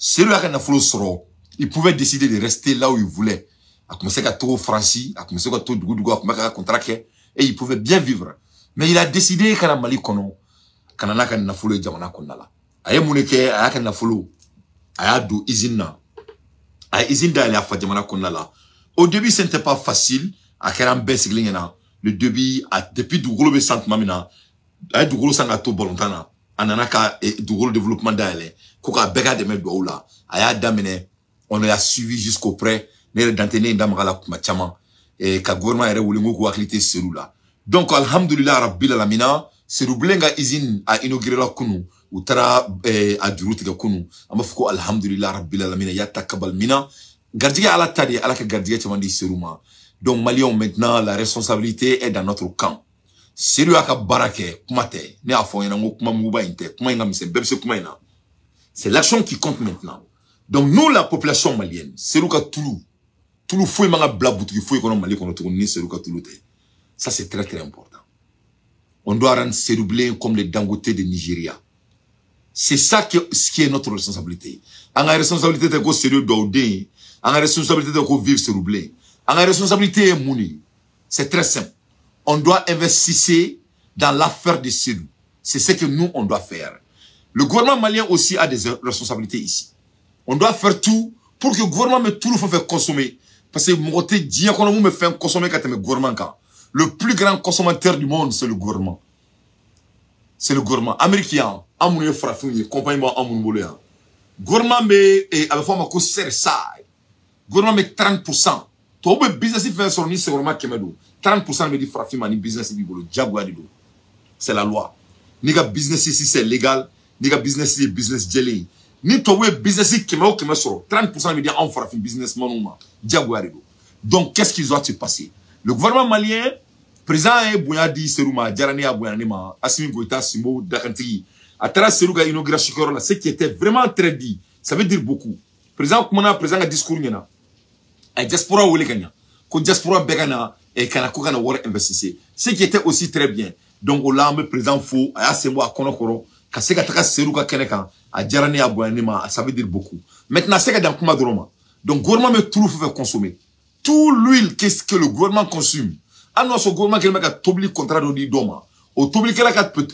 C'est lui qui a fait le il pouvait décider de rester là où il voulait. A commencé à tout Francie, a commencé à tout Dougou, a commencé à contracter, et il pouvait bien vivre. Mais il a décidé qu'il a Mali kono, qu'il a na folo jamana konala. Aye muneke, aye na folo, aye do izina, aye izinda il a fait jamana konala. Au début, ce n'était pas facile. À Keram Besglingena, le début, depuis Dougou le centre mamina, aye Dougou sanga to bolontana, ananaka et Dougou développement d'aile, koka bega de mettre doula, aye damene, on a suivi jusqu'au près. Ne dantene ndamagala kuma chama et ka gouvernement ere wulingo ko akilité celui-là. Donc alhamdulillah rabbil alamina seru blenga izin a inauguré la kunu utara a duruti ga kunu amafuko alhamdulillah rabbil alamina ya takabal mina gardiga ala tadi ala ka gardiga chama di seruma. Donc Maliens maintenant la responsabilité est dans notre camp. Seru aka barake kumate ne afo yana ngo kuma muba inte kuma inga mise bebse kuma ina. C'est l'action qui compte maintenant. Donc nous la population malienne seru ka Toulouse fouille manga blabouti fouille qu'on a Mali qu'on a tourné Serouka Toulouse. Ça c'est très très important. On doit rendre Seroublé comme les Dangote de Nigeria. C'est ça ce qui est notre responsabilité. On a la responsabilité de go sérieux d'Audé. On a la responsabilité de go vivre Seroublé. On a la responsabilité de Mouni. C'est très simple. On doit investir dans l'affaire de Serou. C'est ce que nous on doit faire. Le gouvernement malien aussi a des responsabilités ici. On doit faire tout pour que le gouvernement me tout le fait consommer. Parce que mon me fait consommer quand le gouvernement. Le plus grand consommateur du monde, c'est le gouvernement. C'est le gouvernement américain. Amouné frappé, compagnie amouné. Gouvernement mais avec forme que c'est ça. Gouvernement mais 30%. Toi le business fait sur ni c'est vraiment kemedo. 30% me dit frappé mani business bi bolo jaguar do. C'est la loi. Ni ga business ici c'est légal, ni ga business ici business jelly. Ni toi business qui m'a 30% me dit en frappé business manuma. Donc, qu'est-ce qui doit se passer? Le gouvernement malien, président Bouyadi Serouma, Djarani Aboyanima, Assimi Goïta Simo, Dakanti, à travers Serouga inauguration, ce qui était vraiment très dit, ça veut dire beaucoup. Président Koumana, président a discours, a diaspora ou les Gagna, ko diaspora Begana et Kanako Gana war investissé. Ce qui était aussi très bien. Donc, au lame, président Fou, à Asemo, à Konokoro, Kaseka Serouga Keneka, à Djarani Aboyanima, ça veut dire beaucoup. Maintenant, c'est que dans Koumadroma. Donc, le gouvernement me tout fait consommer. Tout l'huile, qu'est-ce que le gouvernement consomme? Ah non, ce gouvernement qui a tobli contrat de Doma. Au tobli qui a tout,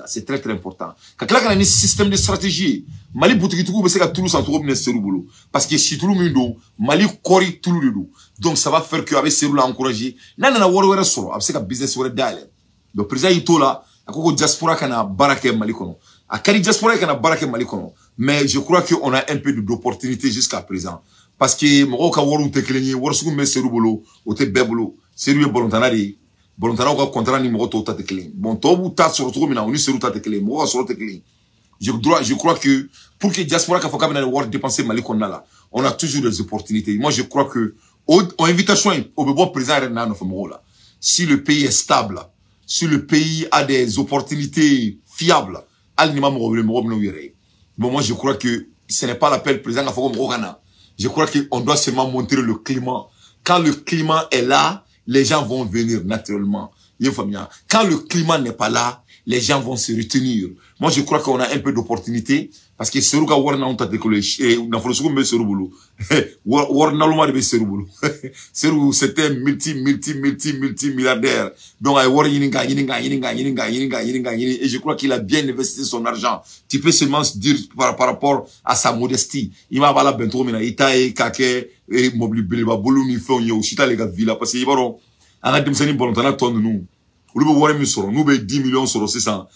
c'est très très important. Quand il y a un système de stratégie, Mali boutique tout, c'est que tout ça trouve une seroubolo. Parce que si tout le monde, Mali kori tout le monde. Donc, ça va faire que avec serou la encourager. Nan na wara soro, avec que business wara d'aller. Le président Itola, à quoi diaspora kana barake Mali kono. À quel diaspora kana barake Mali kono. Mais je crois qu'on a un peu d'opportunité jusqu'à présent. Parce que, moi, quand on te cligné, on se met sur le boulot, on te bébolo, c'est lui, volontaire, volontaire, on contrat ni moi, te cligné. Bon, toi, vous t'as sur le trou, mais on est sur le te cligné, moi, sur le cligné. Je crois que, pour que diaspora, qu'il faut quand même avoir dépensé Mali qu'on a là, on a toujours des opportunités. Moi, je crois que, en invitation, au bon président, là, si le pays est stable, si le pays a des opportunités fiables, bon, moi, je crois que ce n'est pas l'appel président à je crois qu'on doit seulement montrer le climat. Quand le climat est là, les gens vont venir naturellement. Quand le climat n'est pas là, les gens vont se retenir. Moi, je crois qu'on a un peu d'opportunité. Parce que Serouga Warna on t'a décollé. Dans le second, mais Seroubolo. Warna Loma de Seroubolo. Serou, c'était multi-milliardaire. Donc, et je crois qu'il a bien investi son argent. Tu peux seulement dire par rapport à sa modestie. Il m'a bala bento, mais il t'a kake, mobile, bolo, ni fait, on chita les gars de villa. Parce que, il va on a démissionné volontairement, tonne nous. Nous, 10 millions sur 600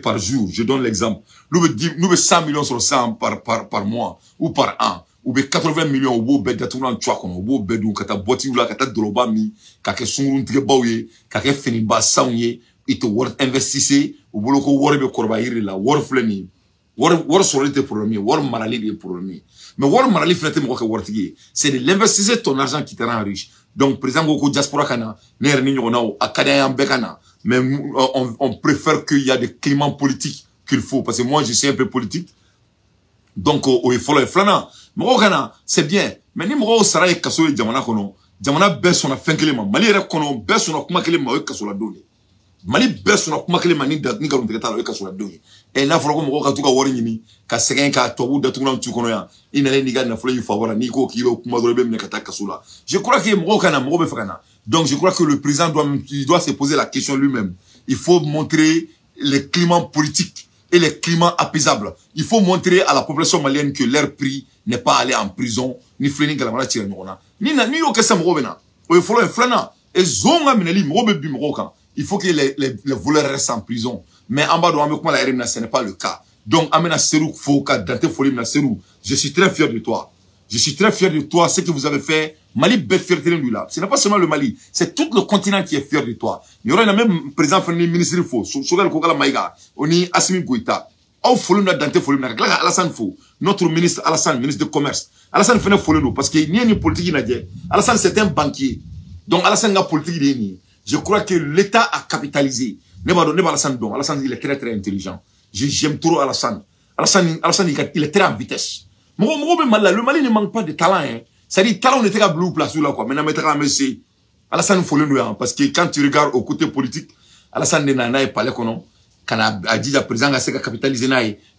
par jour. Je donne l'exemple. Nous, 100 millions sur 100 par mois ou par an. Ou 80 millions au beau bed d'atoulan tchouakon, au beau bedou, kata boiti ou la kata dolobami, kake sungrun trebauye, kake feniba saouye, ite word investissé, ou boloko worbe korbaïri la, word fleni, word solite problème, word marali de problème. Mais word marali flete mo word c'est de l'investir ton argent qui te rend riche. Donc, président Goko diaspora kana, ner ni nyonao, akadaya mbekana. Mais on préfère qu'il y a des climats politiques qu'il faut. Parce que moi, je suis un peu politique. Donc, il faut le flana. Mais c'est bien. Mais ni moro sara e kaso jamana kono. Jamana bes on a fin kelema. Mali re kono bes on a kuma kelema e kaso la doni. Mali best na kuma kele mani da ni galon tekata la ka so la dongi e na folo ko mo ka tuka wori nyini ka segen ka tobu da tukuna tu kono ya inale ni ga na folo yu favora ni ko kilo kuma do be me kata kasula. Je crois que mo kana mo be fakana. Donc je crois que le président doit se poser la question lui-même. Il faut montrer le climat politique et le climat apaisable. Il faut montrer à la population malienne que leur prix n'est pas aller en prison ni fleni galamala tire nyona. Ni na ni o kessa mo be na. O folo e flana et zonga mineli mo be bi mo kan. Il faut que les voleurs restent en prison. Mais en bas de la ce n'est pas le cas. Donc, Amena Serou, Fouka, Dante Folim Serou, je suis très fier de toi. Je suis très fier de toi, ce que vous avez fait. Mali, belle fierté de lui là. Ce n'est pas seulement le Mali, c'est tout le continent qui est fier de toi. Il y aura même président ministre Fou, Sougal Kokala Maïga, Oni Assimi Goïta. Au Folim Dante Folim Alassane Fou, notre ministre Alassane, ministre de Commerce. Alassane fait Folim parce qu'il n'y a ni politique n'a dit. Alassane c'est un banquier. Donc, Alassane n'a politique ni. Je crois que l'État a capitalisé. Alassane, il est très très intelligent. J'aime trop Alassane. Alassane, il est très en vitesse. Le Mali ne manque pas de talent. Hein. C'est-à-dire, talent n'était qu'à blue place là quoi. Maintenant, Alassane, il faut le dire. Parce que quand tu regardes au côté politique, Alassane n'a pas qu'on a dit à président a capitalisé.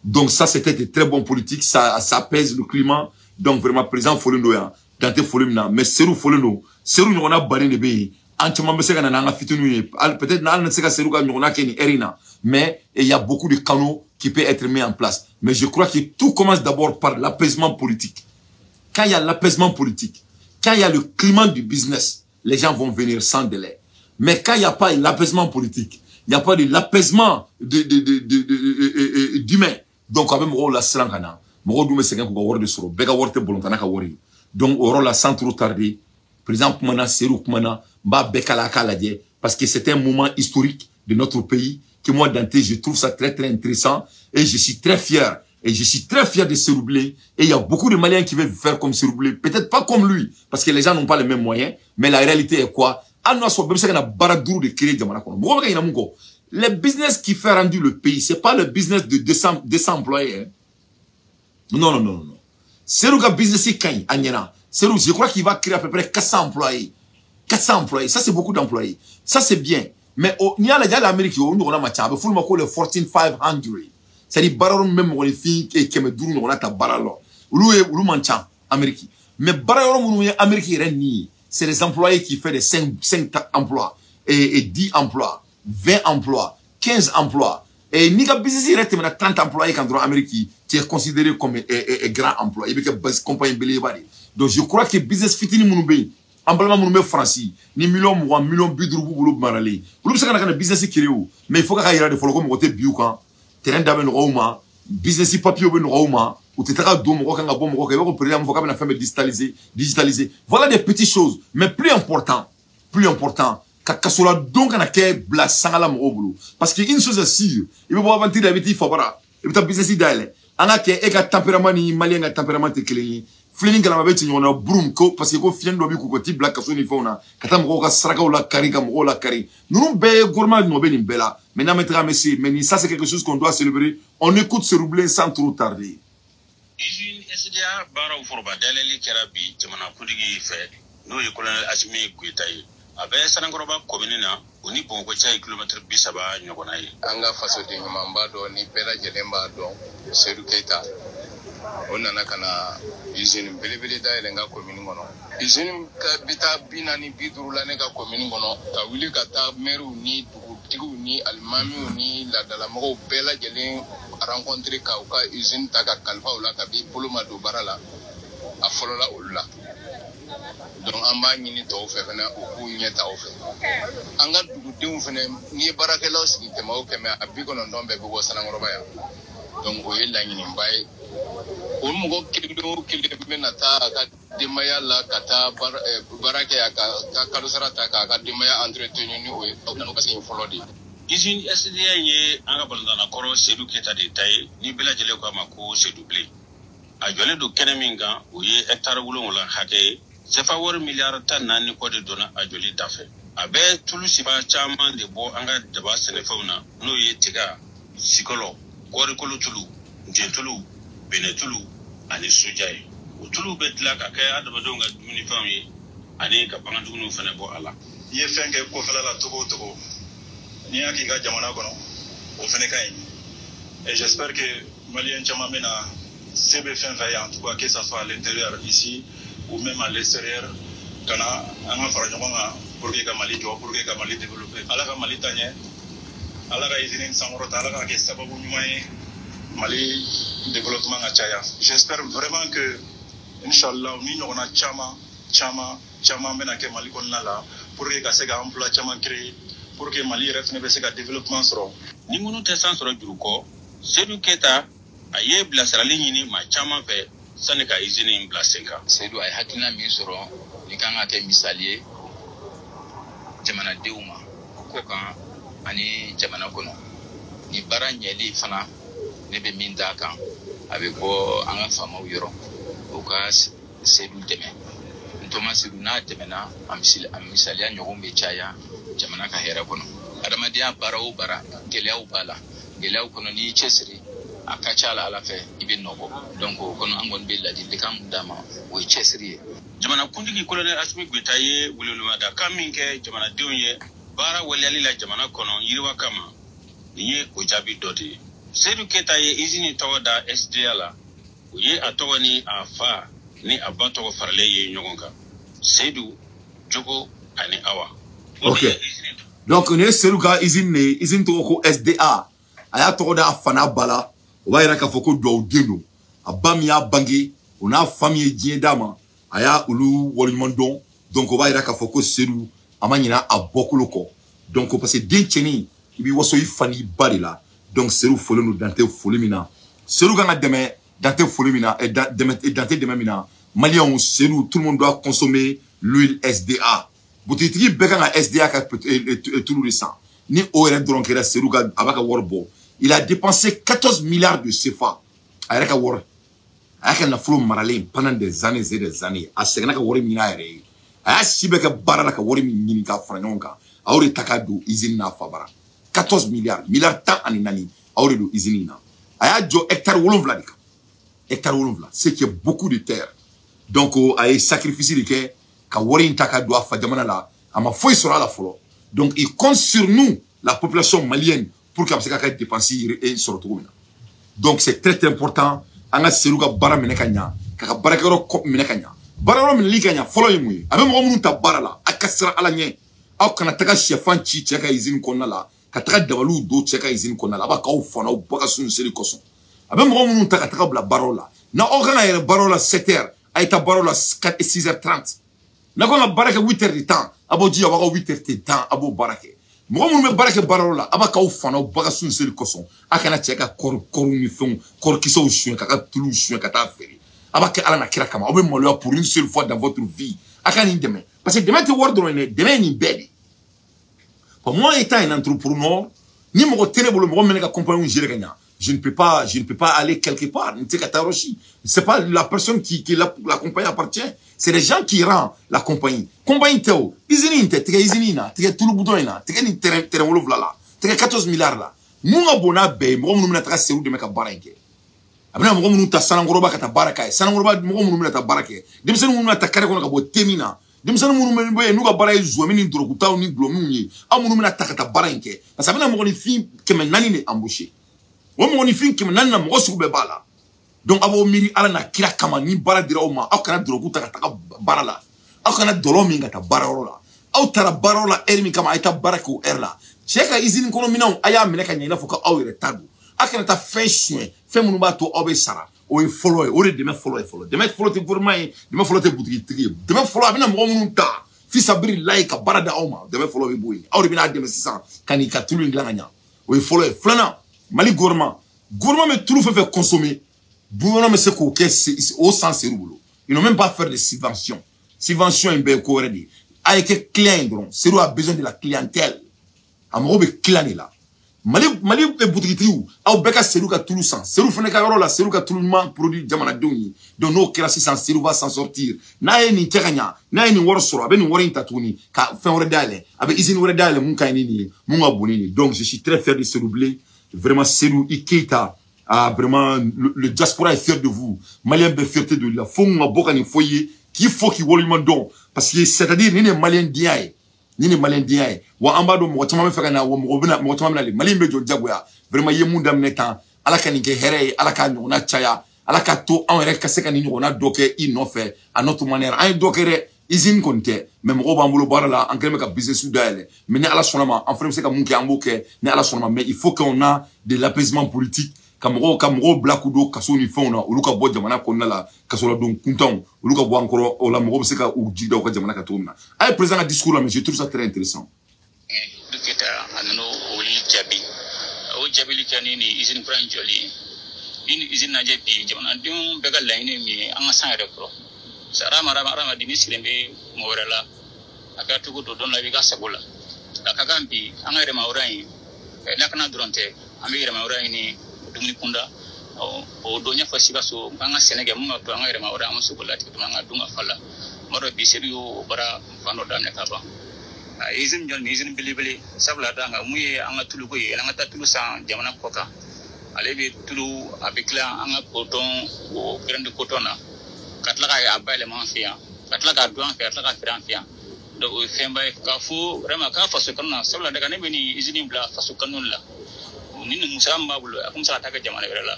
Donc ça, c'était de très bons politiques. Ça apaise le climat. Donc vraiment, président faut le dire. Dante faut le dire. Mais Serou faut le dire. Serou, on a barré les pays. Peut-être mais il y a beaucoup de canaux qui peuvent être mis en place. Mais je crois que tout commence d'abord par l'apaisement politique. Quand il y a l'apaisement politique, quand il y a le climat du business, les gens vont venir sans délai. Mais quand il n'y a pas l'apaisement politique, il n'y a pas de l'apaisement d'humain. Donc, quand même, on la slangana. Donc, on la sans trop tarder. Par exemple, Serou Koumana, parce que c'est un moment historique de notre pays que moi, Dante, je trouve ça très très intéressant et je suis très fier. Et je suis très fier de Serou Blé. Et il y a beaucoup de Maliens qui veulent faire comme Serou Blé. Peut-être pas comme lui, parce que les gens n'ont pas les mêmes moyens. Mais la réalité est quoi? Le business qui fait rendu le pays, c'est pas le business de 200 employés. Hein. Non, non, non, non. Serou ka business est quand Serou, je crois qu'il va créer à peu près 400 employés. 400 employés, ça c'est beaucoup d'employés. Ça c'est bien. Mais il y a l'Amérique, il y a le Fortune 500. C'est-à-dire, Baron même les filles qui me disent qu'on a ta baralo. Ou mancha Amérique. Mais Baron Amérique c'est les employés qui font des 5 emplois et 10 emplois, 20 emplois, 15 emplois. Et Nika business il reste 30 employés quand dans Amérique qui est considéré comme un grand employé. Il y a une compagnie belébari. Donc je crois que business fitini mounoubi, emballement mounoubi français, ni millions bidrou boulou marali. Boulou c'est quand business qui est où? Mais il faut qu'il y ait des follow comme côté bio quand terrain d'aven rouma, business papier ben rouma, ou t'es très dom roka nga bom roka, il va prendre un vocabulaire na faire digitaliser. Voilà des petites choses, mais plus important, kasola donc on a qu'à bla sangala mo boulou. Parce que une chose est sûre, il va pouvoir vendre avec il faut bara, il va business d'aller. On a qu'à tempérament ni malien à tempérament te clé. Flening la mabeti nyona broom ko parce que ko fiendo bi ko ti black kaso ni fona kata mo ka saraka ou la kari kam o la kari nous be gourmand no be ni bela maintenant mettra messi mais ça c'est quelque chose qu'on doit célébrer. On écoute ce Roublé sans trop tarder. Usine SDA bara forba daleli kerabi jamana kudigi fe no ye colonel Asimi Goïta abe sanangoroba commune na oni bongo cha kilomètre 27 nyogona yi anga faso de mamba do ni pela jelemba do Seydou Keita on nana kana usine belebele da elenga commune ngono usine ka bita binani biduru la ne ka commune ngono ka wili ka ta meru ni tigu ni almami ni la dala mo bela jelen rencontrer ka ka usine ta ka kalfa ola ka bi poloma do barala a folola ola donc amba nyini to fe fana o ku nyeta o fe anga dugu denw fana ni barakelaw sigi tema o keme abi kono ndombe be go sanangoroba ya donc o yella nyini mbay o mugo kilido menata ka demaya la kata barake ya ka kadosara ta ka demaya entretenu ni o nanu kasi folodi usine SDA ye anga balanda koro Seydou Keita de tay ni bela jele ko amako Seydou Blé a jole do keneminga o ye hectare wulongola hake sefa wor milliard tan nani ko de dona a joli dafe abe tulu siba chama de bo anga deba senefona no ye tiga sikolo kori kolo tulu jentulu benetulu ani sujai utulu betla ka kay adama do nga uniform yi ani ka bangadunu fene bo ala ye fenge ko fala la togo ni y'a k'i ka jamana kɔnɔ o fɛnɛ ka ɲi et j'espère que Maliens caman bɛna se bɛ fɛn fɛn ye en tout cas que ça soit à l'intérieur ici ou même à l'extérieur ka na an ka fara ɲɔgɔn kan pour que ka Mali jɔ pour que ka Mali développer ala ka Mali ta ɲɛ ala ka usine sankɔrɔta ala ka kɛ sababu ɲuman ye Mali développement ka caya j'espère vraiment que inchallah ni ɲɔgɔnna caman bɛna kɛ Mali kɔnɔna la pour que ka se ka emploi caman créer pour que Mali yɛrɛ fɛnɛ bɛ se ka développement sɔrɔ ni minnu tɛ san sɔrɔ juru kɔ Seydou Keita a ye bilasirali ɲini maa caman fɛ sani ka usine in bila sen kan. Seydou a ye hakilina min sɔrɔ ni kan ka kɛ misali ye jamanadenw ma ko kan ani jamana kɔnɔ ni baara ɲɛli fana ne bɛ min d'a kan a bɛ bɔ an ka faamaw yɔrɔ o ka Seydou dɛmɛ ntoma Seydou n'a dɛmɛna a misaliya ɲɔgɔn bɛ caya jamana ka hɛrɛ kɔnɔ adamadenya baara o baara gɛlɛyaw b'a la gɛlɛyaw kɔnɔ n'i y'i cɛsiri a ka ca ala fɛ i bɛ nɔbɔ donc o kɔnɔ an kɔni bɛ ladilikan mun d'a ma o ye cɛsiri ye jamanakuntigi colonel Asimi Goita ye weleweleda kan min kɛ jamanadenw ye baara waleyali la jamana kɔnɔ yiriwa kama nin ye o jaabi dɔ de ye Seydou Keita ye usine tɔgɔ da SDA la o ye a tɔgɔ ni a fa ni a ba tɔgɔ faralen ye ɲɔgɔn kan Seydou Jogo ani Awa ok donc ne Seydou ka usine tɔgɔ ko SDA a y'a tɔgɔ da a fa n'a ba la o b'a yira k'a fɔ ko duwawuden don a ba min y'a bange o n'a fa min ye diɲɛ d'a ma a y'a olu waleɲuman dɔn donc o b'a yira k'a fɔ ko Seydou a ma ɲinɛ a bɔkolo kɔ donc parce que den cɛnin i b'i waso i fa n'i ba de la donc Seydou folen don Dante foli min na Seydou kan ka dɛmɛ Dante foli min na Dante dɛmɛ min na Maliens Seydou tout le monde doit consommer l'huile SDA butigitigi bɛɛ kan ka SDA ka tulu de san ni o yɛrɛ dɔrɔn kɛra Seydou ka a b'a ka wari bɔ il a dépensé 14 milliards de CFA a yɛrɛ ka wari a y'a ka nafolo maralen pendant des années et des années a sɛgɛnna ka wari ɲini a yɛrɛ ye a y'a si bɛɛ kɛ baara la ka wari min ɲini k'a fara ɲɔgɔn kan a y'o de ta k'a don usine n'a fa bara 14 milliards miliyari 14 a y'o de don usine na a y'a jɔ hectare 7 de kan hectare 7 c'est que beaucoup de terre donc a ye sacrifice de kɛ ka wari in ta k'a don a fa jamana la a ma foyi sɔrɔ a la fɔlɔ donc il compte sur nous la population malienne pour que a bɛ se k'a ka dépense sɔrɔ cogo min na donc c'est très important an ka Seydou ka baara minɛ ka ɲa k'a ka baarakɛyɔrɔ minɛ ka ɲa baarayɔrɔ minɛli ka ɲa fɔlɔ ye mun ye a bɛ mɔgɔ minnu ta baara la a ka siran ala ɲɛ aw kana taga sɛfan ci cɛ ka usine kɔnɔna la ka taga dabaliw don cɛ ka usine kɔnɔna la a b'a k'aw fana aw ba ka sun seli kɔsɔn a bɛ mɔgɔ minnu ta ka taga bila baaraw la na aw kan ka yɛrɛ baaraw la 7 heures a ye taa baaraw la 6h30 n'a kan ka baara kɛ 8 heures de temps a b'o jija a b'a ka 8 heures de temps a b'o baara kɛ mɔgɔ minnu bɛ baara kɛ baaraw la a b'a k'aw fana aw ba ka sun seli kɔsɔn a kana cɛ ka kɔriw ni fɛnw kɔrikisɛw suɲɛ k'a ka tuluw suɲɛ ka taa feere a b'a kɛ ala na kira kama aw bɛ maloya pour une seule fois dans votre vie a ka nin dɛmɛ parce que dɛmɛ tɛ wari dɔrɔn ye dɛ dɛmɛ ye nin bɛɛ de pour moi étant un entrepreneur ni mɔgɔ tɛ ne bolo mɔgɔ min bɛ ne ka compagnie gérer ka ɲa je ne peux pas aller quelque part n tɛ ka taa yɔrɔ si c'est pas la personne qui la compagnie appartient c'est les gens qui rendent la compagnie compagnie tɛ o usine in tɛ tigɛ usine in na tigɛ tulu butɔn in na tigɛ nin terrain 7 la tigɛ 14 milliards la mun ka bon n'a bɛɛ ye mɔgɔ minnu bɛna taga Seydou dɛmɛ ka baara in kɛ a bɛna mɔgɔ minnu ta Sanankɔrɔba ka taa baara kɛ Sanankɔrɔba mɔgɔ minnu bɛna taa baara kɛ denmisɛnnin minnu bɛna ta kare kɔnɔ ka bɔ temin na denmisɛnnin minnu bɛ yen n'u ka baara ye zuwami ni dorokutaw ni gulɔmiw ye aw minnu bɛna ta ka taa baara in kɛ parce que a bɛna mɔgɔninfin 400 de embaucher o mɔgɔninfin 400 na mɔgɔ sugu bɛɛ b'a la donc a b'o miiri ala na kira kama ni baara dira aw ma aw kana doroku ta ka taga baara la aw kana dɔlɔ min ka taa baarayɔrɔ la aw taara baarayɔrɔ la heure min kama a ye taa baara kɛ o heure la cɛ ka usine kɔnɔ minɛnw a y'a minɛ ka ɲɛ i n'a fɔ ko aw yɛrɛ ta don a kana taa fɛn suɲɛ fɛn minnu b'a to aw bɛ sara o ye fɔlɔ ye o de dɛmɛ fɔlɔ ye fɔlɔ dɛmɛ fɔlɔ tɛ gouvernement ye dɛmɛ fɔlɔ tɛ butigitigi ye dɛmɛ fɔlɔ a bɛna mɔgɔ minnu ta fisabililayi ka baara da aw ma dɛmɛ fɔlɔ bɛ bɔ yen aw de bɛna dɛmɛ sisan ka n'i ka tulu in dilan ka ɲa o ye fɔlɔ ye filanan Mali gouvernement bɛ tulu fɛn fɛn consommer gouvernement bɛ se k'o kɛ o san Seydou bolo ils n'ont même pas faire de subvention in bɛɛ ye ko wɛrɛ de ye a ye kɛ client ye dɔrɔn Seydou a besoin de la clientèle a mago bɛ client de la Mali butigitigiw aw bɛɛ ka Seydou ka tulu san Seydou fana ka yɔrɔ la Seydou ka tulu ɲuman produit jamanadenw ye donc n'o kɛra sisan Seydou va s'en sortir n'a ye nin kɛ ka ɲa n'a ye nin wari sɔrɔ a bɛ nin wari in ta tuguni ka fɛn wɛrɛ dayɛlɛ a bɛ usine wɛrɛ dayɛlɛ mun ka ɲi ni nin ye mun ka bon ni nin ye donc je suis très fier de Seydou Blé vraiment Seydou i Keita vraiment le diaspora est fier de vous Malien bɛ fierté de la fo n ka bɔ ka nin fɔ i ye k'i fɔ k'i waleɲuman dɔn parce que c'est-à-dire nin de ye Malien diya ye ni malien dia e wa ambado mo tama me feka na wo mo bina mo tama na le malien be jo jagoya vraiment yemu dam ne tan ala ka ni ke here ala ka no na chaya ala ka to en rek ka se ka ni no na doke ino fait à notre manière ay dokere izine konte mais mo ba mbulo barala en kelme ka business soudale mais ni ala sonama en frère c'est ka munki amboke ni ala sonama mais il faut qu'on a de l'apaisement politique kamro black udo kaso ni fona uluka bo jamana ko nala kaso la don kuntan uluka bo encore o la mo se ka u jida ko jamana ka tomna ay président discours là mais je trouve ça très intéressant duketa anano oli jabi o jabi likani ni izin pran joli in izin na jabi jamana dum begal line mi anga sangare pro sarama rama dini silembe morala aka tugo do don la biga sagola aka gambi anga re maurai nakana durante amire maurai ni dumuni kunda o donya fasiba so anga senege mu to anga re maurai amusu golati to anga dunga fala maro bi seriyo bara fano damne kaba izin jon izin bilibili sabla danga muye anga tulu ko ye anga tatulu san jamana koka alebe tulu abikla anga poton o grande kotona katla ka abaile manfia katla ka duan fi katla ka franfia do o femba ka fu rema ka faso kanna sabla daga ne beni izini bla faso kanulla nini musamba bulo akum sala taka jamana berala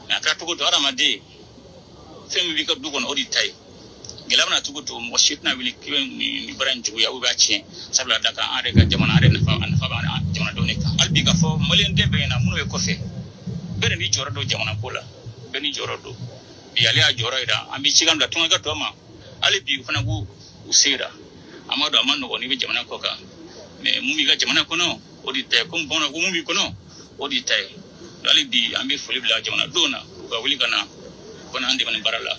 na ka tugo to arama de fembi bi ka dugo no odi tay gelabna tugo to mo shitna wili kiwen ni branju ya uba chi sabla daga ade ka jamana ade na fa jamana do ne ka albi ka fo molen de be na munwe ko fe bere ni joro do jamana kola beni joro do yali a joro ida ambi chigam da tunga to ma ali bi fana gu usira amado amano ko ni be jamana ko ka me mumi ga jamana ko no odi tay ko bono ko mumi ko no odi tay ali bi ambi fuli bla jamana dona ko wuli kana kona ande man barala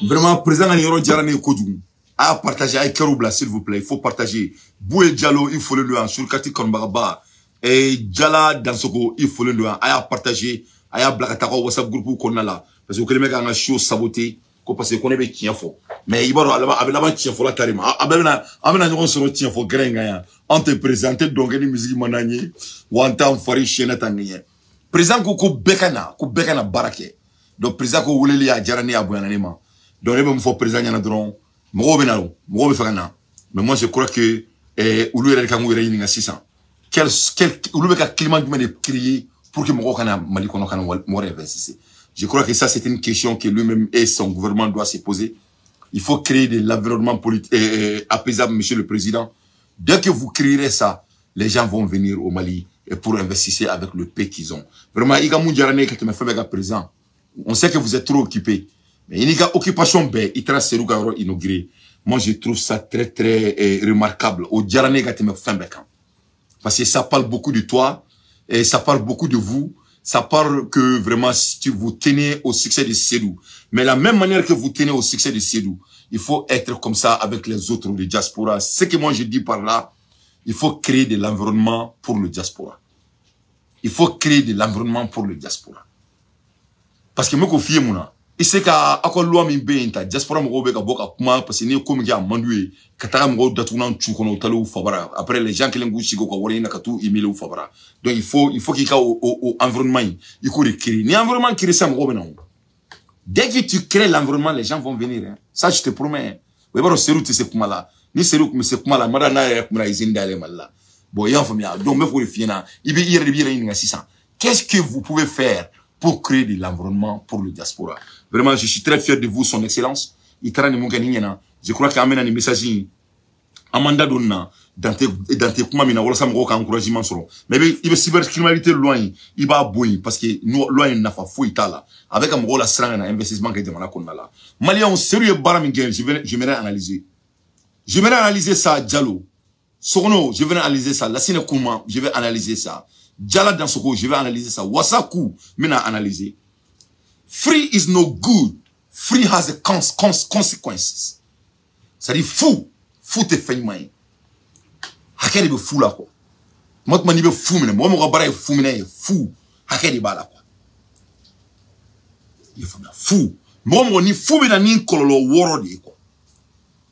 vraiment président ni yoro jarane ko djum a partager ay Keroubla s'il vous plaît il faut partager Boué Diallo il faut le lui sur Kati Konbaraba et Diala Dansoko il faut le lui a partager aya blakata ko WhatsApp groupe ko nala parce que les mecs ont show saboté ko parce que qu'on est bien fort mais il va avec tien fort la carrément abena nous sur tien fort grenga on te présenter donc une musique manani wanta fori chena tangye président ko bekana barake donc président ko wuleli ya jarani abouyananema donc il me faut président yana dron mo be fakana mais moi je crois que ulu yere kan wure yinga 600 quel ulu be ka climat du de créer pour que mo kana mali kono kana mo réinvestir. Je crois que ça, c'est une question que lui-même et son gouvernement doit se poser. Il faut créer de l'environnement politique apaisable, monsieur le président. Dès que vous créerez ça, les gens vont venir au Mali et pour investir avec le paix qu'ils ont. Vraiment, il y a un fait présent. On sait que vous êtes trop occupé. Mais il y a occupation, il trace ce lugar inauguré. Moi, je trouve ça très, très remarquable. Au Djarane, parce que ça parle beaucoup de toi et ça parle beaucoup de vous. Ça parle que vraiment si vous tenez au succès de Sédou. Mais la même manière que vous tenez au succès de Sédou, il faut être comme ça avec les autres de diaspora. Ce que moi je dis par là, il faut créer de l'environnement pour le diaspora. Il faut créer de l'environnement pour le diaspora. Parce que moi je suis là. Il sait qu'à quoi loi mi benta diaspora mo be ka boka kuma parce que ni ko mi ya mandue katara mo datuna chu kono talo fabara après les gens qui lengu chigo ko wori na katu email ou fabara donc il faut qu'il y ait au environnement il faut créer ni environnement qui ressemble au non dès que tu crées l'environnement les gens vont venir hein. Ça je te promets oui baro seru tu sais kuma là ni seru kuma c'est kuma là mara na ya kuma izinda le malla bon y a famia donc me faut le fina ibi ire ni 600 qu'est-ce que vous pouvez faire pour créer de l'environnement pour le diaspora. Vraiment, je suis très fier de vous, son excellence. Je crois qu'il y a un message Amanda Donna dans tes kumamina wala sam roka encouragement solo. Mais il va cybercriminalité loin, il va boy parce que nous loin n'a pas fouille tala avec un rôle à strang investissement que demanda qu'on a là. Malien on sérieux baramingel, j'aimerais analyser. J'aimerais analyser ça Diallo. Sorno, je vais analyser ça. Lassine Kouma, je vais analyser ça. Diala Dansoko, je vais analyser ça. Wasaku, je analyser. Free is no good. Free has a consequences. C'est-à-dire fou. Fou te fait main. Hakeri be fou là quoi. Moi je be fou mine. Moi mon bara est fou mine. Fou. Hakeri ba là quoi. Il faut bien fou. Moi mon ni fou mine ni kololo woro de quoi.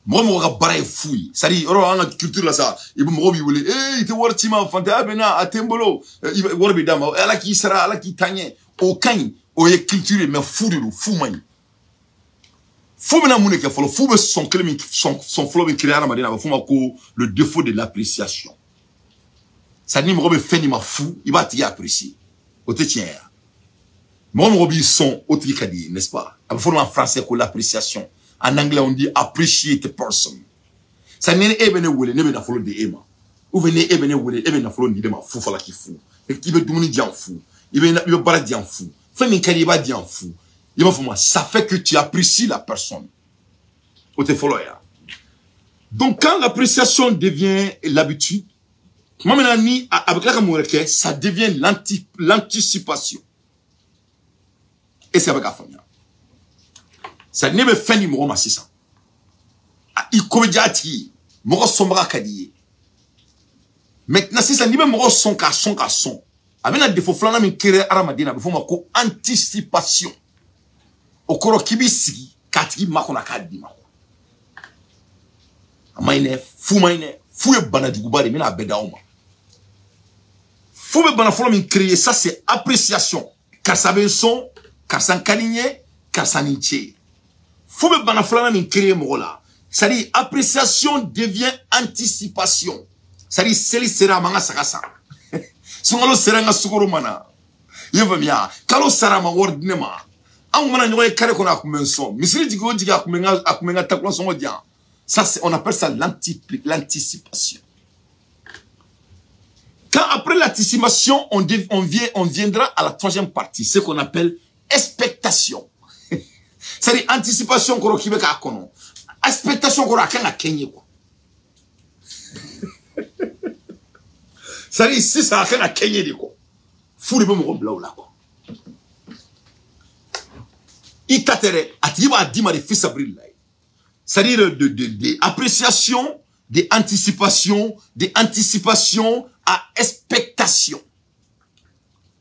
Moi mon bara est fou. C'est-à-dire on a une culture là ça. Il be mo bi wole eh ite worti ma fante abena atembolo. Il wor bi dama ala ki sara ala ki tanye. Aucun o est culture mais fou de fou man. Faut maintenant mon équipe, faut son flow créé à la madina, faut le défaut de l'appréciation. Ça dit me fait ni ma fou, il va t'y apprécier. Au tien. Moi me son au tricadi, n'est-ce pas? Faut en français que l'appréciation. En anglais on dit appreciate the person. Ça n'est ebene wole, ne be na follow de ema. Ou venez ebene wole, ebene na follow de ma fou fala ki fou. Et qui veut dumuni dian fou. Il veut bara dian fou. Fait min kaliba dian fou. Il va moi, ça fait que tu apprécies la personne. Ou te follow ya. Donc quand l'appréciation devient l'habitude, moi maintenant avec la kamoueke, ça devient l'anticipation. Et c'est avec la famille. Ça n'est pas fait ni moi c'est ça. Il comédiati, moi sombra kadiye. Maintenant c'est ça ni même moi son ka son. Avec la défaut flana min kéré aramadina, il faut ma ko anticipation. Okoro kibisi katiki makona kadi mako. Amaine fu e bana dugubari mina beda oma. Fu be bana flana min créer ça c'est appréciation. Car ça ben son, car ça kaligné, car ça niche. Fu be bana flana min créer mola. Ça dit appréciation devient anticipation. Ça dit seli sera manga sakasa. Sungalo sera nga sukoro mana. Yevamia, kalo sara ma wordinema. An mana nyoy kare kona akumenso. Misiri digo diga akumenga takwa songo dia. Ça on appelle ça l'anticipation. Quand après l'anticipation, on viendra à la troisième partie, ce qu'on appelle expectation. C'est-à-dire anticipation koro kibe ka kono. Expectation koro akanga kenye quoi. C'est-à-dire si ça akanga kenye de quoi. Fou de me rombla ou là quoi. Itatere atiba dima de fils abril là. C'est-à-dire de appréciation, de anticipation à expectation.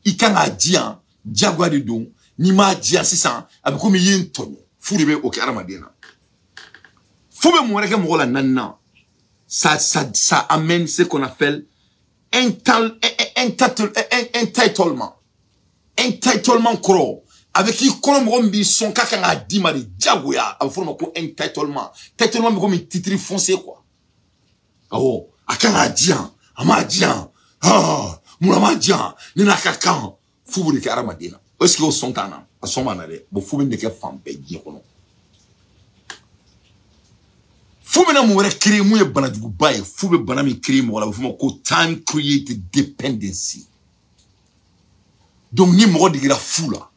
Ikanga dian, diagwa de don, ni ma dian c'est ça, avec comme yin tonyo. Fou de me ok aramadena. Fou me mourir que moula nana. Ça amène ce qu'on appelle entitlement. Entitlement kro. Avec qui kolombi son kakanga dima de diagwa, avec forme ko entitlement. Entitlement comme un titre foncé quoi. Oh, akanga dian, ama dian. Ah, moulama dian, nina kakan. Fou de karamadena. Est-ce que au son tana, à son manade, bon fou de que femme paye kono. Fou mena mourir créer mouye bana du baye, fou be bana mi créer mo la fou ko time create dependency. Donc ni mo de gira fou là.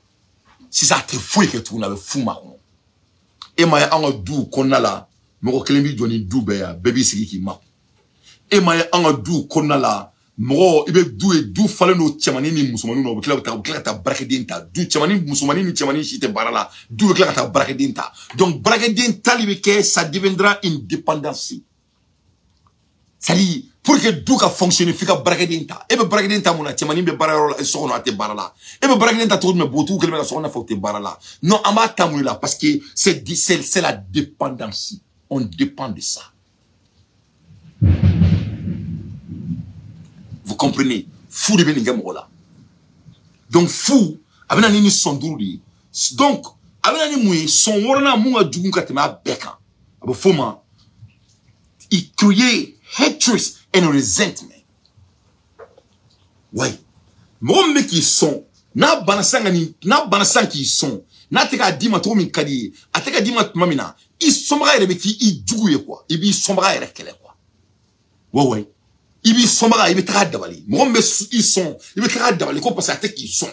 Si ça te fou que tu n'avais fou marron. Et ma anga dou konna la, mo kelembi joni dou be ya baby sigi ki ma. Et ma anga dou konna la, mo ibe dou fale no chamani ni musumani no kila ta brakedinta dou chamani musumani ni chamani chite barala dou kila ta brakedinta. Donc brakedinta libeke ça deviendra une dépendance. Ça dit pour que dou ka fonctionner fika brakedinta e be brakedinta mona chamani be barala e sono ate barala e be brakedinta tout me botu kelme la sono faut te barala non ama tamuli là parce que c'est la dépendance, on dépend de ça. Vous comprenez? Fou de Beningamola. Donc, fou, avec un son douri. Donc, avec un mouille, son warna moua du katema beka. Abo foma, il crée hatred and resentment. Ouais. Mon mec qui sont, na banasang qui sont, na teka dima to min kadi, ateka dima mamina, il sombra et qui il douye quoi. Il bi sombra et kele quoi. Ouais. Il bi sombra, il bi trad dabali. Mon ils sont, il bi trad dabali ko parce que ils sont.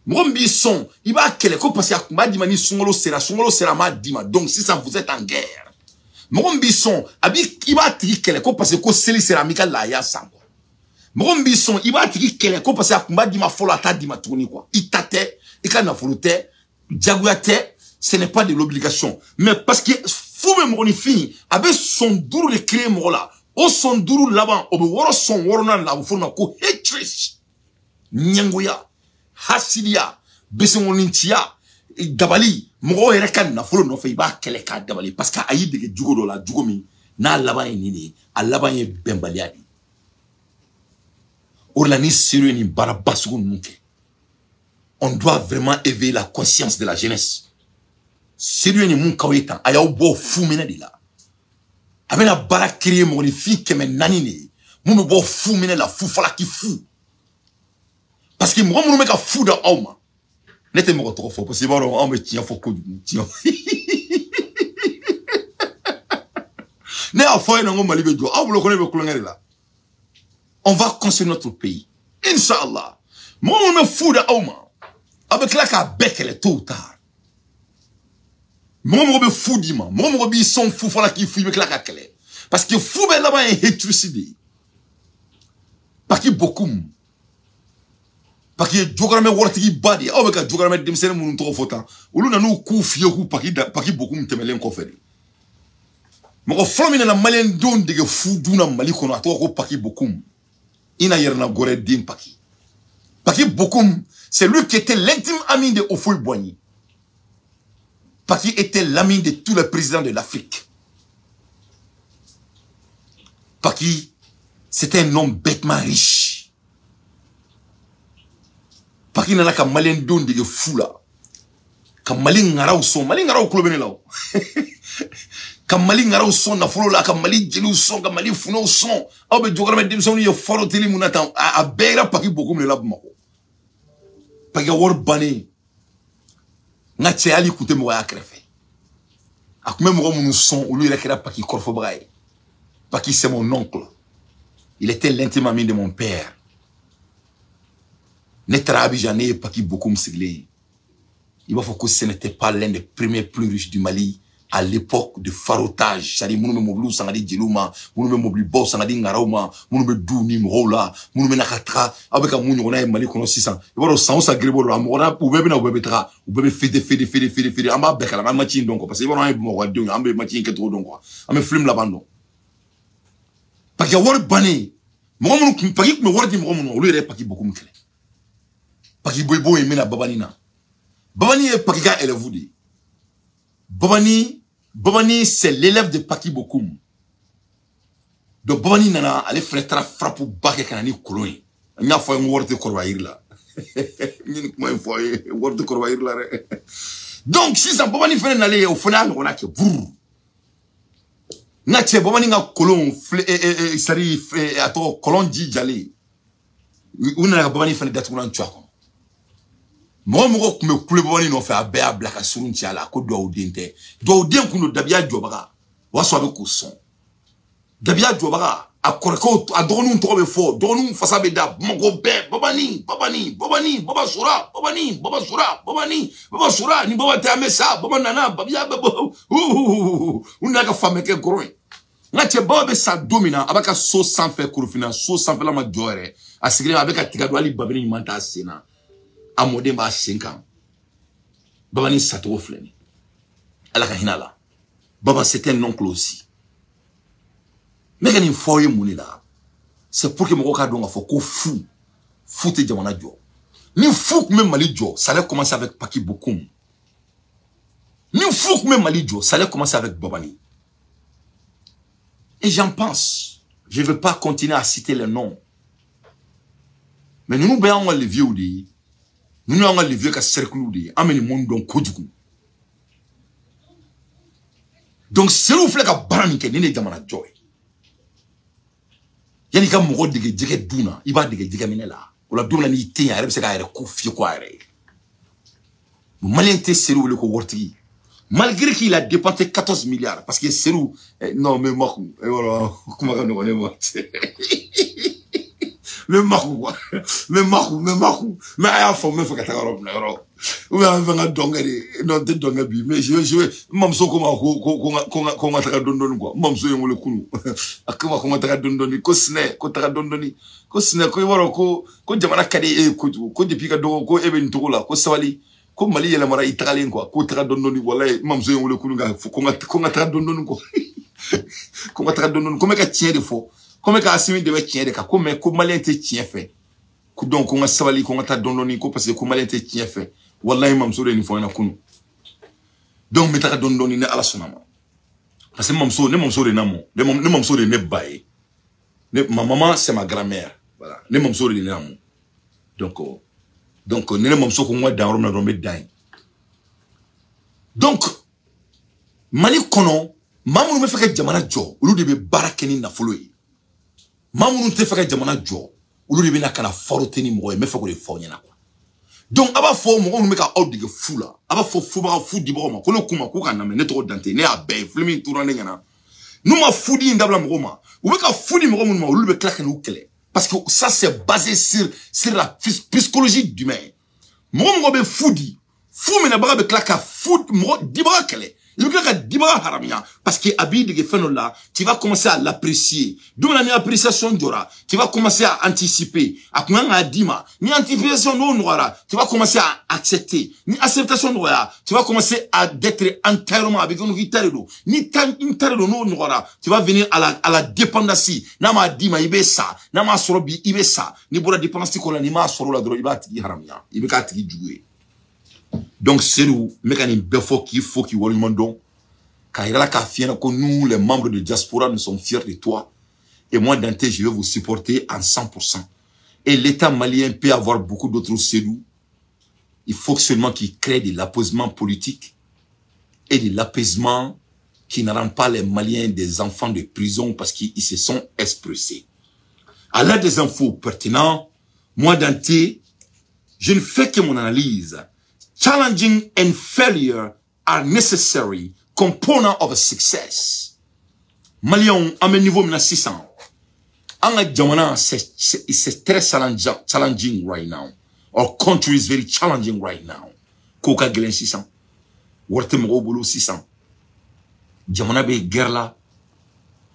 Mon sont, il va kele ko parce que ma dimani songolo sera ma dima. Donc si ça vous êtes en guerre. Mon sont, abi il va tri kele ko parce que ko seli sera amical la ya sang. Mon sont, il va tri kele ko parce que ma dima folo ata dima tourni quoi. Il tate, il kana folote, diaguate, ce n'est pas de l'obligation. Mais parce que fou même on fini avec son dur de créer mon là. O son duru laban obe woro son woro nan la furma ko hatred nyanguya hasidia besengonintia dabali mo ere kan na fulo no fe ba kele ka dabali parce que ayi de jugo do la jugo mi na laban ni ni a laban ye bembaliadi orlani sérieux ni barabasu nunke. On doit vraiment éveiller la conscience de la jeunesse. Sérieux ni mon kawetan, aya obo fou mena de la. Abena bara créer mon fille qui me nanine. Mon me bo fou mena la fou fala qui fou. Parce que moi mon me ka fou da oma. N'était me trop fort parce que bon on me tient faut que tient. Ne a foi na ngoma libe do. Ah vous le connaissez be kulongere là. On va construire notre pays. Inch'Allah. Moi on me fou da oma. Avec la ka bekele tôt ou tard. Moi, je suis fou, dis-moi. Moi, je suis fou, voilà qui fou, parce que fou, ben là-bas, est électricité. Parce que beaucoup. Parce que Djogarame Wartigi Badi, ah, mais quand Djogarame Demsene, mon trop fautant. Ou l'on a nous coup fiou, parce que beaucoup m'temelen conféré. Mais quand Flamine la malien donne de fou, d'una mali qu'on a trop, parce que beaucoup. Il n'a rien à gore dim, parce que beaucoup, c'est lui qui était l'intime ami de Ofoui Boigny. Parce qu'il était l'ami de tous les présidents de l'Afrique. Parce que c'était un homme bêtement riche. Parce qu'il n'a qu'un malin don de fou là. Qu'un malin ngara son, malin ngara au là. Qu'un malin ngara son na folo là, qu'un malin gelou son, qu'un malin founo son. Ah ben Djogarame Demson il faro télé munatan a beira parce que beaucoup me l'a mako. Parce que war bané. Nga tse ali koute mo ya krefe. Ak même mo nous son ou lui il a créé pas qui korfo braille. Pas qui c'est mon oncle. Il était l'intime ami de mon père. Netra Abidjané pas qui beaucoup m'siglé. Il va faut que ce n'était pas l'un des premiers plus riches du Mali à l'époque de farotage. C'est-à-dire mon me moblu sangadi djelouma, mon me moblu bo sangadi ngarauma, mon me douni mrola, mon me nakatra avec un moun on a Mali kono 600. Il va sans ça grebo la mona ou bébé na ou bébé tra, ou bébé fede amba bekala ma machine donc parce que il va on mo radio ambe machine que trop donc quoi. Ame film la bande. Parce que war bané. Mo mon pas que me war di mo mon lui pas qui beaucoup me clé. Parce que boybo et mena babanina. Babani est pas que elle vous dit. Babani, c'est l'élève de Paki Bokoum. Donc, Babani nana, allez frère frappe au bac et canani colon. Il y a fait un word de Corvaïr là. Donc, si ça Babani fait un aller au final, on a que brrr. N'a-t-ce Babani n'a colon, sari, à toi, colon dit jali. On a Babani fait d'être un tuak. Moi, je me coule bon, il fait un béa black à son tiala, ko do audinte. Do audin kuno dabia jobara. Waso avec son. Dabia jobara. A koreko, a donu trop fort. Donu face beda. Mongo be, babani, baba sura, ni baba te amesa, baba nana, babia babo. Unaka femme ke groin. Ngache baba sa domina, abaka so sans faire kurufina, so sans faire la majore. A sigre avec a tigado ali babini manta sena. A modé ma 5 ans. Baba ni sato fleni. Ala ka hinala. Baba c'était un oncle aussi. Mais quand il faut y mouni là, c'est pour que mon cas donc faut qu'on fou. Fou te jamana jo. Ni fou même Mali jo, ça allait commencer avec Paki Bokoum. Ni fou même Mali jo, ça allait commencer avec Babani. Et j'en pense. Je ne veux pas continuer à citer les noms. Mais nous voyons les vieux dit. Nous avons les vieux qui circulent dit. Amène monde donc kojuku. Donc c'est où fait que barami que ni ne jamana joy. Yani ka mo dige dige duna, iba dige dige minela. Ola duna ni tinya rebe se ka ere ku fi ko ere. Malien te Serou le ko worti. Malgré qu'il a dépensé 14 milliards parce que Serou non mais moi voilà comment on connaît moi. Mais à fond me faut que tu arob na ro. Ou bien va dongari non te dongabi mais je mam so comment ko ta dondoni quoi. Mam so yengole kunu. Akuma ko ta dondoni ko sne ko ta dondoni ko sne ko waro ko jamana kadi ko depuis ka do ko eben to la ko sawali ko Mali yela mara italien quoi ko ta dondoni wallahi mam so yengole kunu ga ko ta dondoni ko. Ko ta dondoni ko me ka tien de fo. Comme que Assimi devait tirer des cas, comme Malien te tient fait. Donc, on a savali, qu'on a ta dondoni, parce que Malien te tient fait. Wallahi, mamso de n'ifo na kunu. Donc, mettra dondoni ne ala sonama. Parce que mamso de namo, ne mamso de ne baye. Ma maman, c'est ma grand-mère. Voilà. Ne mamso de namo. Donc, ne mamso qu'on voit dans Rome, dans Médaille. Donc, Mali kono mamunu me feke jamana jo ulu de be barakeni na folo yi mamunu te feke jamana jo ulu de be na kana foroteni mo me feke de fonyana kwa donc aba fo mo me ka odige fula aba fo ba fudi bo ma kono kuma ko kana me ne to dante ne abe filmi tourner ngana numa fudi ndabla mo ma ou ka fudi mo ma ulu be claquer ou kele parce que ça c'est basé sur la psychologie d'humain mo be fudi fou me na ba be claquer food mo dibra kele. Parce que tu vas commencer à l'apprécier. D'où la appréciation d'ora, tu vas commencer à anticiper. Ni anticipation tu vas commencer à accepter. Ni acceptation tu vas commencer à être entièrement avec une guitare. Ni tu vas venir à la dépendance. Nama dima ibe ça, nama sorobi ibe ça. Ni bora dépendance ko la ni ma soro la dro iba tigi haramia. Ibe ka tigi jouer. Donc c'est nous, mécanisme befo qu'il faut qu'il voit le monde. Quand il y a la caféine, que nous, les membres de diaspora, nous sommes fiers de toi. Et moi, Dante, je vais vous supporter en 100%. Et l'État malien peut avoir beaucoup d'autres cellules. Il faut seulement qu'il crée de l'apaisement politique et de l'apaisement qui ne rend pas les Maliens des enfants de prison parce qu'ils se sont expressés. À l'aide des infos pertinentes, moi, Dante, je ne fais que mon analyse. Challenging and failure are necessary components of success. Malion, à mon niveau, 600. En Jamana, c'est très challenging right now. Our country is very challenging right now. Koka Glen 600. Warte Mobolo 600. Jamana be guerre la.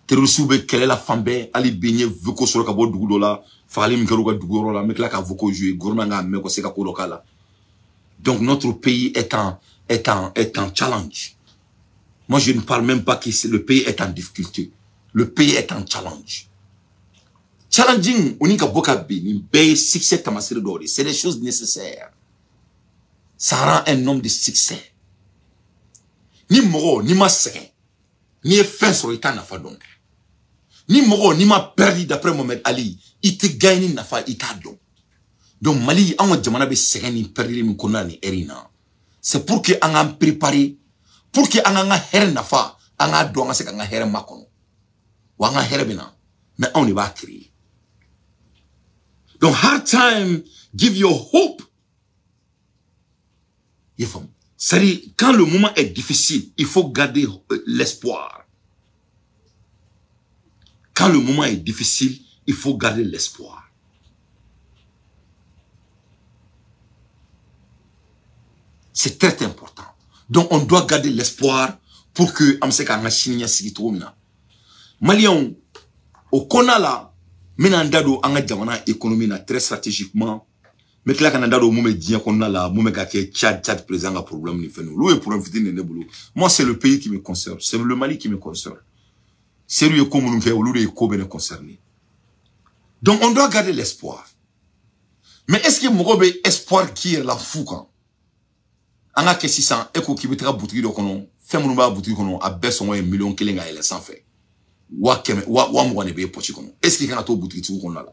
Terusu be kele la fambe. Ali benye voko sur le cabo doudola. Fali mkeruga doudola. Mek la ka voko jouer. Gourmanga meko seka kodokala. Donc notre pays est en challenge. Moi je ne parle même pas que le pays est en difficulté. Le pays est en challenge. Challenging, unika boka bi, succès tamasiri dori. C'est des choses nécessaires. Ça rend un homme de succès. Ni moro, ni ma seke. Ni fin sur l'état na fa donc. Ni moro, ni ma perdu d'après Mohamed Ali. Il te gagne na fa ita donc. Donc Mali, on jamana be segani perdi mi konani erina. C'est pour que on a préparé, pour que on a her nafa, on a do on a nga her makono. Wa nga her bina. Mais on ne va créer. Donc hard time give you hope. C'est-à-dire quand le moment est difficile, il faut garder l'espoir. Quand le moment est difficile, il faut garder l'espoir. C'est très important. Donc, on doit garder l'espoir pour que Amseka Ngachiniya Sigitomina. Malion, au Konala, Menandado Anga Jamana économie très stratégiquement. Mais que là, Canadado, Moumé Dien Konala, Moumé Gake, Tchad présent un problème ni fait nous. Loué pour inviter les boulot. Moi, c'est le pays qui me concerne. C'est le Mali qui me concerne. C'est lui comme nous fait, ou lui est concerné. Donc, on doit garder l'espoir. Mais est-ce que Mourobe espoir qui est la fou quand? Anga ke 600 eko ki bitaka boutique do kono fe munu ba boutique kono a beso un million kelenga ele sans fait wa mo ne be pochi kono est-ce que kana to boutique tu kono la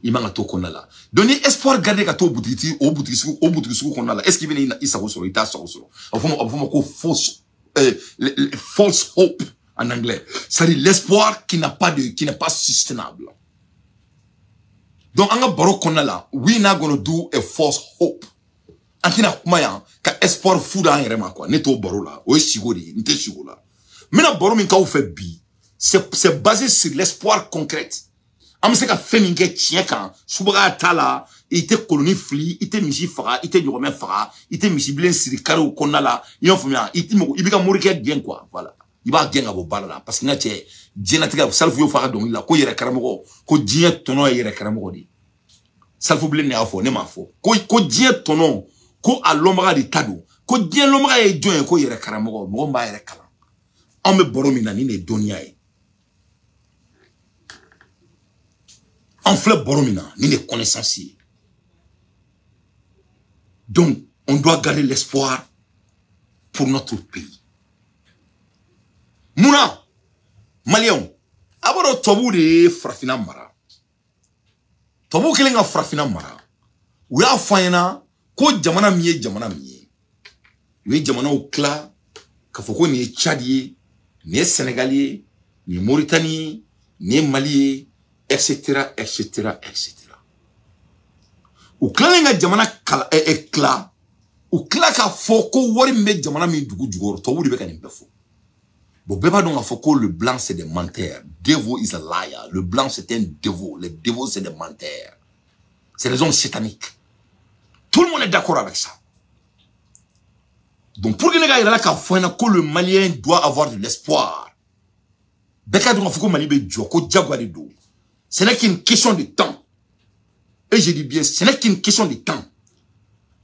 imanga to kono la donner espoir garder ka to boutique au boutique kono la est-ce qu'il vient isa ko soro ita soro afoma ko false hope en anglais c'est-à-dire l'espoir qui n'est pas soutenable. Donc anga baro kono la we not going to do a false hope. Antina kumaya ka espoir fou dans yérema quoi neto baro la o sigori nte sigola mina baro min ka ou fait bi c'est basé sur l'espoir concret amse ka feminge tien kan subara tala ite colonie fli ite miji fara ite nyome fara ite miji blen siri kare o konala yon fumia ite mo ibika morike bien quoi voilà iba bien abo bala parce que ngache jenatika salfu yo fara donc la ko yere karamo ko dien tono yere karamo di salfu blen ne afo ne ma fo ko dien tono ko a l'omra de tado ko dien l'omra e join ko yere karamo mo mba yere kala on me boromina ni ne donia e on fait boromina ni ne connaissance. Donc on doit garder l'espoir pour notre pays. Mouna Malion abaro tobu de frafina mara tobu kelenga frafina mara ou ya fayna ko jamana miye we jamana o kla Kafoko ni Tchadien, ni Sénégalais, ni Mauritanien, ni Malien, etc., etc., etc. Ou kla jamana kala ekla. Ou kla ka foko wari me jamana mi dugu jugoro. To wuri beka ni befo. Bon, beba donc a foko le blanc c'est des menteurs. Devil is a liar. Le blanc c'est un dévot. Les dévots c'est des menteurs. C'est des hommes sataniques. Tout le monde est d'accord avec ça. Donc pour que les gars il y a là que le Malien doit avoir de l'espoir. Beka donc a foko Mali be joko jagwari do. Ce n'est qu'une question de temps. Et je dis bien, ce n'est qu'une question de temps.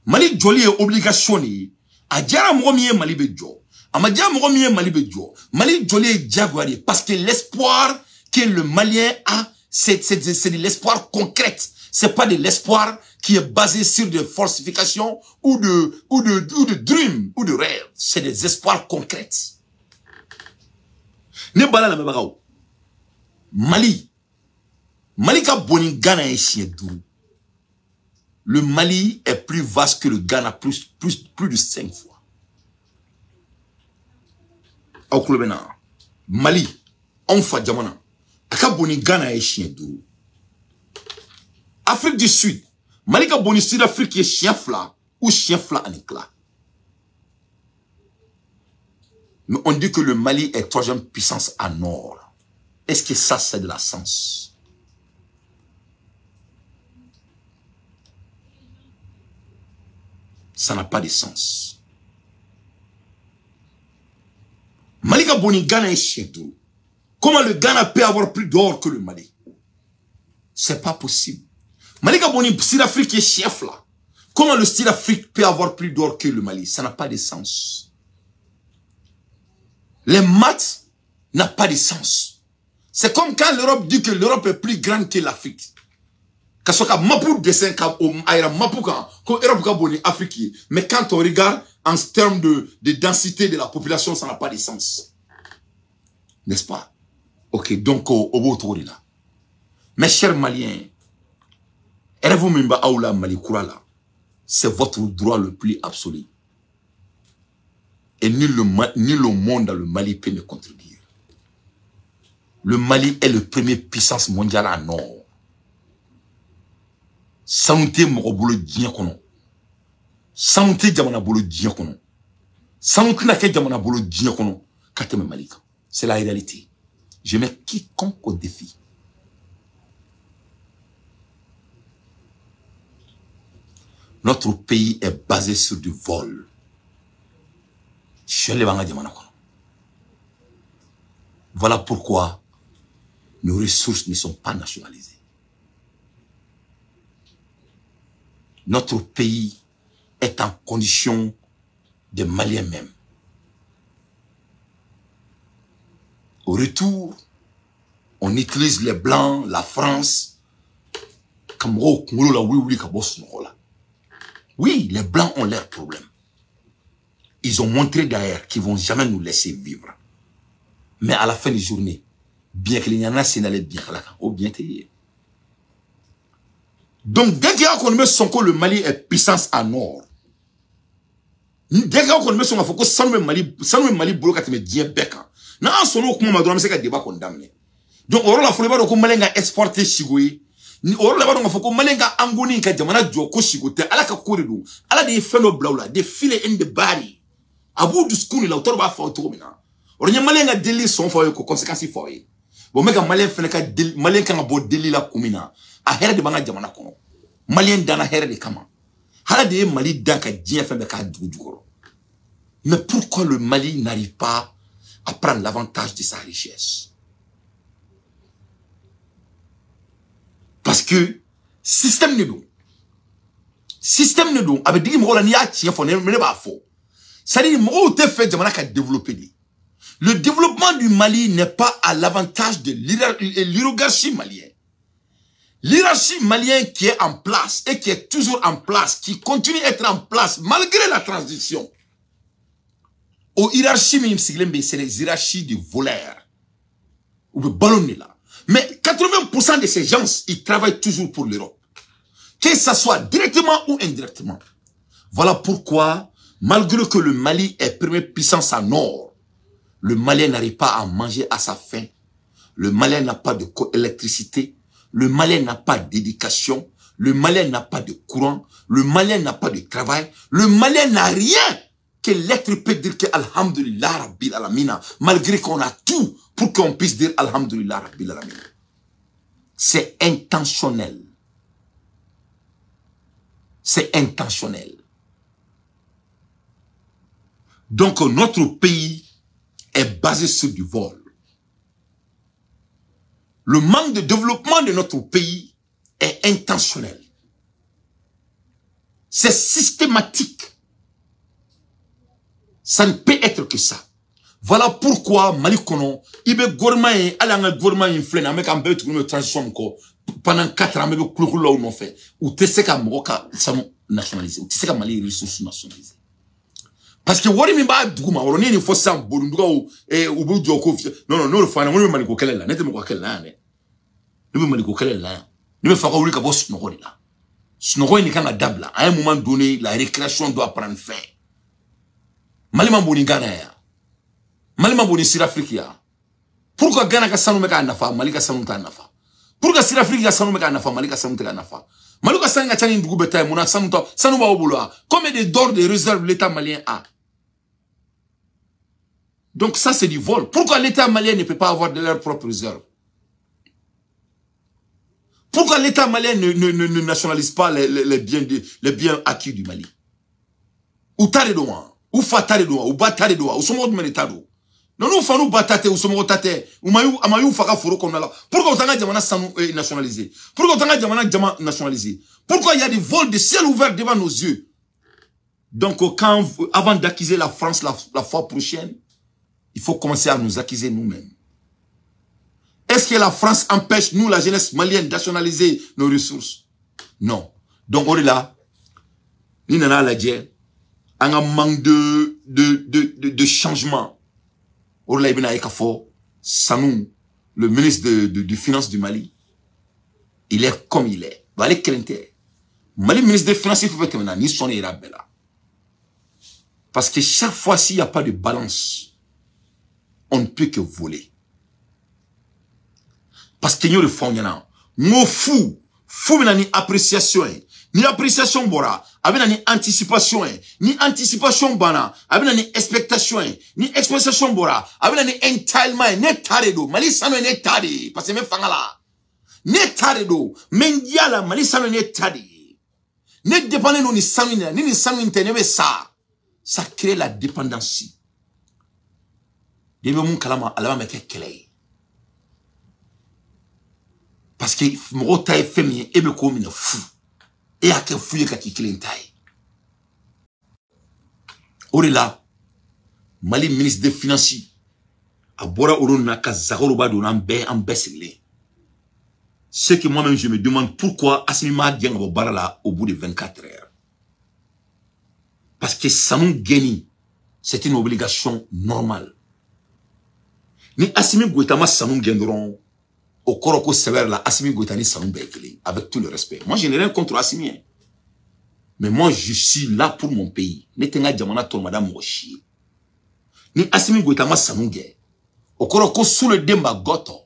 Mali Joli est obligationné. A Djara Mouromiye Mali Bejo. Amadja Mouromiye Mali Bejo. Mali Joli est jaguaré. Parce que l'espoir que le Malien a, c'est de l'espoir concret. C'est pas de l'espoir qui est basé sur des falsifications ou de dream ou de rêve. C'est des espoirs concrets. Ne bala la mebagao. Mali ka boni Ghana est chien doux. Le Mali est plus vaste que le Ghana, plus de 5 fois. Mali, on fait Djamana. Aka boni Ghana est chien doux. Afrique du Sud, Mali ka boni Sud-Afrique est chien fla ou chien fla en éclat. Mais on dit que le Mali est troisième puissance à nord. Est-ce que ça, c'est de la sens? Ça n'a pas de sens. Malika Boni Ghana est chien tout. Comment le Ghana peut avoir plus d'or que le Mali? C'est pas possible. Malika Boni Sud-Afrique est chef là. Comment le Sud-Afrique peut avoir plus d'or que le Mali? Ça n'a pas de sens. Les maths n'ont pas de sens. C'est comme quand l'Europe dit que l'Europe est plus grande que l'Afrique. Mais quand on regarde en termes de densité de la population, ça n'a pas de sens. N'est-ce pas? Ok, donc au bout de là. Mes chers Maliens, c'est votre droit le plus absolu. Et nul au monde dans le Mali peut me contredire. Le Mali est le premier puissance mondiale en or. Santé Morobolo Djiakono. Santé Jamana Bolo Djiakono. Santé Nake Jamana Bolo Djiakono. Kateme Malika. C'est la réalité. Je mets quiconque au défi. Notre pays est basé sur du vol. Voilà pourquoi nos ressources ne sont pas nationalisées. Notre pays est en condition de Maliens même. Au retour, on utilise les Blancs, la France, oui, les Blancs ont leurs problèmes. Ils ont montré d'ailleurs qu'ils ne vont jamais nous laisser vivre. Mais à la fin des journées, bien que les Yana s'en bien, au bien t'ayé. Donc, dès qu'il y a qu'on met son que le Mali est puissance à nord. Dès qu'il y a qu'on met son que sans le Mali boulot quand il dit beka. Non, son nom comme madame c'est qu'un débat condamné. Donc, on la folie pas donc Malenga exporter chigoui. On la pas donc faut que Malenga angoni ka jamana joko chigote ala ka korido. Ala des fellow blawla, des filets in the body. Abu du school la autor ba fa auto mina. On y Malenga deli son fa ko conséquence fa yi. Bon meka Malien fene ka Malien ka bo deli la kumina. A hera de banga jamana kono. Malien dana hera de kama. Hala de Mali danka djien fe beka djugoro. Mais pourquoi le Mali n'arrive pas à prendre l'avantage de sa richesse? Parce que système ne do. Système ne do. Avec dit mola ni a tien fo ne ba fo. Ça dit mo te fait jamana ka développer. Le développement du Mali n'est pas à l'avantage de l'hierarchie malienne. L'hierarchie malienne qui est en place et qui est toujours en place, qui continue à être en place malgré la transition. Aux hiérarchies, c'est les hiérarchies de voleurs. Ou de ballonner là. Mais 80% de ces gens, ils travaillent toujours pour l'Europe. Que ce soit directement ou indirectement. Voilà pourquoi Malgré que le Mali est première puissance en or, le Malien n'arrive pas à manger à sa faim. Le Malien n'a pas de électricité. Le Malien n'a pas d'éducation. Le Malien n'a pas de courant. Le Malien n'a pas de travail. Le Malien n'a rien que l'être peut dire que Alhamdulillah Rabbil Alamina, malgré qu'on a tout pour qu'on puisse dire Alhamdulillah Rabbil Alamina. C'est intentionnel. C'est intentionnel. Donc notre pays est basé sur du vol. Le manque de développement de notre pays est intentionnel. C'est systématique. Ça ne peut être que ça. Voilà pourquoi Mali Kono, il y a un gouvernement influent avec un peu de transition pendant 4 ans, mais le clou là où on fait. Ou tu sais qu'à Maroc, ça nationalisé. Ou tu sais qu'à Mali, les ressources nationalisées. Parce que wari mi ba duguma woro ni fo sam bonduga ou bu joko non le fana mo Mali ko kele la nete mo ko kele la ne ni Mali ko kele la ni me fa ko wuli ka boss no la snogo ni kanga dabla à un moment donné la récréation doit prendre fin. Mali mamboni Ghana ya Mali mamboni Sud-Afrique ya pourquoi Ghana ka sanu meka nafa Mali ka sanu ta nafa pourquoi Sud-Afrique ka sanu meka nafa Mali ka sanu ta nafa Mali ka sanu chani ndugu beta mona sanu ta sanu ba obulwa combien de dollars de réserve l'état malien a. Donc ça c'est du vol. Pourquoi l'état malien ne peut pas avoir de leurs propres réserves? Pourquoi l'état malien ne nationalise pas les biens acquis du Mali? Ou tare doa, ou fatare doa, ou batare doa, ou somo de menetado. Non, nous faisons batate, ou somo tate, ou amayou faka foro qu'on a là. Pourquoi autant de jamana sanu nationalisé? Pourquoi autant de jamana nationalisé? Pourquoi il y a des vols de ciel ouvert devant nos yeux? Donc avant d'accuser la France la fois prochaine, il faut commencer à nous accuser nous-mêmes. Est-ce que la France empêche, nous, la jeunesse malienne, nationaliser nos ressources? Non. Donc, on est là. Nous n'avons pas dit, on a un manque de changement. On est là, Sanou, le ministre de Finances du Mali, il est comme il est. Mali, ministre des Finances, il faut faire maintenant, ni son là. Parce que chaque fois, s'il n'y a pas de balance, on ne peut que voler. Parce que nous le faisons, nous fou ni appréciation, ni appréciation bora, avec ni anticipation, ni anticipation bana, avec ni expectation, ni expectation bora, avec ni entitlement, ni taredo, mali sano ni tare, parce que me fangala, ni taredo, mendiala mali sano ni tare, ni dépendant ni sano ni sano interne ça crée la dépendance. Debe mon kalama alama meke kele. Parce que mon taille féminin ebe ko mina fou. Et à quel fou yeka ki kele taille. Orela Mali ministre des Finances abora orona ka zakoro ba do nan be en besile. Ce que moi-même je me demande pourquoi Assimi ma gen go barala au bout de 24 heures. Parce que Sanou Geni c'est une obligation normale. Ni Assimi Goïta ma Sanou Gendron au Koroko sévère là, Assimi Goïta ni Sanou Bekele, avec tout le respect. Moi je n'ai rien contre Assimi. Mais moi je suis là pour mon pays. Netenga Djamana to madame Moshi. Ni Assimi Goïta ma Sanou Ge. Au Koroko sous le Demba Goto.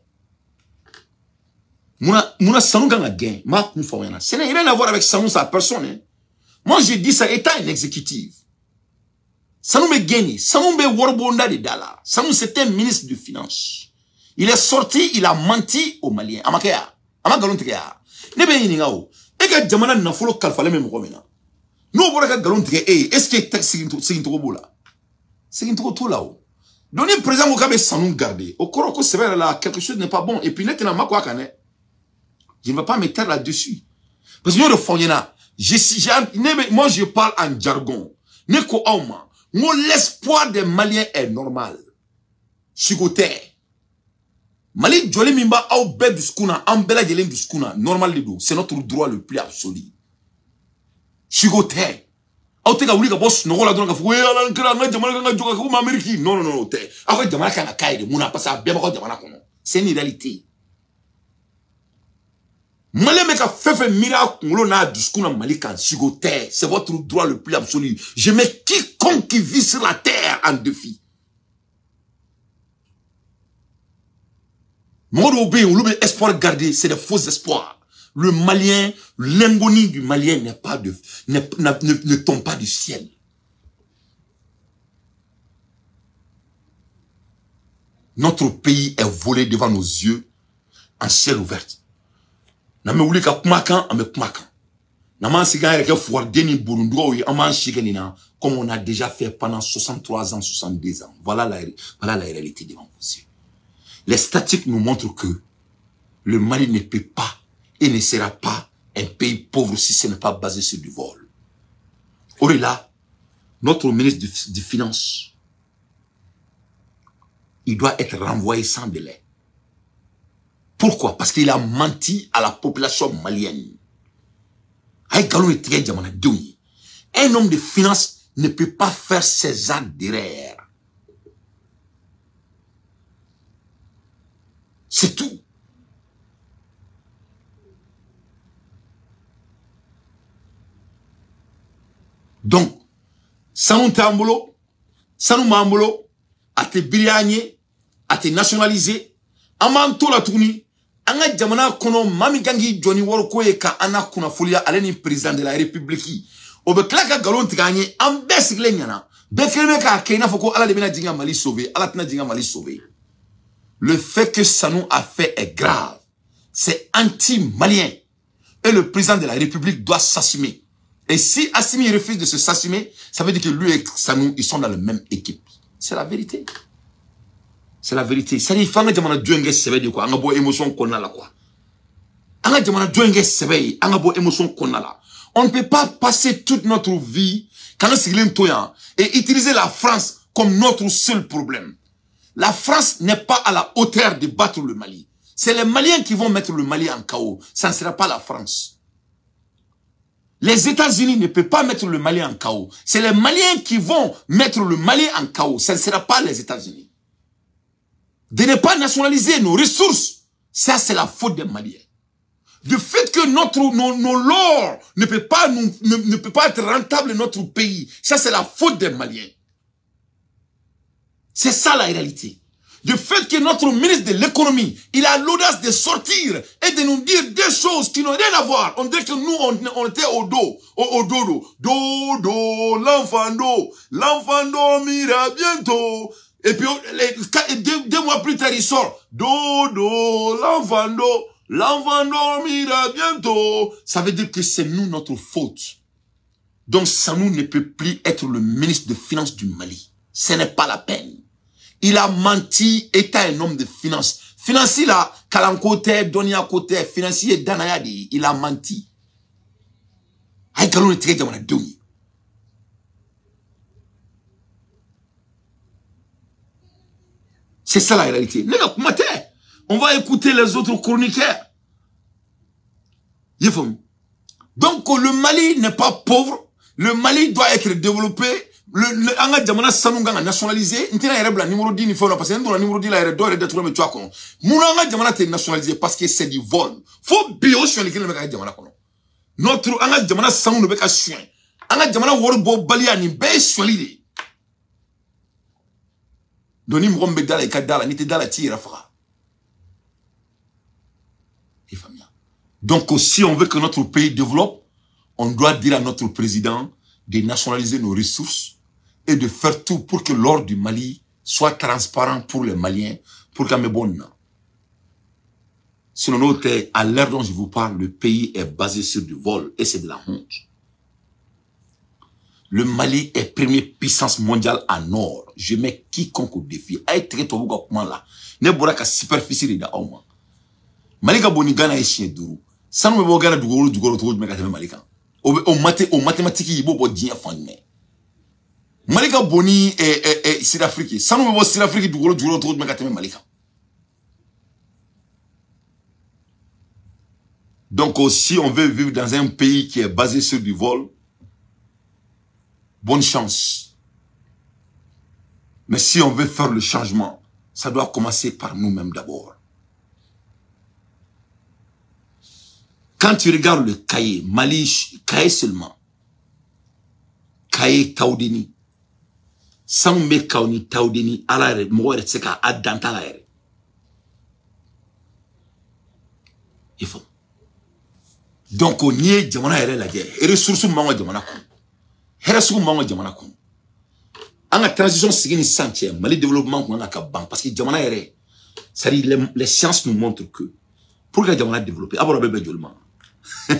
Mouna Sanou Ganga gain. Ma Moufawena. Ce n'a rien à voir avec Sanou sa personne. Hein. Moi je dis ça étant un exécutif. Sanou me gagné, Sanou me warbonda de Dala. Sanou c'était un ministre de Finances. Il est sorti, il a menti aux Maliens. Amakea, amagalonteya. Nebe yiningao. Eka jamana na folo kalfale me mkomena. No boraka galonteya. Est-ce que taxi sigintoko bola? Sigintoko tout là-haut. Donnez présent au cabe Sanou garder. Au Koroko sévère là, quelque chose n'est pas bon. Et puis net na makwa kane. Je ne vais pas me taire là-dessus. Parce que nous le fonyena. Moi je parle en jargon. Neko auma. L'espoir des Maliens est normal. Chigote. Mali Djoli Mimba au bed du skuna, en bela gelem du skuna, normal lido. C'est notre droit le plus absolu. Chigote. Au teka wuli ka boss no la donka fuwe ala nkira nga jamana nga joka ko Ameriki. Non te. Ako jamana kana kaide muna pasa beba ko jamana kono. C'est une réalité. Malien meka fefe mira kungolo na discours na Mali kan sigoter, c'est votre droit le plus absolu. Je mets quiconque qui vit sur la terre en défi. Moro Obe, on l'oublie espoir gardé, c'est des faux espoirs. Le Malien, l'ingonie du Malien n'est pas de, ne tombe pas du ciel. Notre pays est volé devant nos yeux en ciel ouvert. Comme on a déjà fait pendant 63 ans, 62 ans. Voilà la réalité devant vos yeux. Les statistiques nous montrent que le Mali ne peut pas et ne sera pas un pays pauvre si ce n'est pas basé sur du vol. Au-delà, notre ministre des Finances, il doit être renvoyé sans délai. Pourquoi? Parce qu'il a menti à la population malienne. Un homme de finance ne peut pas faire ses actes derrière. C'est tout. Donc, sans tambolo, sans mambolo, à te briagner, à te nationaliser, aman to la tourni, anga jamana kono mami gangi Johnny Worko ka ana kuna folia aleni président de la République. Obe klaka galon tiganye, ambes glenyana. Bekelme ka keina foko ala de bena dinga Mali sauvé, ala tina dinga Mali sauvé. Le fait que Sanou a fait est grave. C'est anti-malien. Et le président de la République doit s'assumer. Et si Assimi refuse de s'assumer, ça veut dire que lui et Sanou, ils sont dans la même équipe. C'est la vérité. C'est la vérité. Ça dit, il faut que je sebe de quoi. Angabo émotion qu'on a là quoi. On ne peut pas passer toute notre vie et utiliser la France comme notre seul problème. La France n'est pas à la hauteur de battre le Mali. C'est les Maliens qui vont mettre le Mali en chaos. Ça ne sera pas la France. Les États-Unis ne peuvent pas mettre le Mali en chaos. C'est les Maliens qui vont mettre le Mali en chaos. Ça ne sera pas les États-Unis. De ne pas nationaliser nos ressources, ça c'est la faute des Maliens. Du fait que nos l'or ne peut pas être rentable dans notre pays, ça c'est la faute des Maliens. C'est ça la réalité. Du fait que notre ministre de l'économie, il a l'audace de sortir et de nous dire des choses qui n'ont rien à voir. On dirait que nous, on était au dos. Dodo, l'enfant dormira bientôt. Et puis, deux mois plus tard, il sort. Dodo, l'enfant dormira bientôt. Ça veut dire que c'est nous notre faute. Donc, Sanou ne peut plus être le ministre des Finances du Mali. Ce n'est pas la peine. Il a menti, étant un homme de finance. Financier là, Kalankote, Donia Kote, financier Danayadi, il a menti. C'est ça la réalité. On va écouter les autres chroniqueurs. Donc le Mali n'est pas pauvre. Le Mali doit être développé. Anga jamana sanunga nationalisé ntina yere bla numéro 10 ni fona parce que ndona numéro 10 la yere do yere de trouver me twa kono muna anga jamana te nationalisé parce que c'est du vol faut bio sur les kilomètres jamana kono notre anga jamana sanu no be ka chien anga jamana wor bo balia ni be solide doni mo mbe dala ka dala ni te dala tira fra et famille. Donc si on veut que notre pays développe, on doit dire à notre président de nationaliser nos ressources et de faire tout pour que l'or du Mali soit transparent pour les Maliens, pour qu'on ait bon. Sinon, à l'heure dont je vous parle, le pays est basé sur du vol et c'est de la honte. Le Mali est première puissance mondiale en or. Je mets quiconque au défi. Aïe, très tôt, comment là? Ne boira qu'à superficie de Auma. Malika Bonigana est chien d'où? Ça nous me regarde du gros, mais quand Malika. Au mathématiques, il faut dire fondé. Malika Boni est Sud-Afrique. Ça nous me Sud-Afrique du gros, mais quand Malika. Donc, si on veut vivre dans un pays qui est basé sur du vol, bonne chance. Mais si on veut faire le changement, ça doit commencer par nous-mêmes d'abord. Quand tu regardes le cahier, Mali, cahier seulement, cahier Taoudeni, sans me kauni Taoudeni, à la mourir, c'est qu'à Adanta la ère. Il faut. Donc, on y est, Djamana ère la guerre. Et ressources mango Djamana kon. Ressources mango Djamana kon. En la transition, c'est une centième. Mali développement, on a qu'à banque. Parce que Djamana ère, ça dit, les sciences nous montrent que, pour que Djamana développe, d'abord, bébé Djolman. Comment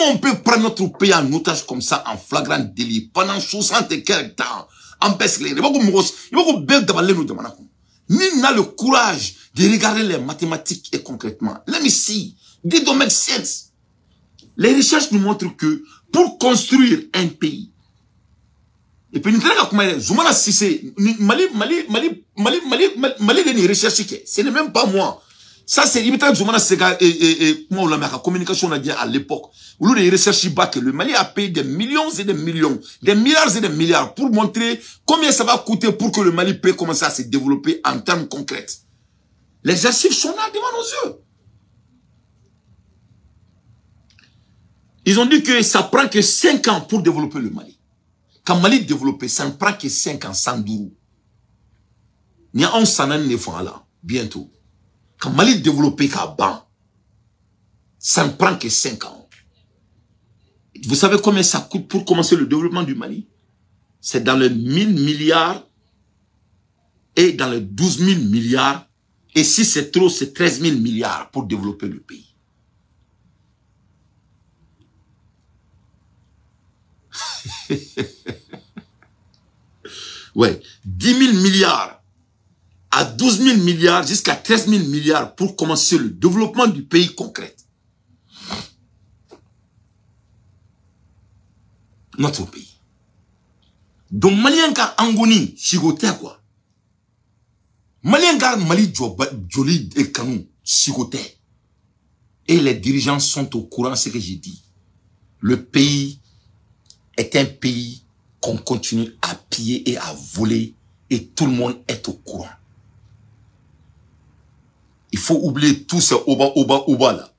on peut prendre notre pays en otage comme ça, en flagrant délit, pendant 60 et quelques temps, en baisse les ni n'a le courage de regarder les mathématiques et concrètement. Let me see. They don't make sense. Les recherches nous montrent que pour construire un pays, et puis nous disons comment Zoumana Sissé, Mali de recherche, ce n'est même pas moi. Ça c'est limité Zoumana Sega et moi on l'a mis à communication on a dit à l'époque. Où les recherches que le Mali a payé des millions et des millions, des milliards et des milliards pour montrer combien ça va coûter pour que le Mali puisse commencer à se développer en termes concrets. Les archives sont là devant nos yeux. Ils ont dit que ça prend que 5 ans pour développer le Mali. Quand Mali développe, ça ne prend que 5 ans, 100 dourou. Il y a un sanan ne font là, bientôt. Quand Mali développe, ça ne prend que 5 ans. Vous savez combien ça coûte pour commencer le développement du Mali? C'est dans les 1000 milliards et dans les 12 000 milliards. Et si c'est trop, c'est 13 000 milliards pour développer le pays. Ouais, 10 000 milliards à 12 000 milliards jusqu'à 13 000 milliards pour commencer le développement du pays concret. Notre pays. Donc, Malien ka Angoni, Chigoté quoi. Malien ka Mali Joli et Kanou, Chigoté. Et les dirigeants sont au courant de ce que j'ai dit. Le pays est un pays qu'on continue à piller et à voler et tout le monde est au courant. Il faut oublier tout ce oba là.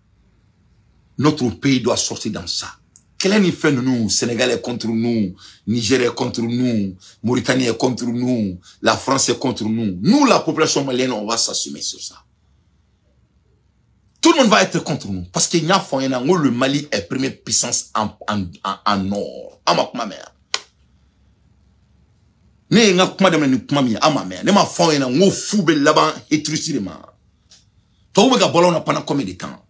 Notre pays doit sortir dans ça. Quel est l'effet de nous? Sénégalais contre nous, Nigériens contre nous, Mauritaniens contre nous, la France est contre nous. Nous, la population malienne, on va s'assumer sur ça. Tout le monde va être contre nous. Parce qu'il y a le Mali est première puissance en or. Ma mère. Ne nga kuma de ni kuma mi ama mère. Ne ma fond ena ngo fube là-bas et trucilement. Toi vous ga bolon pendant combien de temps?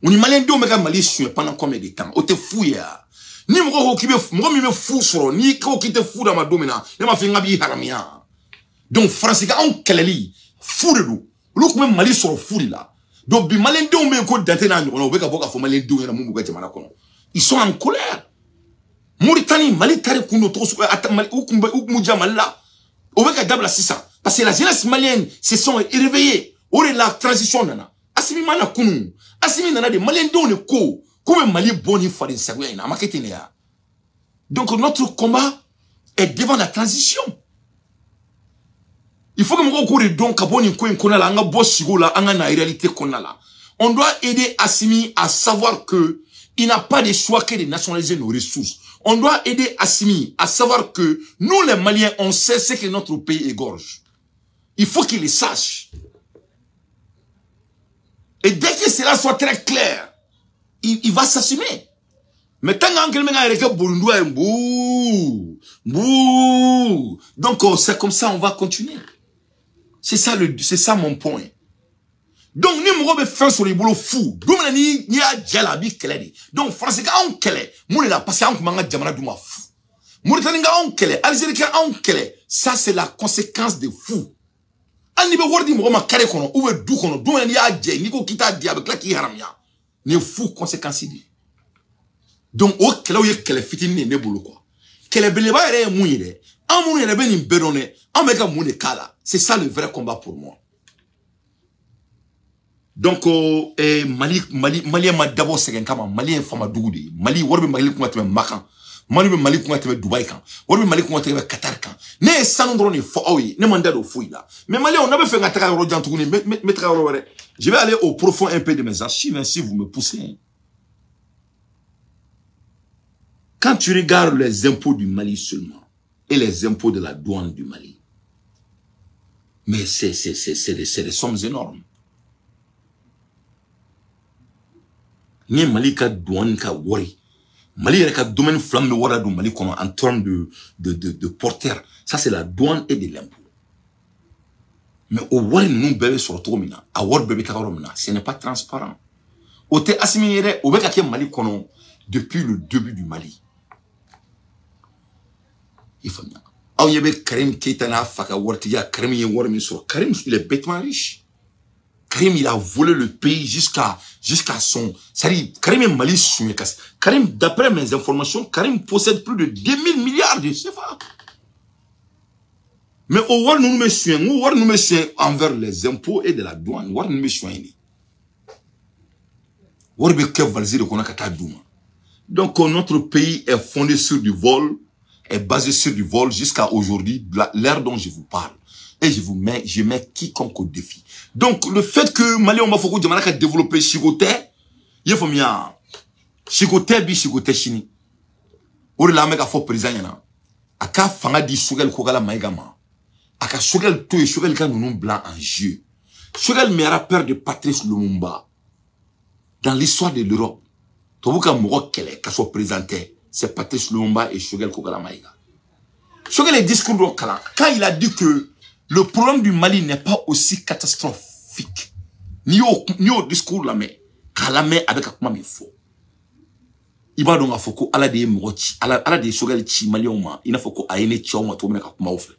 On Malien do mega Mali sur pendant combien de temps? O te fou ya. Ni mo ko kibe mo mi me fou soro ni ko ki te fou dans ma domina. Ne ma fi ngabi haramia. Donc France ga on keleli fou de nous. Lu ko Mali soro fou là. Donc bi Malien do me ko date na on be ka boka fo Malien do na mu ga jamana kono. Ils sont en colère. Mauritanie, Mali, Tare, Kouno, Mali, Oukmoudja, Malila, Oveka Dabla 600. Parce que la jeunesse malienne se sont réveillés. Ore la transition nana. Asimi mana kunu. Asimi nana de Maliens don le ko. Comme Mali boni farin sagouya ina. Amaketenea. Donc notre combat est devant la transition. Il faut que nous courions donc à boni koin konala, anga bossigo la, anga na réalité konala. On doit aider Assimi à savoir que il n'a pas de choix que de nationaliser nos ressources. On doit aider Assimi à savoir que nous les Maliens, on sait ce que notre pays égorge. Il faut qu'il le sache. Et dès que cela soit très clair, il va s'assumer. Mais tant que donc c'est comme ça on va continuer. C'est ça mon point. Donc ni mo be fin sur les boulots fou. Donc ni a jala bi keledi. Donc français ga on kele. Mouni la parce que on manga jamana duma fou. Mauritanie ga on kele, Algérie ga on kele. Ça c'est la conséquence de fou. An ni be wordi mo ma kare kono ou be du kono. Donc ni a je ni ko kita di avec la ki haramia. Ni fou conséquence di. Donc o kele o ye kele fitini ne bolo quoi. Kele beleba ere mouni de. An mouni ere be ni bedone. An meka mouni kala. C'est ça le vrai combat pour moi. Donc, Mali m'a d'abord c'est qu'un Mali est femme dougudi. Mali, Warbi Mali qu'on a Macan. Mali qu'on a Dubaï quand. Warbi Mali qu'on a Qatar quand. Ne sans drone oui, ne mandat au fouille là. Mais Mali, on avait fait un travail au Jantouni, je vais aller au profond un peu de mes archives, ainsi vous me poussez. Quand tu regardes les impôts du Mali seulement, et les impôts de la douane du Mali, mais c'est des sommes énormes. Ni Mali ka douane ka wari. Mali ka domaine flamme de wara du Mali en termes de porteur. Ça c'est la douane et de l'impôt. Mais au wari nous bébé sur le mina, à wari bébé takaromina, ce n'est pas transparent. Au te assimilé au beka Mali kono depuis le début du Mali. Il faut bien. Ah y avait Karim Keita na faka wartiya Karim y warmi sur Karim il est bêtement riche. Karim, il a volé le pays jusqu'à son... C'est-à-dire, Karim est Mali soumis. Karim, d'après mes informations, Karim possède plus de 2000 milliards de CFA. Mais au War, nous me suivons envers les impôts et de la douane. War, nous me suivons. War, donc, notre pays est fondé sur du vol, est basé sur du vol jusqu'à aujourd'hui, l'ère dont je vous parle. Et je mets quiconque au défi. Donc, le fait que Mali, on m'a fait que développer Chigote, il faut bien. Chigote, Chigote, Chini. Ou la mega faux président, yana. Aka fanga di Sogel Kogala Maïgama. Aka Sogel tout et Sogel Kanounou blanc en jeu. Sogel meilleur père de Patrice Lumumba. Dans l'histoire de l'Europe, Tobuka Moro Kele, qu'a soit présenté, c'est Patrice Lumumba et Sogel Kogala Maïga. Sogel est discours de Kala. Quand il a dit que le problème du Mali n'est pas aussi catastrophique. Ni au discours la mais kalame avec akuma me fo. Iba donc a foko ala de mrochi, ala de sogal chi malioma, il n'a foko aine choma to mena akuma ofle.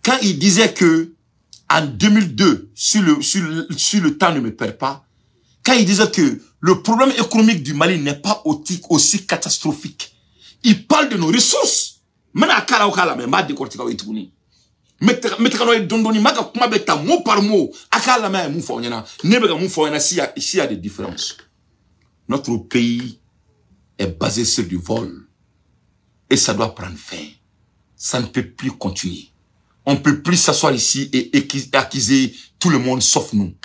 Quand il disait que en 2002 sur le temps ne me perd pas, quand il disait que le problème économique du Mali n'est pas aussi catastrophique, il parle de nos ressources. Mena kala okala me ma décortiquer wa ituni mettez-nous dondoni maga kuma beta mot par mot akala me mu fonyana nebega mu fonyana s'il y a des différences. Notre pays est basé sur du vol et ça doit prendre fin. Ça ne peut plus continuer. On ne peut plus s'asseoir ici et accuser tout le monde sauf nous.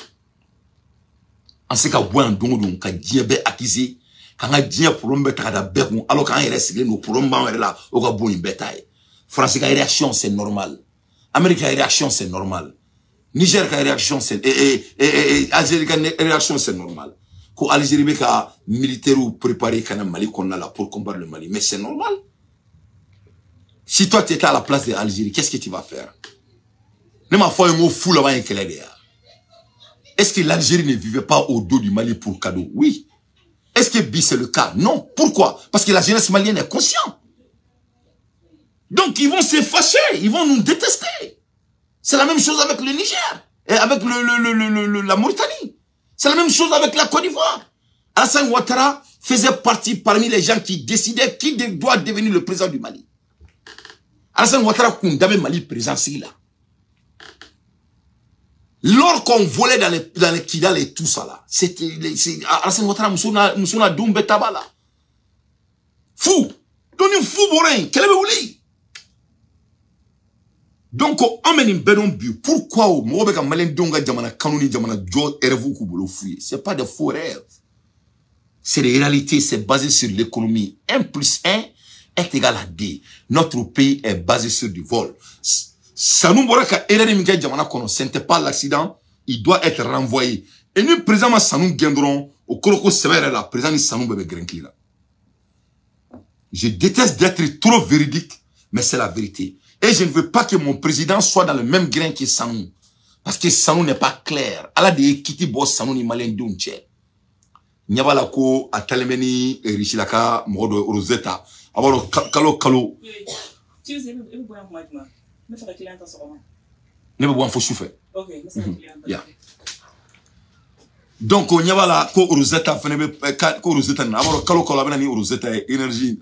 En ce cas bon dongo ka diebe accuser quand on a problème alors quand il reste nos problèmes là au cas bon betaille. France a réaction c'est normal. Amérique a réaction c'est normal. Niger a réaction c'est Algérie a réaction c'est normal. Ko Algérie beka militaire ou préparé kana Mali qu'on a là pour combattre le Mali mais c'est normal. Si toi tu étais à la place de l'Algérie, qu'est-ce que tu vas faire? Ne m'a fait un mot fou là-bas et est-ce que l'Algérie ne vivait pas au dos du Mali pour cadeau? Oui. Est-ce que c'est le cas? Non. Pourquoi? Parce que la jeunesse malienne est consciente. Donc ils vont se fâcher, ils vont nous détester. C'est la même chose avec le Niger et avec la Mauritanie. C'est la même chose avec la Côte d'Ivoire. Alassane Ouattara faisait partie parmi les gens qui décidaient qui doit devenir le président du Mali. Alassane Ouattara Koundame Mali président là. Lorsqu'on volait dans les Kidal et tout ça là, c'était Alassane Ouattara Moussona Doumbé Tabala. Fou. Donnez fou borin. Quel est le donc, on mène une belle but. Pourquoi au Mobeka Malin Donga Jamana Kanoni Jamana Jo Erevu Kubulo fouillé? C'est pas des faux rêves. C'est des réalités, c'est basé sur l'économie. 1 plus 1 est égal à 2. Notre pays est basé sur du vol. Sanou Boraka Erere Mika Jamana Kono, ce n'était pas l'accident, il doit être renvoyé. Et nous, présentement, Sanou Gendron, au Koroko Severe là, président Sanou Bebe Grenkli là. Je déteste d'être trop véridique, mais c'est la vérité. Et je ne veux pas que mon président soit dans le même grain que Sanou. Parce que Sanou n'est pas clair. Allah de kiti boss Sanou ni malen dunche. Nyabala ko atalemeni richilaka modo Rosetta. Abalo kalo. Tu sais me boire moi moi. Me faire client en ce moment. Ne me boire faut souffler. OK, me faire client. Yeah. Donc nyabala ko Rosetta fene ko Rosetta na abalo kalo abana ni Rosetta énergie.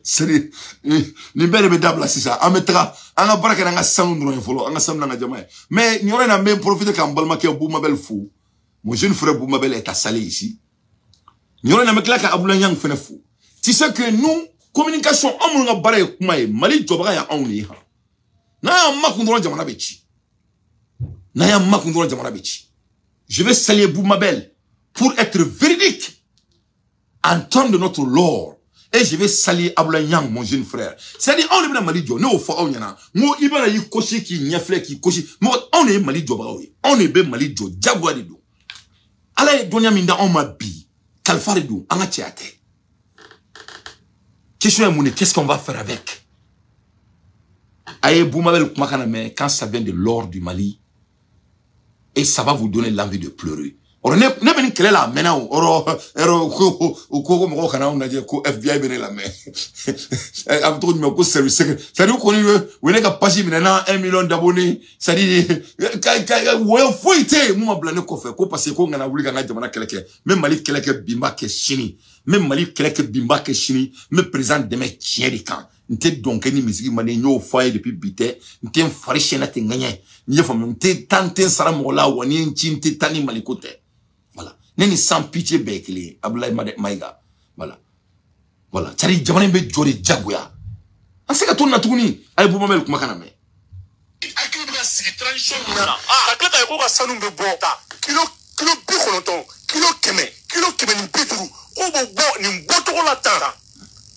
C'est ni belle be dabla c'est ça ametra anga baraka nga sanu ndro infolo anga samna nga jamae mais ni on a même profité quand balma ke Bou Mabel fou mon jeune frère Bou Mabel est à Salé ici ni on a même là ka Abdoulaye Niang fene fou tu sais que nous communication amul nga bare kuma e Mali jobra ya only ha na ya makundro jamana bechi na ya makundro jamana bechi je vais saluer Bou Mabel pour être véridique en termes de notre lore. Et je vais saluer Abdoulaye Niang, mon jeune frère. C'est-à-dire, on est dans Mali Dio. Nous, au fond, on y en a. Moi, il va y cocher qui nyafle, qui cocher. Moi, on est Mali Dio. On est bien Mali Dio. Diagwa de do. Ala donya minda on m'a bi. Kalfare do. Anga tiate. Question est moune, qu'est-ce qu'on va faire avec? Aye, Bou Mabel kumakana me, quand ça vient de l'or du Mali, et ça va vous donner l'envie de pleurer. Or ne beni kele la mena oro ko mo kana on dit ko FBI bene la mais am to me ko service ça dit ko ni we ne ka page mi na 1 million d'abonnés ça dit wo foité mo blane ko fait ko parce ko ngana wuli ka jamana keleke même Mali keleke bimba ke chini même Mali keleke bimba ke chini me président de mes tiens de camp nte donc ni musique mané nyo foyer depuis bité nte fari chena te nganye ni fam nte tante sara mo la woni nti tani Mali côté. Voilà. Neni sans pitié bekele. Abdoulaye Maïga. Voilà. Voilà. Tari jamane be jori jaguya. Anseka tuna tuni. Ay Bou Mabel kumakana me. Akili bina sigi transition na. Akata yako ka sanu be bota. Kilo bi kholoton. Kilo keme ni petru. Ko bo ni boto ko la tara.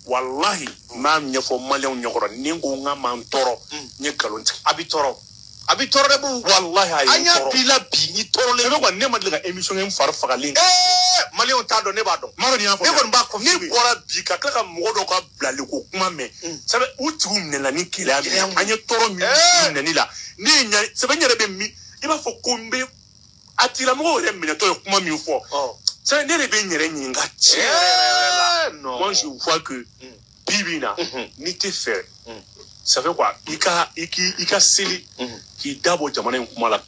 Wallahi mam nyefo malion nyokoro ningo nga mantoro nye kalonti abitoro de bu wallahi ayi anya pila bi ni toro le ko ne madle ga émission ngem far fagalin malion ta do ne ba do maro ni afo ne ko ba ko ni bora bi ka ka mo do ka blale ko kuma me sabe utu ne la ni kila anya toro mi ne ni la ni nya sabe nyere be mi iba fo kombe atira mo re mi ne to kuma mi fo ça ne be nyere nyinga non moi je vois que bibina ni te fait ça fait quoi ika sili qui d'abord jamana kuma la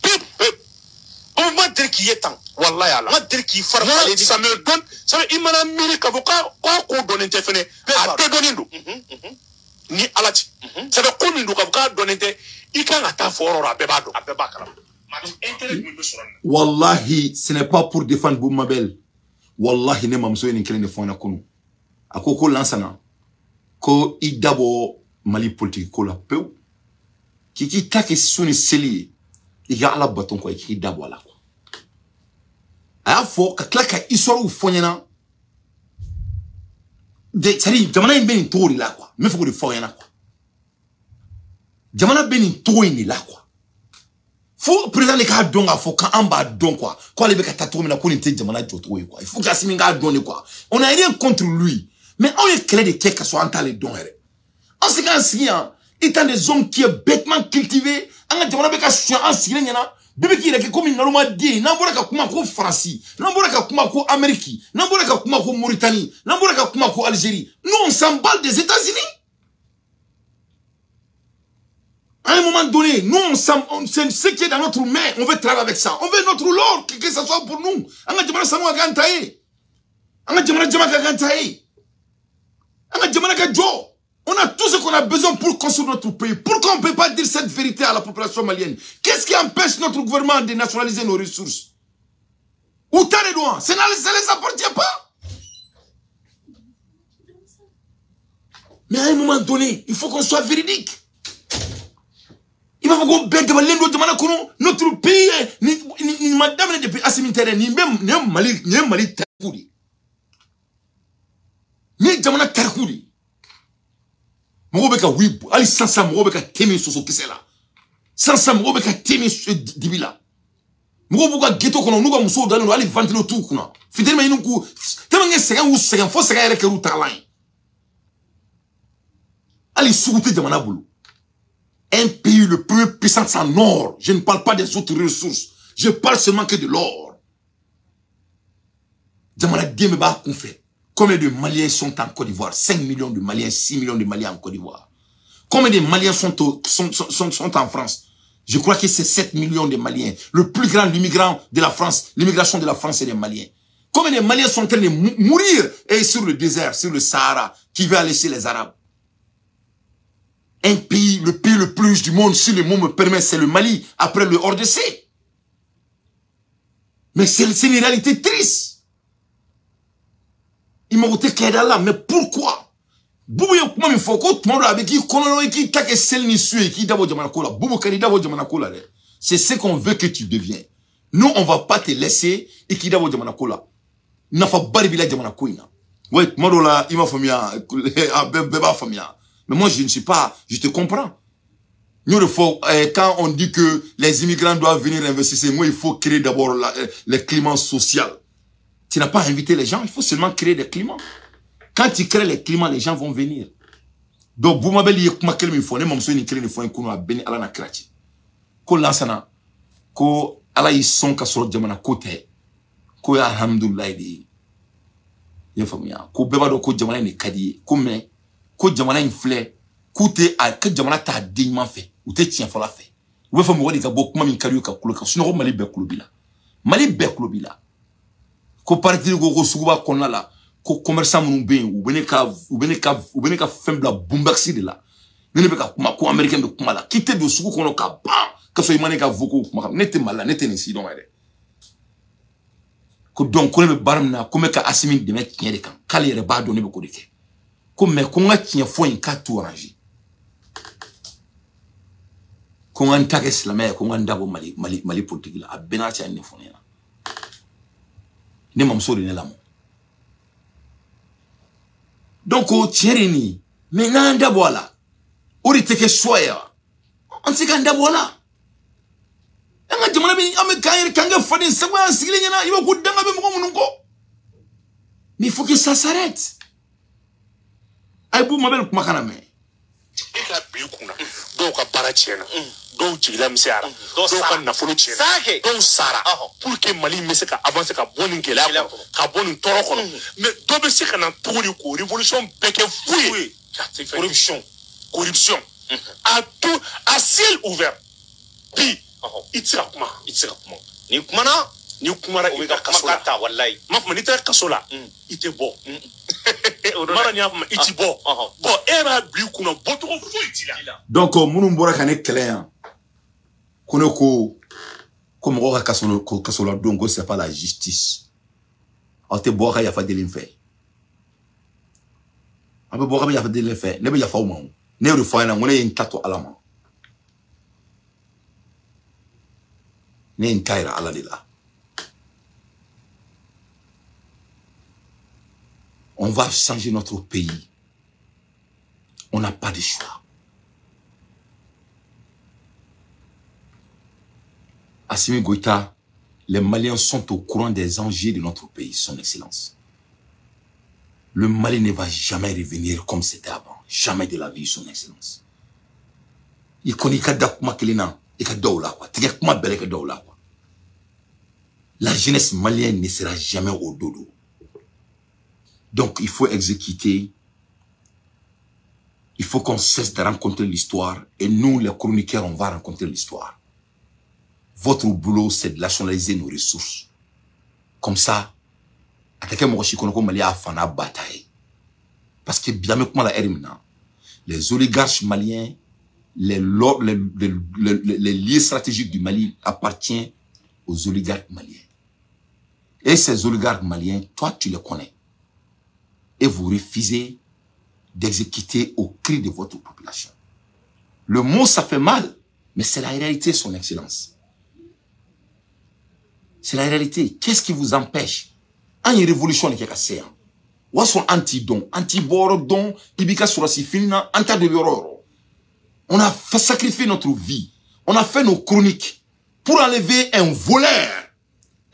on va dire qu'il est temps wallahi ala on va dire qu'il farfa ça me donne ça veut imana miri ka ko donner te fene a te donner ndo ni alati ça veut ko ndo ka donner te ika ngata foro abeba kala wallahi ce n'est pas pour défendre Bou Mabel wallahi ne mamso ni kele ne fona kunu akoko lansana ko idabo Mali politique ko la peu qui take suni seli il y a la bâton quoi qui dabo la quoi a fo ka klaka isoro fonyana de sari jamana ben tori la quoi me faut de fonyana quoi jamana ben tori ni la quoi faut président le ka donga fo ka amba don quoi le be ka tato na ko ni te jamana joto quoi il faut que asimi ga donner quoi on a rien contre lui mais on est clair de quelque soit en les dons en ce cas ci étant des hommes qui est bêtement cultivés anga jamana be ka suan en signé nyana bébé qui est comme normalement dit n'ambora ka kuma ko France n'ambora ka kuma ko Amérique n'ambora ka kuma ko Mauritanie n'ambora ka kuma ko Algérie nous on s'emballe des États-Unis à un moment donné nous c'est ce qui est dans notre main on veut travailler avec ça on veut notre lore que ça soit pour nous anga jamana sanu ka gantaye anga jamana jamaka gantaye anga jamana ka jo. On a tout ce qu'on a besoin pour construire notre pays. Pourquoi on ne peut pas dire cette vérité à la population malienne? Qu'est-ce qui empêche notre gouvernement de nationaliser nos ressources? Où t'as les droits? Ça ne les appartient pas. Mais à un moment donné, il faut qu'on soit véridique. Il va falloir que notre pays, ni madame ne peut assimiler, ni même Mali Tarkoudi. Ni Jamana Tarkoudi. Mobeka wib ali sansa mobeka temi soso kisela sansa mobeka temi dibila mobuka geto kono nuga muso dalo ali vantilo tout kuna fidèle ma inuku temange sega ou sega fo sega yere ke rutalin ali souté jamana bulu un pays le plus puissant en or je ne parle pas des autres ressources je parle seulement que de l'or jamana game ba qu'on fait. Combien de Maliens sont en Côte d'Ivoire? 5 millions de Maliens, 6 millions de Maliens en Côte d'Ivoire. Combien de Maliens sont en France? Je crois que c'est 7 millions de Maliens. Le plus grand immigrant de la France, l'immigration de la France, c'est les Maliens. Comme les Maliens sont en train de mourir et sur le désert, sur le Sahara, qui va laisser les Arabes. Un pays, le pays le plus riche du monde, si le mot me permet, c'est le Mali, après le RDC. Mais c'est une réalité triste. Il m'a voté Kaidala, mais pourquoi? Boubou y'a il faut que tout le monde avec qui konono qui take sel ni sué qui d'abord jamanakola. Boubou kanida d'abord jamanakola. C'est ce qu'on veut que tu deviens. Nous on va pas te laisser et qui d'abord jamanakola. N'a pas baribila jamanakoina. Ouais, madola il m'a famia, beba famia. Mais moi, je ne suis pas, je te comprends. Nous, quand on dit que les immigrants doivent venir investir, moi, il faut créer d'abord le climat social. Tu n'as pas invité les gens, il faut seulement créer des climats. Quand tu crées les climats, les gens vont venir. Donc, vous m'avez dit, comment il faut, même si vous faut un coup, à béni à la krati. Ko lansana, ko ala yi son ka soro jamana kote, ko alhamdulillah di. Yefamia, ko beba do ko jamana ni kadi, ko me. Ko jamana inflé koute a que jamana ta dignement fait ou te tient fala fait ou fa mo wadi ka bok mami kariyo ka kulo ka suno mali be kulo bila ko parti go suguba konna la ko commerçant mun be ou bene ka fembla bumbaxi de la ne be ka kuma ko américain be kuma la kite do sugu kono ka ba ka so imane ka voko kuma nete mala nete ni si don ere ko donc ko ne be baramna ko me ka asimi de met tiere kan kale re ba do ne be ko dike comme qu'on a tient foi en cas tout arrangé. Qu'on a un tag islamé, qu'on a un d'abord Mali politique là, à Benatia ne font rien. Ne m'en sort de l'amour. Donc au Tchérini, maintenant d'abord là, où était que soya, on sait qu'un d'abord là. On a dit mais il faut que ça s'arrête. Aïbou mabel kumakana me. Ika biyu kuna. Dɔw ka baara tiɲɛna. Dɔw jigila misɛnyara. Dɔw ka nafolo tiɲɛna. Dɔw sara. Pour que Mali bɛ se ka avancer ka bɔ nin gɛlɛya kɔnɔ. Ka bɔ nin tɔɔrɔ kɔnɔ. Mais dɔw bɛ se ka na cogo di ko révolution bɛɛ kɛ fu ye. Corruption. À ciel ouvert. Bi. I tɛ se ka kuma. Ni kumana. Ni kumara i ka kaso la. Wallahi. Ma fɔ ni tɛ kaso la. I tɛ bɔ. Donc, nous bora kane kelen. Konoko, comme on a kasola dongo, c'est pas la justice. On te boira ya fa de l'infait. On peut boire ya fa de l'infait. Ne be ya fa au man. Ne re fa na ngone yin tato alama. Ne yin taira ala de la. On va changer notre pays. On n'a pas de choix. Assimi Goïta, les Maliens sont au courant des enjeux de notre pays, son excellence. Le Mali ne va jamais revenir comme c'était avant. Jamais de la vie, son excellence. Il connaît Kadakuma Kelina et Kadaoula, quoi. Tigakuma Bele Kadaoula, quoi. La jeunesse malienne ne sera jamais au dodo. Donc, il faut exécuter. Il faut qu'on cesse de rencontrer l'histoire. Et nous, les chroniqueurs, on va rencontrer l'histoire. Votre boulot, c'est de nationaliser nos ressources. Comme ça, parce que bien mieux que la les oligarches maliens, les liens stratégiques du Mali appartiennent aux oligarques maliens. Et ces oligarques maliens, toi, tu les connais. Et vous refusez d'exécuter au cri de votre population. Le mot, ça fait mal, mais c'est la réalité, son excellence. C'est la réalité. Qu'est-ce qui vous empêche? Une révolution n'est qu'à faire. Ou son anti-don, anti-boro-don, ibika surasi finina, anta de l'horreur. On a sacrifié notre vie. On a fait nos chroniques pour enlever un voleur,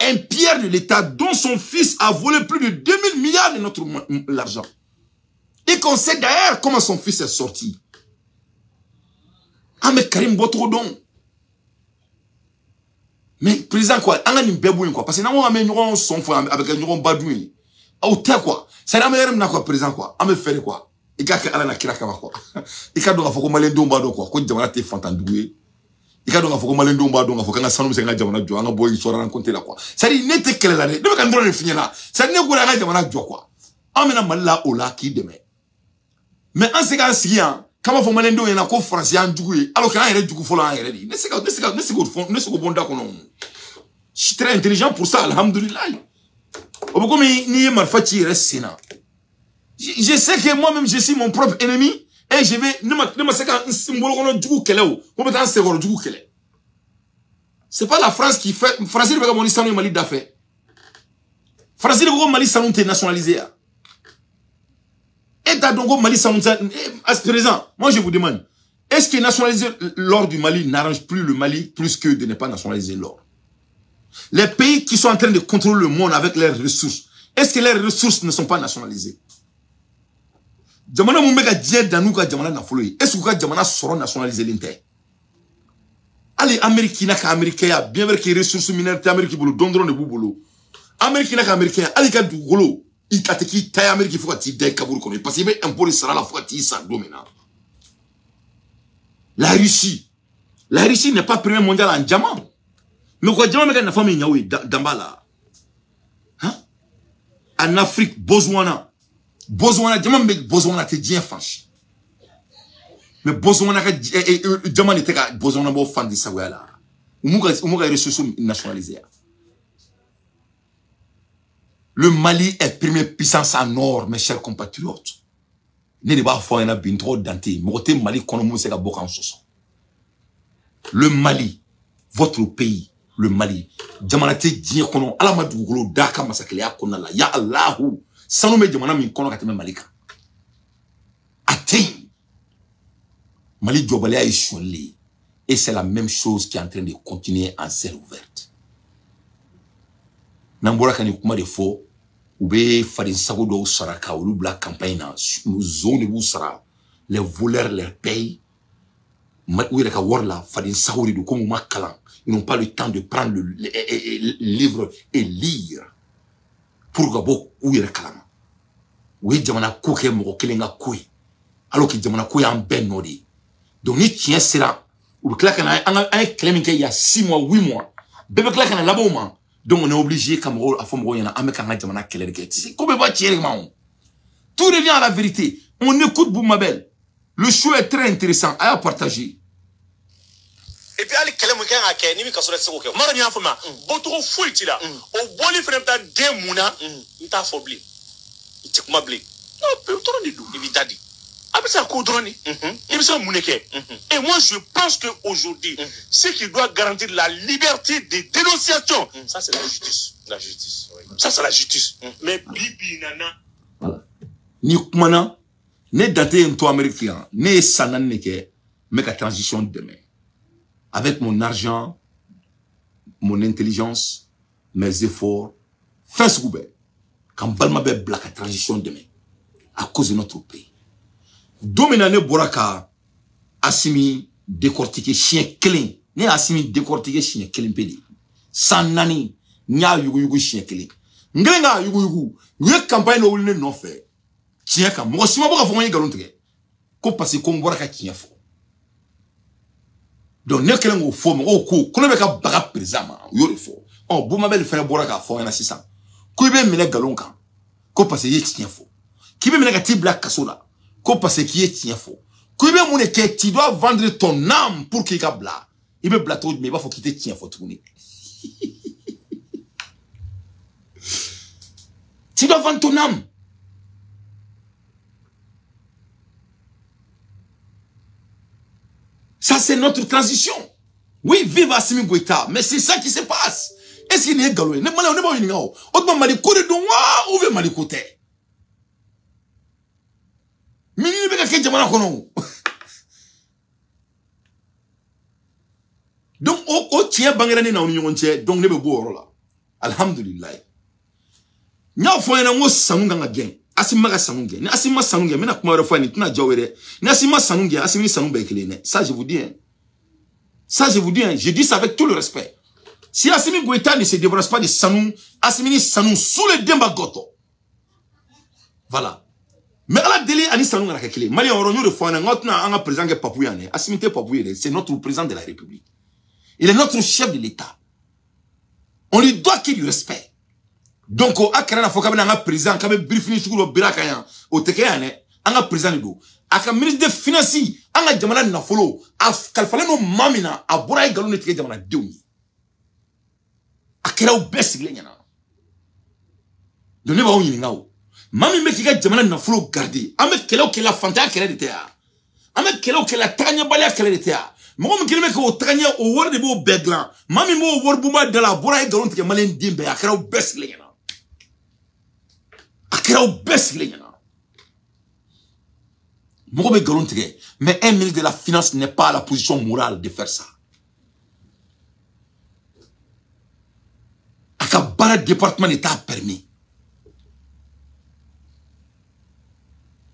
un pierre de l'État dont son fils a volé plus de 2000 milliards de notre l'argent. Et qu'on sait d'ailleurs comment son fils est sorti. Ah mais Karim Botrodon. Mais président quoi, on a une bébouine quoi, parce que nous on a mis nous son frère avec un badouin. Ah ou t'es quoi, c'est la meilleure n'a quoi président quoi, on me fait quoi. Et quand elle a kira quoi. Et quand on a fait comme les deux bado quoi, quand on a été fantandoué. Il y a donc un malin d'omba, donc un faut qu'un sanom s'engage à un boy soit rencontré là quoi. Ça dit, n'était qu'elle l'année, ne me quand finir là. Ça n'est pas un quoi. Amena malla ola qui demain. Mais en ce cas, si hein, comment faut malin d'eau et un co français en doué, alors qu'il y a un du coup faut l'en aider. Ne se bon d'accord non. Je suis très intelligent pour ça, alhamdoulilah. Au bout comme ni malfati reste sénat. Je sais que moi-même je suis mon propre ennemi. Et je vais, ne me sais qu'un symbole du coup qu'elle est, on peut en savoir du coup qu'elle est. C'est pas la France qui fait, France il va gagner Mali Mali d'affaires. France il va Mali Sanoun t'es nationalisé. Et t'as donc Mali Sanoun, à ce présent, moi je vous demande, est-ce que nationaliser l'or du Mali n'arrange plus le Mali plus que de ne pas nationaliser l'or? Les pays qui sont en train de contrôler le monde avec leurs ressources, est-ce que leurs ressources ne sont pas nationalisées? Jamana mumeka dié danuka jamana na follow. Est-ce que jamana sera nationalisé l'inter? Allez américain ka américain bien vrai que ressources minières américain bolo dondron de boulot. Américain ka américain allez ka du golo. Il kateki tay américain faut ti dé kaburu kono parce que un peu sera la fois ti ça domina. La Russie n'est pas premier mondial en diamant. Mais quoi diamant meka na famille nyawi dambala. Hein? En Afrique Botswana Botswana te bien fâché. Mais Botswana n'était pas Botswana bon fan de ça là. Umuga ressources nationalisées. Le Mali est première puissance en or, mes chers compatriotes. Ne débat fois en a bien trop danté. Moté Mali konomu se ka bokan soso. Le Mali, votre pays, le Mali. Jamanate dien kono ala madugolo daka masakele ya konala ya Allahu. Sans nous jamana min kono kateme Malika. Atteint. Mali Djobalé a échoué. Et c'est la même chose qui est en train de continuer en serre ouverte. Nambora kani kuma de fo. Oube fadin sago do saraka ou la campagne na nous zone où sera les voleurs leur payent. Où il y a warla fadin sago de comme makalan. Ils n'ont pas le temps de prendre le livre et lire. Pour gabo où il y a kalama. Oui, jamana kouke moko kelenga koui. Alors que jamana koui en ben nodi. Donc ni tient cela. Ou klakana un kleminke il y a 6 mois, 8 mois. Bébé klakana là-bas man. Donc on est obligé Cameroun à fond yana amekanga jamana kelerke. Comment va tirer man? Tout revient à la vérité. On écoute Boumabel. Le show est très intéressant à partager. Et puis ali kele mukan ake ni mi kasore seko ke mara ni afuma botoro full ti la o boli fene ta demuna nta fobli iti kuma bli no pe toro ni du evidadi abisa ko droni et bisa muneke et moi je pense que aujourd'hui ce qui doit garantir la liberté de dénonciation ça c'est la justice oui. Ça c'est la justice mais bibi nana voilà ni kumana ne daté en to américain ne sanan neke mais la transition demain. Avec mon argent, mon intelligence, mes efforts, fin ce goubet. Quand Balma be black à transition demain. À cause de notre pays. Dominane Boraka, Assimi décortiqué chien clean. Ne Assimi décortiqué chien clean pédi. Sans nani, nya yugu chien clean. Ngrenga yugu. Nye campagne no ulne non fait. Chien kam. Mo sima boka fonga galontre. Ko passe ko Boraka chien fo. Donc, ne kelen go fo mo ko kono be ka baga président yo le fo on Boumabel fait boraka fo na 600 ko be mele galon kan ko parce ye tien fo ki be mele ka ti black kasola ko parce ki ye tien fo ko be mon que tu dois vendre ton âme pour qu'il ka bla il be blato mais il faut quitter tien fo tourner tu dois vendre ton âme. Ça, c'est notre transition. Oui, vive Assimi Goïta. Mais c'est ça qui se passe. Est-ce qu'il y a des galons? Ne m'allez pas une gao. Autrement, Maliko de Donwa, ou veut Maliko te? Mais il n'y a pas de jamana kono. Donc, au tien bangerani na union tien, donc ne be bo là. Alhamdulillah. Nya fo yana ngo sanunga ngagen. Asima ka sanunge. Ni asima sanunge, mena kuma refa ni tuna jawere. Ni asima sanunge, asimi sanunge kelene. Ça je vous dis hein. Ça je vous dis hein, je dis ça avec tout le respect. Si Assimi Goïta ne se débarrasse pas de Sanou, Assimi ni Sanou sous le demba goto. Voilà. Mais à la délai ani Sanou ngara kekele. Mali on renou de fois na ngotna anga président ke Papouya ne. Assimi te Papouya, c'est notre président de la République. Il est notre chef de l'État. On lui doit qu'il du respect. Donc, au Akarana Fokabe n'a président, quand même briefing sur le Birakayan, au Tekayane, un président de dos. À un ministre des Finances, un Jamana Nafolo, à Kalfalano Mamina, à Boraï Galon et Jamana Dumi. À Kerao Bessigléna. De ne pas où il n'ao. Mami me kika Jamana Nafolo gardé. Amet Kelao Kela Fanta Kela de Tea. Amet Kelao Kela Tanya Balia Kela de Tea. Moi, je me dis Tanya au word de beau beglan. Mami mo word bouma de la Boraï Galon et Malin Dimbe, à Kerao Bessigléna. Akerao Bessigléna. Mais un ministre de la Finance n'est pas à la position morale de faire ça. Akabara département d'État a permis.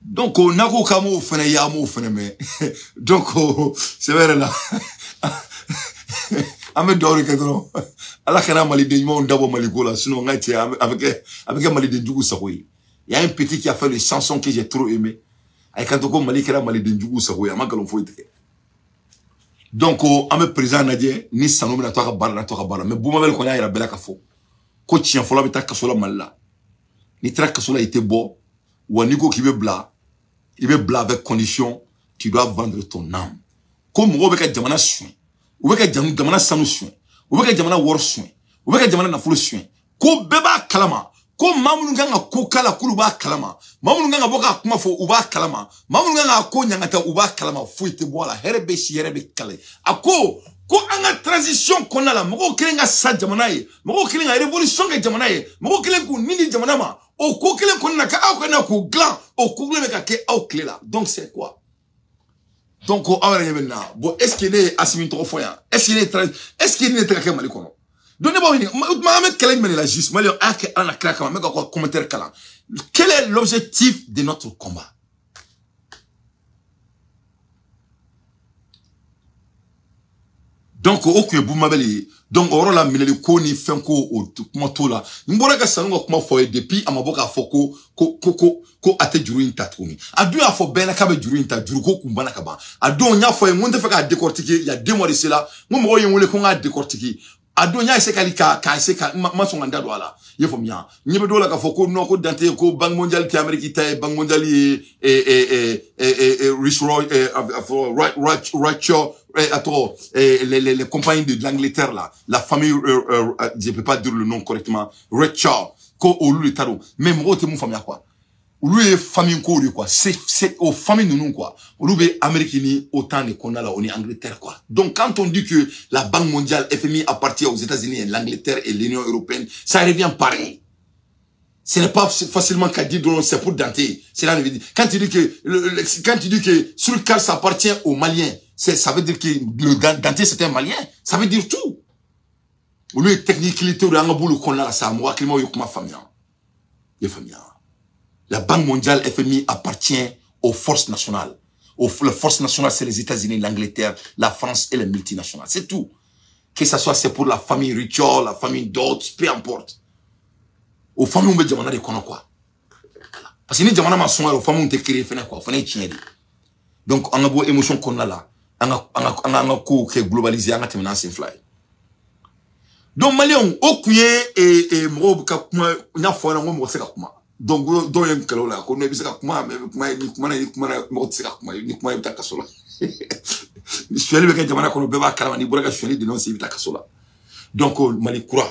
Donc, on a qu'au camo fene yamo fene mais donc c'est vrai là. Ame dori kadro. Ala kana mali de mo ndabo mali gola sinon ngati avec mali de djougou sakoyi. Il y a un petit qui a fait les chansons que j'ai trop aimé. Ay quand on mali kera mali de djougou sakoyi amagalon fo iteke. Donc ame président nadie ni sanom na to ka bala mais bouma bel ko ya ira bela ka fo. Ko tien fo la beta kasola malla. Ni tra kasola était beau ou niko qui veut bla. Il veut bla avec condition, tu dois vendre ton âme. Comme on veut que jamana soin, on veut que jamana sanu soin, on veut que jamana wor soin, on veut que jamana na fulu soin. Ko beba kalama, ko mamulunganga ko kala kuluba kalama, mamulunganga boka kuma fo uba kalama, mamulunganga ko nyangata uba kalama fuite bola herebe si herebe kale. Ako ko anga transition konala, moko kelenga sa jamana ye, moko kelenga révolution ke jamana ye, moko kelenga ku nini jamana ma. Au coquelin qu'on a qu'à au gland, au coquelin qu'à au clé là. Donc c'est quoi? Donc bon, est-ce qu'il est assimilé trop foyant? Est-ce qu'il est très malikono? Donnez-moi une. Mohamed Kellen mène la justice. Malheur a que un craque mais quoi commentaire calant. Quel est l'objectif de notre combat? Donc aucun boumabeli. Donc oro la mineli ko ni fenko o kuma to la mbora ka sanu kuma fo depuis amaboka foko ko ate juru inta tumi adu afo bena ka be juru inta juru ko kumbana ka ba adu nya fo e ngonde fe ka décortiquer il y a 2 mois de cela mo mo yewole ko nga décortiquer adu nya ese kalika ka ese ka ma so nganda do ala yefo mia nyebe do la ka foko no ko dante ko bank mondial ki amerique tay bank mondial rich les compagnies de l'Angleterre là, la famille, je peux pas dire le nom correctement, Richard, ko olu le taro, même moi t'es mon famille quoi, olu est famille quoi, c'est aux familles nous quoi, olu est américain autant de qu'on a là, on est Angleterre quoi. Donc quand on dit que la Banque mondiale FMI appartient aux États-Unis, l'Angleterre et l'Union européenne, ça revient pareil. Ce n'est pas facilement qu'à dire c'est pour Dante. C'est là quand tu dis que sur le cas ça appartient aux Maliens, ça veut dire que le Dante c'est un Malien. Ça veut dire tout. Lui technique il était dans boulot qu'on a ça moi qui moi ma famille. La Banque mondiale FMI appartient aux forces nationales. Les forces nationales c'est les États-Unis, l'Angleterre, la France et les multinationales. C'est tout. Que ça soit c'est pour la famille Richard, la famille d'autres, peu importe. Aux familles on veut jamana de kono quoi. Parce que ni jamana ma son aux familles on te créé fena quoi, fena tiens. Donc on a beau émotion qu'on a là, on a ko que globalisé on a terminé sans fly. Donc Malion okuye et mo ka kuma nya fo na mo se ka kuma. Donc do yen kala la ko ne bi se ka kuma ni kuma mo se ka kuma ni kuma ta kasola. Ni sueli be ka jamana ko be ba kala ni bora ka sueli de non se ta kasola. Donc Mali kura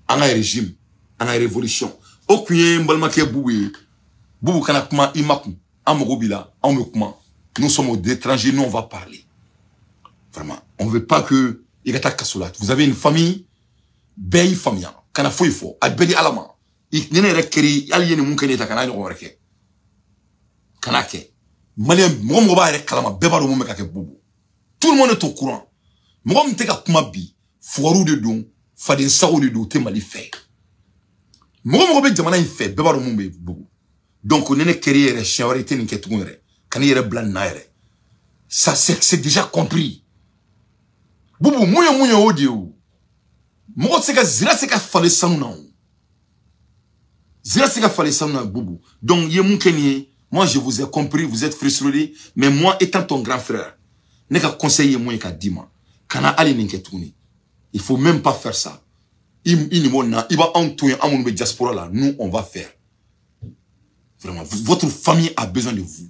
on a un régime en révolution. Okuye mbalmake boubou kana kuma imaku amogobila amokuma. Nous sommes des étrangers, nous on va parler. Vraiment, on veut pas que igata kasola. Vous avez une famille belle famille. Kana foifo adbeli alama. Nene rekeri aliyeni munkene ta kana no reke. Kana ke. Malien mo ba rek kalama bebaro mo mekake boubou. Tout le monde est au courant. Mo mteka kuma bi foru de don fadin sawo de do te Mali fait. Moi be jamana fait bebaro mumbe bugu donc on est créé chiarité ni ketungere kan yere blan na yere ça c'est déjà compris bubu muyo odio mo tseka zira seka fale sanu na zira seka fale sanu na bubu donc ye munkeni moi je vous ai compris vous êtes frustrés mais moi étant ton grand frère ne ka conseiller moi ka dima Kana ali ninketuni. Il faut même pas faire ça. Il va entouiller à mon diaspora là. Nous, on va faire. Vraiment, votre famille a besoin de vous.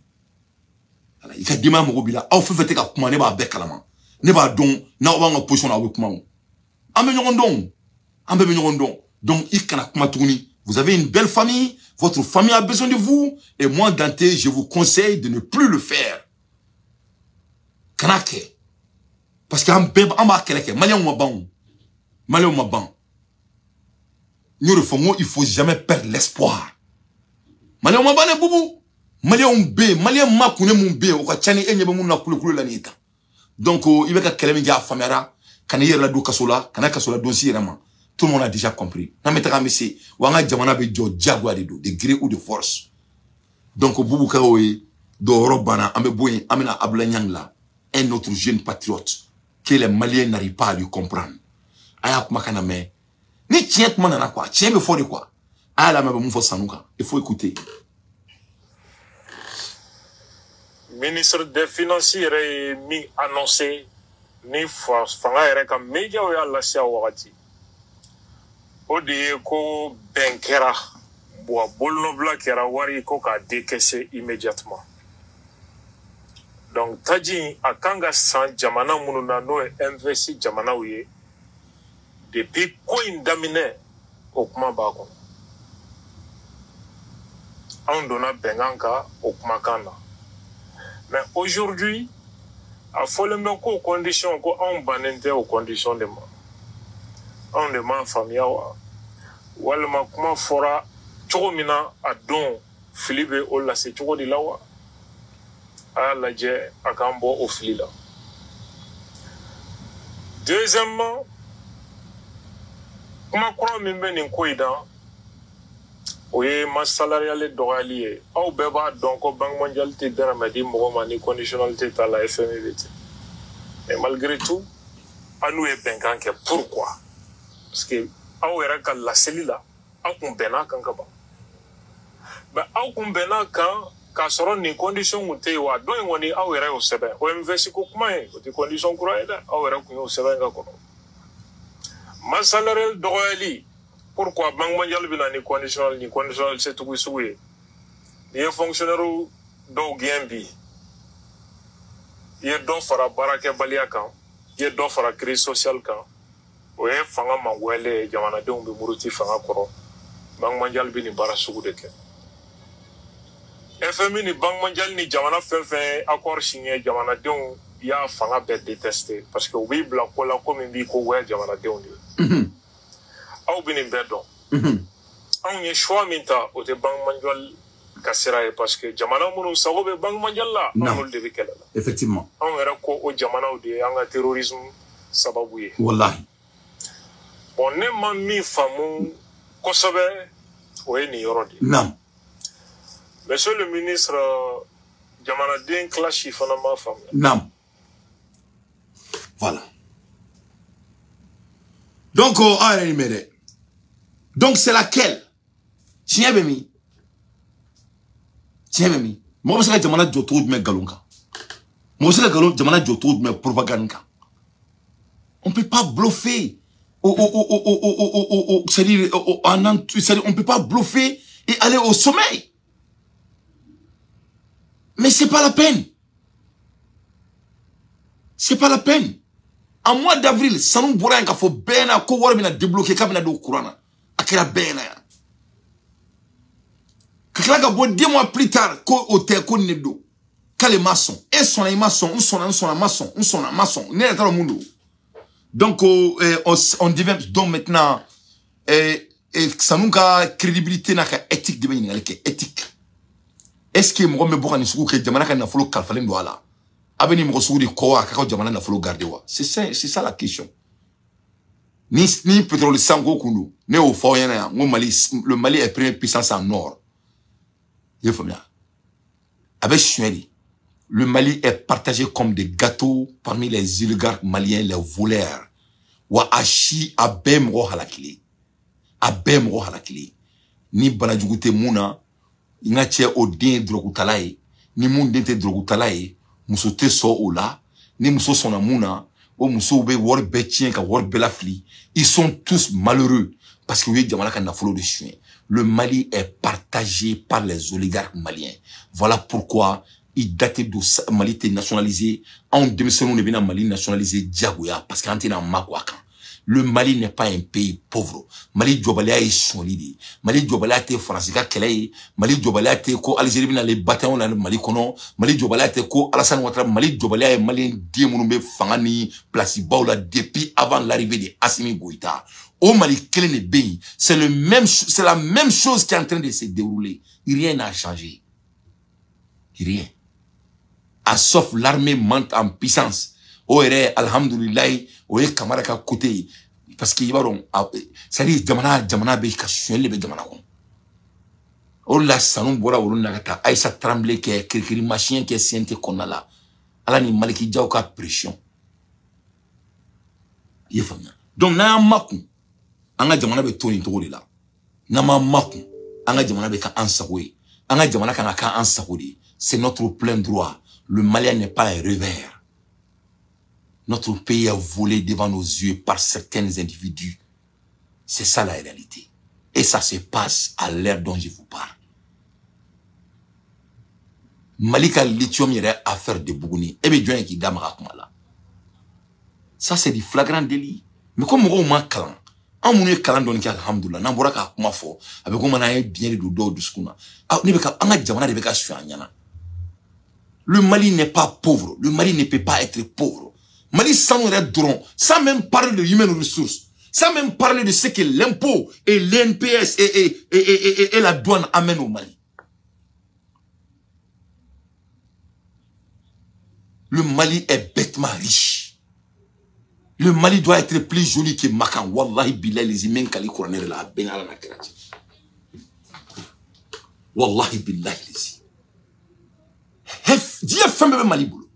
Il y a des gens qui ont dit, ah, vous faites que vous ne pas avec kalama. Ne pas donc, na wa nga position avec comment. Donc, vous avez une belle famille, votre famille a besoin de vous, et moi, Dante, je vous conseille de ne plus le faire. Kanake. Parce que il faut jamais perdre l'espoir. Donc, il va tout le monde a déjà compris. De gré ou de force. Donc, un autre jeune patriote que les Maliens n'arrivent pas à lui comprendre. Ni tient manana quoi, tient me faut de quoi. Ah la même faut sanuka, il faut écouter. Ministre des Finances est mis annoncé ni fanga ere ka media o ya lasia wakati. O de ko benkera bo bolno bla kera wari ko ka décaisser immédiatement. Donc taji akanga san jamana mununa no investi jamana uye depuis ko indamine okuma bako. On donna benganka okuma kana. Mais aujourd'hui, à folement aux conditions qu'on banente aux conditions de moi. On demande famille ou alors comment fera chomina à don Philippe Ola c'est choco de lawa à la jet à Cambo au flila. Deuxièmement, comment croire même en quoi oui, ma salariale d'oralier. Au beba donc au Banque mondiale te dramadi mogomani conditionnalité à la FMVT. Mais malgré tout, à nous est benganke. Pourquoi? Parce que au era ka la celila, au kumbena kankaba. Ben au kumbena kan ka soro ni condition mute wa do ngoni au era o sebe. O investi ko kuma e, o condition kura eda, au era ku o sebe nga kono. Ma salariale d'oralier. Pourquoi Banque mondiale vient ni conditionnel c'est tout souhait. Les fonctionnaires do Gambi. Il y a d'autres fara baraka balia kan, il y a d'autres fara crise sociale kan. Ouais, fanga mangwele jamana de umbe muruti fanga koro. Banque mondiale vient ni bara sugu de ke. FMI ni Banque mondiale ni jamana fait accord signé jamana de il y a fanga be détesté parce que oui bla ko la comme bi ko ouais jamana de on. Au Bénin-Bedon. On y choix minta au Banque mondiale Kassirae parce que Jamana Mounou Sagobe Banque mondiale là, on le devait qu'elle là. Effectivement. On era ko au Jamana ou de anga terrorisme sababouye. Wallahi. On est mami famou Kosobe ou ni yorodi. Non. Monsieur le ministre Jamana Den clashi fanama famille. Non. Voilà. Donc, donc c'est laquelle? Tiens, Bemi. Moi, je sais que Jamana Joto de mes galonka. Moi, je sais que Jamana Joto de mes propagande. On ne peut pas bluffer. C'est-à-dire, on ne peut pas bluffer et aller au sommeil. Mais c'est pas la peine. C'est pas la peine. En mois d'avril, Sanou Boura n'a fait bena ko wara bina débloquer kabina do Kurana. Akira bena ya. Kakla ka bo 2 mois plus tard ko hôtel ko nedo. Kale maçon. Et son maçon, on son maçon. Ne dans le monde. Donc on devient donc maintenant Sanou ka crédibilité na ka éthique de bena éthique. Est-ce que mo me boka ni suku ke jamana ka na folo kalfalen do ala. C'est ça la question. Ni pétrole sango kundu, ne au foyena, le Mali est première puissance en or. Il faut bien. Avec Choueri, le Mali est partagé comme des gâteaux parmi les oligarques maliens, les voleurs. Wa ashi abem ro halakili. Ni banajugute muna, inache odin drogutalaye, ni mun dente drogutalaye. Muso te so ola, ni muso sona muna, au Moussoube, Wor Betien, Wor Belafli, ils sont tous malheureux parce que oui, Djamana Kanafolo de chien. Le Mali est partagé par les oligarques maliens. Voilà pourquoi il date de Mali était nationalisé. En 2005, on est venu en Mali nationalisé Diagoya parce qu'on était dans Makwakan. Le Mali n'est pas un pays pauvre. Mali Djobalia est solide. Mali Djobalia est français Kele. Mali Djobalia est ko Algérie dans les bataillons dans le Mali kono. Mali Djobalia est ko Alassane Ouattara. Mali Djobalia est malien Diemounoume Fangani place Baoula depuis avant l'arrivée de Assimi Goïta. Au Mali Kele ne béni. C'est la même chose qui est en train de se dérouler. Rien n'a changé. Rien. À sauf l'armée monte en puissance. Oere alhamdulillah oye kamara ka côté parce que ibaron ça dit jamana be ka suele be jamana ko o la sanu bora wolu nakata Aïssa Tremblay ke kirkiri machine ke siente konala ala ni Maliki Diaw ka pression yefanya donc na maku anga jamana be toni to de la na maku anga jamana be ka ansawe anga jamana ka ansawe c'est notre plein droit. Le Malien n'est pas un revers. Notre pays est volé devant nos yeux par certains individus. C'est ça la réalité. Et ça se passe à l'ère dont je vous parle. Malika lithium y aurait affaire de Bougouni. Et bien, qui damera comme là. Ça, c'est du flagrant délit. Mais comme on m'a calan, on m'a calan donc alhamdoulilah. N'en voit qu'à comment fort. Avec comment on a bien le dos de ce qu'on a. Ah, on a jamana de beka suanyana. Le Mali n'est pas pauvre. Le Mali ne peut pas être pauvre. Mali sans sans même parler de human resources, sans même parler de ce que l'impôt et l'NPS et la douane amènent au Mali. Le Mali est bêtement riche. Le Mali doit être plus joli que Makan. Wallahi billahi les imens kali coroner la benala na krati. Wallahi billahi les. Dieu fait même Mali boulot.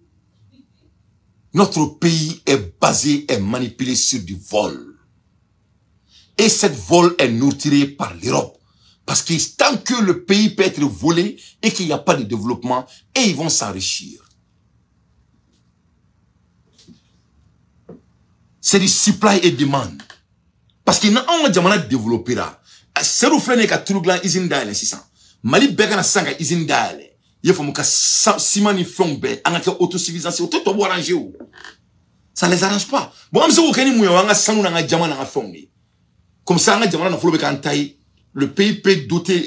Notre pays est basé et manipulé sur du vol. Et cette vol est nurturée par l'Europe. Parce que tant que le pays peut être volé et qu'il n'y a pas de développement, et ils vont s'enrichir. C'est du supply et demand. Parce qu'il y a un jamana développé là. C'est le frère qui a tout le grand usine d'aile, c'est ça. Mali Begana Sanga usine d'aile. Il faut que ciment ni flambe, on a que autosuffisance, tout doit arranger. Ça les arrange pas. Bon, on sait aucun moyen, on a sans on a jamana na flambe. Comme ça, on a jamana na flambe quand taille, le pays peut doter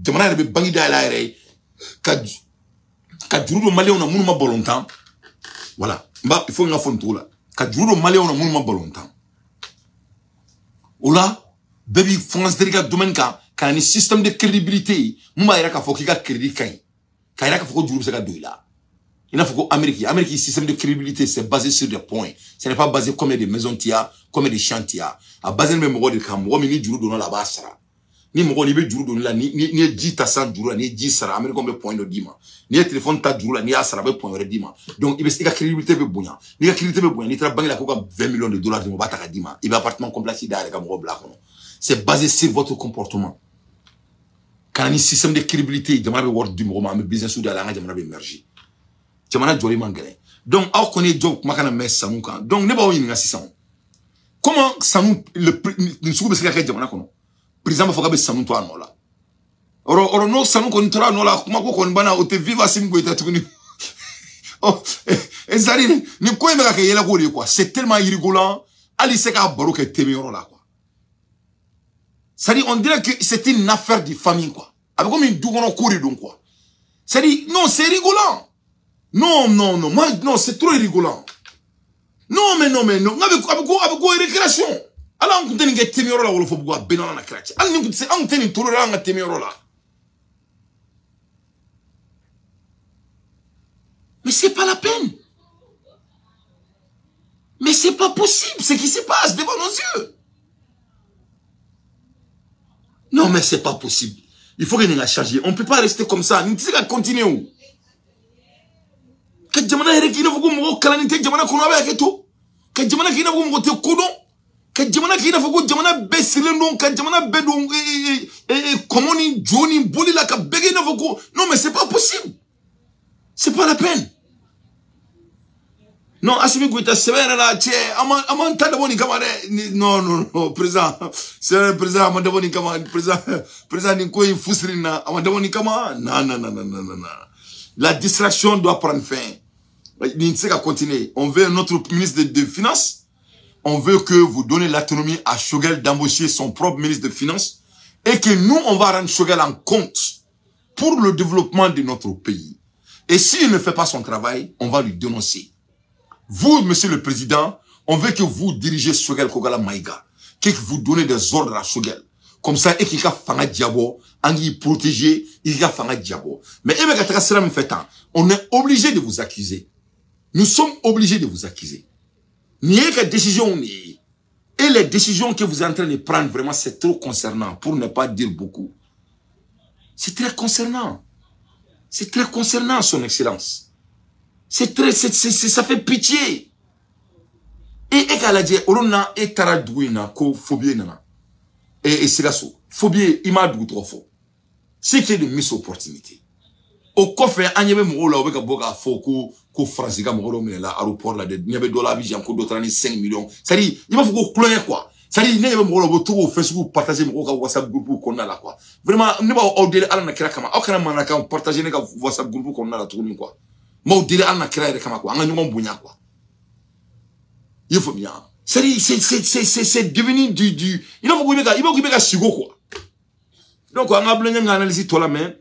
jamana de bangi d'aile à l'air. Quand du Mali on a moulma longtemps. Voilà. Bah, il faut une affaire tout là. Quand du Mali on a moulma longtemps. Oula, baby France derrière domaine quand un système de crédibilité, moi il y a qu'à faut qu'il y a crédit quand. Quand il y a faut que se il a faut que Amérique système de crédibilité c'est basé sur des points. Ce n'est pas basé comme des maisons tia, comme des chantiers. À base de même de cam, ou ni juru dans la base ni mo ni be juru dans la ni 10 ta 100 juru ni 10 sara Amérique comme point de dima. Ni téléphone ta juru ni asara be point de dima. Donc il be crédibilité be bonya. Ni crédibilité be bonya, ni tra banque la ko 20 millions de dollars de mo bata ka dima. Il va appartement complexe d'aller comme black. C'est basé sur votre comportement. Quand il y a un système de crédibilité, jamana be word du moment, mais business ou de la jamana be émerger. Jamana joli mangale. Donc, on connaît joke makana mes sanou kan. Donc, ne ba o yinga sisan. Comment sanou le soukou be se ka jamana kono? Président ba foka be sanou to anola. Oro no sanou ko ntora anola kuma ko kon bana o te viva sim go eta tukuni. Oh, ezari ni ko emeka ke yela ko de quoi. C'est tellement rigolant. Ali se ka baro ke temiro là quoi. C'est-à-dire, on dirait que c'est une affaire de famille, quoi. Avec comme une dougono courir, donc, quoi. C'est-à-dire, non, c'est rigolant. Non, moi, non, c'est trop rigolant. Non. Avec quoi, récréation. Alors, on continue à téméro là, on faut boire, ben, on a craché. Alors, on continue tout le temps à téméro là. Mais c'est pas la peine. Mais c'est pas possible, ce qui se passe devant nos yeux. Non, mais c'est pas possible. Il faut qu'il y ait changé. On ne peut pas rester comme ça. Nous devons continuer. Que jamana hereki na fuku mgo kala nite jamana kono abe aketo. Que jamana kina fuku mgo te kodo. Que jamana kina fuku jamana besilendo. Que jamana bedon komoni Johnny boli la ka bege na fuku. Non, mais c'est pas possible. C'est pas la peine. Non, Assimi Goïta, c'est vrai, là, tiens, Aman Tadaboni Kamade, non, président, c'est le président, Amadaboni Kamade, président Nikoy Fousrina, Amadaboni Kamade, non. La distraction doit prendre fin. L'INSEC a continué. On veut notre ministre des Finances, on veut que vous donnez l'autonomie à Choguel d'embaucher son propre ministre des Finances, et que nous, on va rendre Choguel en compte pour le développement de notre pays. Et s'il ne fait pas son travail, on va lui dénoncer. Vous, monsieur le président, on veut que vous dirigez Choguel Kogala Maïga, que vous donnez des ordres à Choguel. Comme ça, et qu'il y a Fanga Diabo, Angi protégé, il y a Fanga Diabo. Mais on est obligé de vous accuser. Nous sommes obligés de vous accuser. Nier que décision et les décisions que vous êtes en train de prendre, vraiment, c'est trop concernant, pour ne pas dire beaucoup. C'est très concernant. C'est très concernant, son excellence. Ça fait pitié. Et qu'elle a dit, Orona et Taradouina, ko phobie nana. Et c'est là, phobie, il m'a dit trop fort. C'est qu'il y a de miss opportunité. Au coffre, il y a même un peu de faux ko France, ga moro mais là, aéroport là, il y a des dollars, il y a d'autres 5 millions. Ça dit, il va faut cloyer quoi. Ça dit, il y a même un peu Facebook, partager mon WhatsApp groupe qu'on a là quoi. Vraiment, ne pas au-delà à la kira kama. Aucun man n'a partager les WhatsApp groupe qu'on a là tout le monde quoi. Mais au-delà à la kira kama quoi. On a nous m'bounya quoi. Il faut bien. C'est devenu du. Il faut qu'il y ait sigo quoi. Donc on a besoin d'une analyse toi la main.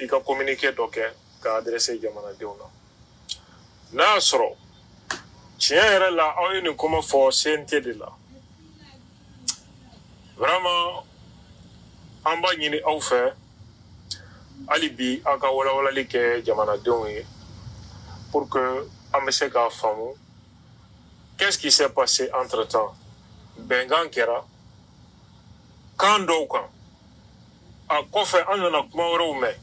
Il ka communiquer donc ka adresser jamana deuna na soro tien yɛrɛ la aw ye nin kuma fɔ CNT de la vraiment an b'a ɲini aw fɛ hali bi aw ka walawalali kɛ jamanadenw ye pour que an bɛ se k'a faamu qu'est-ce qui s'est passé entre temps bɛnkan kɛra kan dɔw kan a kɔfɛ an nana kuma wɛrɛw mɛn.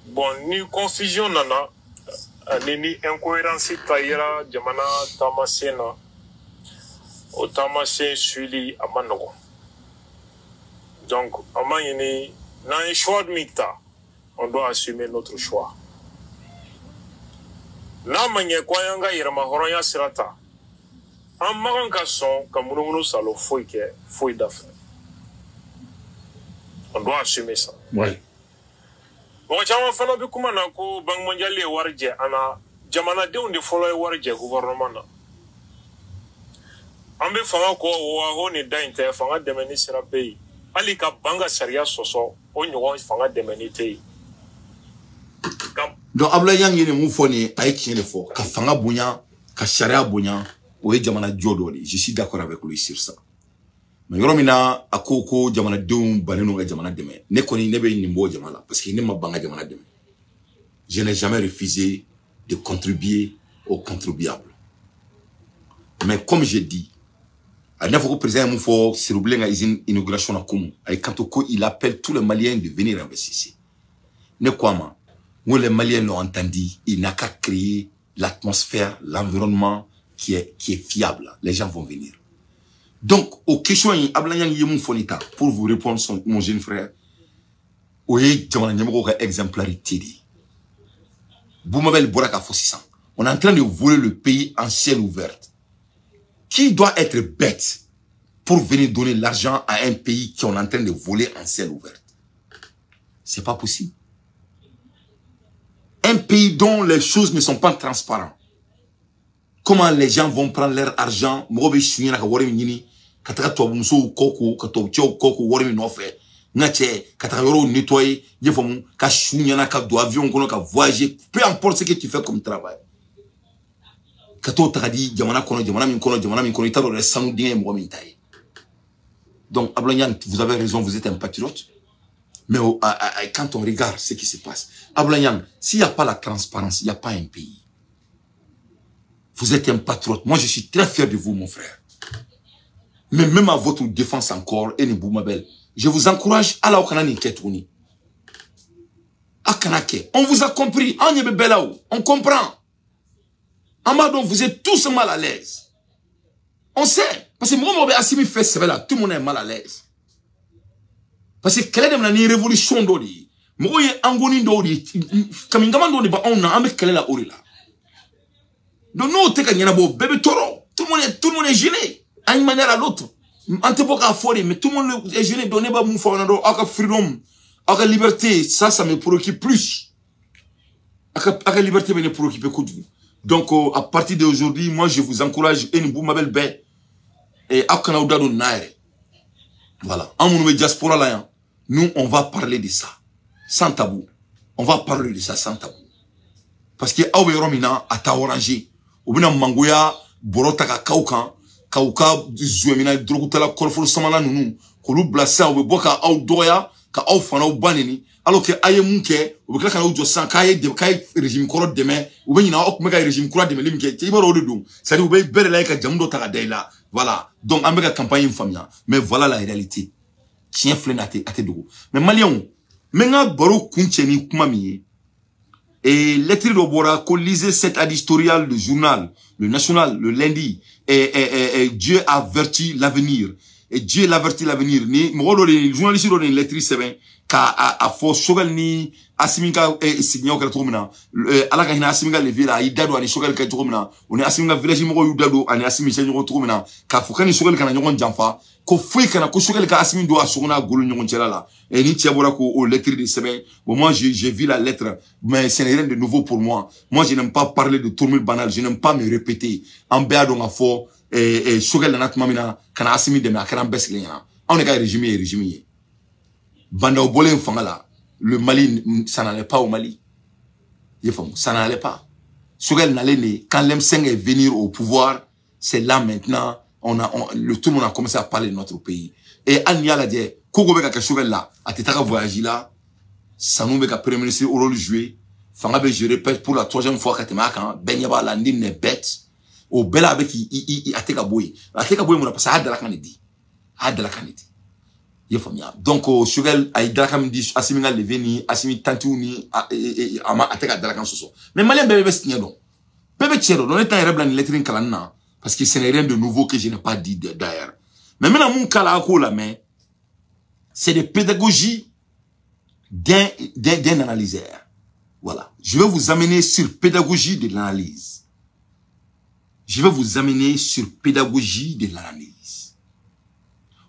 Bon, ni confusion nana, ni incohérence taillera jamana tamasena, au tamasen suili à manogo. Donc, à manier, dans un choix de mita, on doit assumer notre choix. Na manier quoi yanga irama horoya sirata. En maranga son, comme nous salo fouike, fouille d'affaires. On doit assumer ça. Ouais. Bon, chama fana bi kuma na ko Banque mondiale warje ana jamana de unde follow warje gouvernement na. Ambe fanga ko wa ho ni dainte fanga de meni sera pays. Ali ka banga sharia soso o nyo fanga de meni tei. Donc abla yang yene mu foni ay tiene fo ka fanga bunya ka sharia bunya o e jamana jodoli. Je suis d'accord avec lui sur ça. Mais yoromina akoko jamana deum baneno ga jamana deme ne koni nebe nimbo jamana parce que ne ma banga jamana deme. Je n'ai jamais refusé de contribuer aux contribuables. Mais comme je dis, à neuf fois président Moufo s'roublé à l'inauguration à Koumou, et quand il appelle tous les Maliens de venir investir ici. Ne quoi ma, où les Maliens l'ont entendu, il n'a qu'à créer l'atmosphère, l'environnement qui est fiable. Les gens vont venir. Donc, aux questions, pour vous répondre, mon jeune frère, oui, exemplarité. Boumabel Boraka Fossisan. On est en train de voler le pays en ciel ouvert. Qui doit être bête pour venir donner l'argent à un pays qui est en train de voler en ciel ouvert? C'est pas possible. Un pays dont les choses ne sont pas transparentes. Comment les gens vont prendre leur argent? Nettoyer, avion, voyager, peu importe ce que tu fais comme travail. Donc, Ablanyan, vous avez raison, vous êtes un patriote. Mais quand on regarde ce qui se passe, Ablanyan, s'il n'y a pas la transparence, il n'y a pas un pays. Vous êtes un patriote. Moi, je suis très fier de vous, mon frère. Mais même à votre défense encore, et Boumabel, je vous encourage à la Okanani Ketouni. On vous a compris. On comprend. Amadon, vous êtes tous mal à l'aise. On sait. Parce que moi, Assimi fait là, tout le monde est mal à l'aise. Parce que quelle est la révolution d'Oli? Moi, angoni d'ori, comme gamando de ba on a avec quelle la orilla. Donc nous, t'es gagné beau bébé toro. Tout le monde est gêné, à une manière à l'autre. On te peut pas affoler, mais tout le monde est gêné. Donner pas mon frère, à freedom, à liberté, ça me préoccupe plus. À la liberté, me préoccupe beaucoup. Donc à partir d'aujourd'hui, moi je vous encourage une boum belle baie et à Canada de Naire. Voilà. En mon diaspora là, nous on va parler de ça. Sans tabou. On va parler de ça sans tabou. Parce que awe romina ata orangé. Obina mangoya borota ka kauka zuemina drogutala korfo samana nunu. Kolu blasa obe boka au doya ka au fana au baneni. Alors que aye munke obekla kana ujo san kaye de kaye régime koro demain obe nyina ok meka régime koro demain limke ti baro de dum. Ça dit obe bere la ka jamundo taka daila. Voilà. Donc ameka campagne famia. Mais voilà la réalité. Chien flenate ate dogo. Mais malien Menga baro kuncheni kumami et lettre de Bora qu'on lisait cette éditorial du journal, le national, le lundi et Dieu avertit l'avenir et Dieu l'avertit l'avenir ni moro le journaliste do lettre seben ka a fo shogal ni asiminga signo ka tromina ala ka hina asiminga le vila idado ani shogal ka tromina on asiminga village mo yudado ani asimi se nyogo tromina ka fo kan shogal kana nyogon jamfa ko foi kana ko shogal ka asimi do asuguna golu nyogon chelala et ni tiabora ko au lettre de seben bon moi j'ai vu la lettre mais c'est rien de nouveau pour moi je n'aime pas parler de tourmil banal, je n'aime pas me répéter en béado nga fo shogal na natmamina kana asimi de ma kana beslena on est ka régime Banda au bolé fangala, le Mali, ça n'allait pas au Mali. Ça n'allait pas. Sougel n'allait pas. Quand l'M5 est venu au pouvoir, c'est là maintenant, tout le monde a commencé à parler de notre pays. Et Anya l'a dit, Kogo beka Sougel là, a t'état voyagé là, Sanou beka premier ministre au rôle joué, Fangabe, je répète pour la 3e fois, Katemaka, Benyaba Landine n'est bête, au Bela avec il a t'état boy. A t'état boy, mon appel, a de la canidi. A de la canidi. Donc Sougel a idrakam di asiminga leveni asimi tantuni ama ateka darakan soso mais malien bébé stignon bébé tiero on est en reblan lettre kalana parce que ce n'est rien de nouveau que je n'ai pas dit d'ailleurs mais maintenant mon kala ko la main c'est des pédagogies d'un analyseur. Voilà, je vais vous amener sur pédagogie de l'analyse. Je vais vous amener sur pédagogie de l'analyse.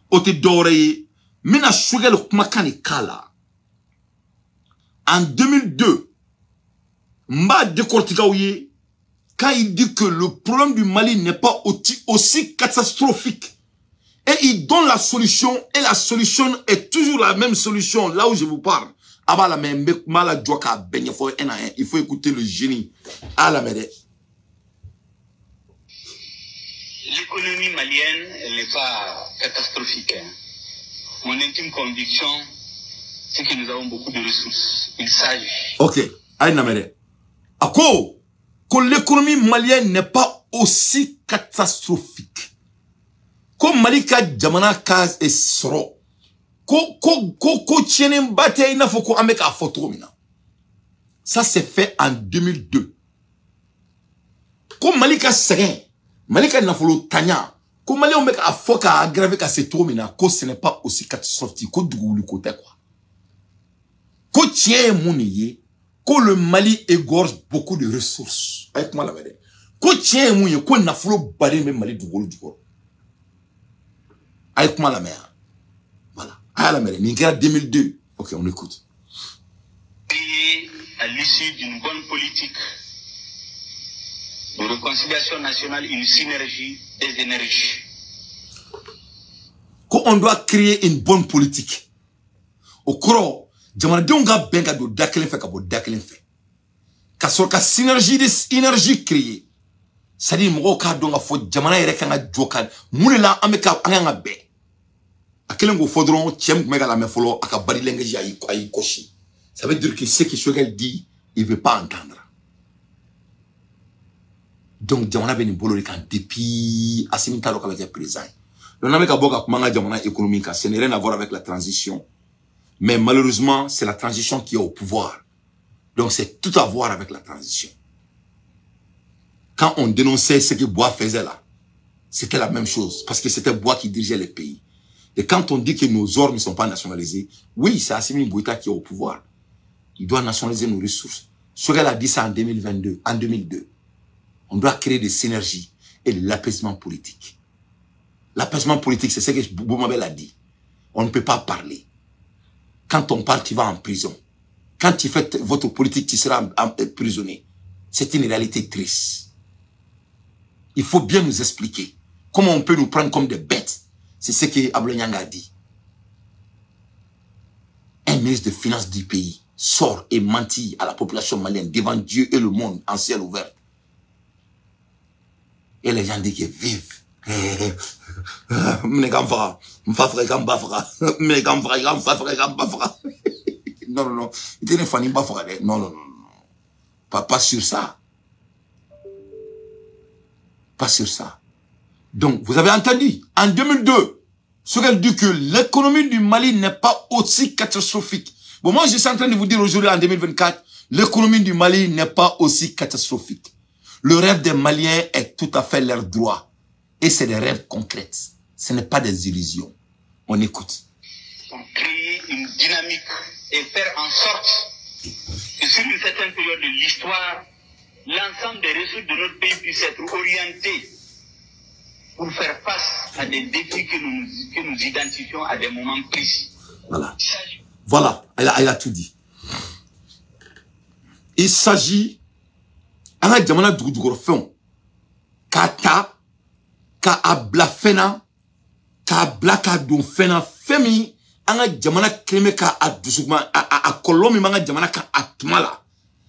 Ote doré Mina Sougel Makani Kala. En 2002, Mba Dekortikaouye, quand il dit que le problème du Mali n'est pas aussi catastrophique, et il donne la solution, et la solution est toujours la même solution, là où je vous parle. Aba la même mala djoka benye fo un à un. Il faut écouter le génie. À la merde. L'économie malienne, elle n'est pas catastrophique. Hein. Mon intime conviction, c'est que nous avons beaucoup de ressources. Il s'agit. Ok, aïe namere. Ako, que l'économie malienne n'est pas aussi catastrophique. Comme Malika Djamana Kaz et Soro. Ça s'est fait en 2002. Comme Malika Seren, Malika Nafolo Tanya. Comme Malika Omeka a foka aggravé qu'à ces tromina, que ce n'est pas aussi catastrophique que du côté quoi. Que tient mounier, que le Mali égorge beaucoup de ressources. Avec moi la vérité. Que tient mounier, que Nafolo barré même Mali du gros. Avec moi la mère. Voilà. Ah la mère, Nigeria 2002. Ok, on écoute. Et à l'issue d'une bonne politique de réconciliation nationale, une synergie des énergies. On doit créer une bonne politique. Au cours, jamana donga benga do dakelen fait kabo dakelen fait. Ka so ka synergie des énergies créées. Ça dit mo ka donga fo jamana yere kanga jokal. Munela ameka anga be. Akelengo fodron tiem mega la mefolo aka bari lengeji ayi koshi. Ça veut dire que ce que Sougel dit, il veut pas entendre. Donc, Djamana beni bolo kan depuis Assimi Talo qui était présent. Le n'a pas boka kumanga Djamana économique, ce n'est rien à voir avec la transition. Mais malheureusement, c'est la transition qui est au pouvoir. Donc, c'est tout à voir avec la transition. Quand on dénonçait ce que Bois faisait là, c'était la même chose. Parce que c'était Bois qui dirigeait les pays. Et quand on dit que nos ors ne sont pas nationalisés, oui, c'est Assimi Goïta qui est au pouvoir. Il doit nationaliser nos ressources. Choguel a dit ça en 2022, en 2002. On doit créer des synergies et de l'apaisement politique. L'apaisement politique, c'est ce que Boumabel a dit. On ne peut pas parler. Quand on parle, tu vas en prison. Quand tu fais votre politique, tu seras emprisonné. C'est une réalité triste. Il faut bien nous expliquer comment on peut nous prendre comme des bêtes. C'est ce que Abloyang a dit. Un ministre des Finances du pays sort et mentit à la population malienne devant Dieu et le monde en ciel ouvert. Et les gens disent qu'ils vivent. Non, non, non. Non, non, non. Pas sur ça. Pas sur ça. Donc, vous avez entendu, en 2002, ce qu'elle dit que l'économie du Mali n'est pas aussi catastrophique. Bon, moi, je suis en train de vous dire aujourd'hui, en 2024, l'économie du Mali n'est pas aussi catastrophique. Le rêve des Maliens est tout à fait leur droit. Et c'est des rêves concrets. Ce n'est pas des illusions. On écoute. Créer une dynamique et faire en sorte que sur une certaine période de l'histoire, l'ensemble des ressources de notre pays puisse être orienté pour faire face à des défis que nous identifions à des moments précis. Voilà. Voilà, elle a tout dit. Il s'agit anga jamana dugudugoro fɛnw k'a ta ka a bila fɛn na k'a bila k'a don fɛn na fɛn min an ka jamana kelen bɛ ka a dusukuma a kɔlɔlɔ min b'an ka jamana kan a tuma la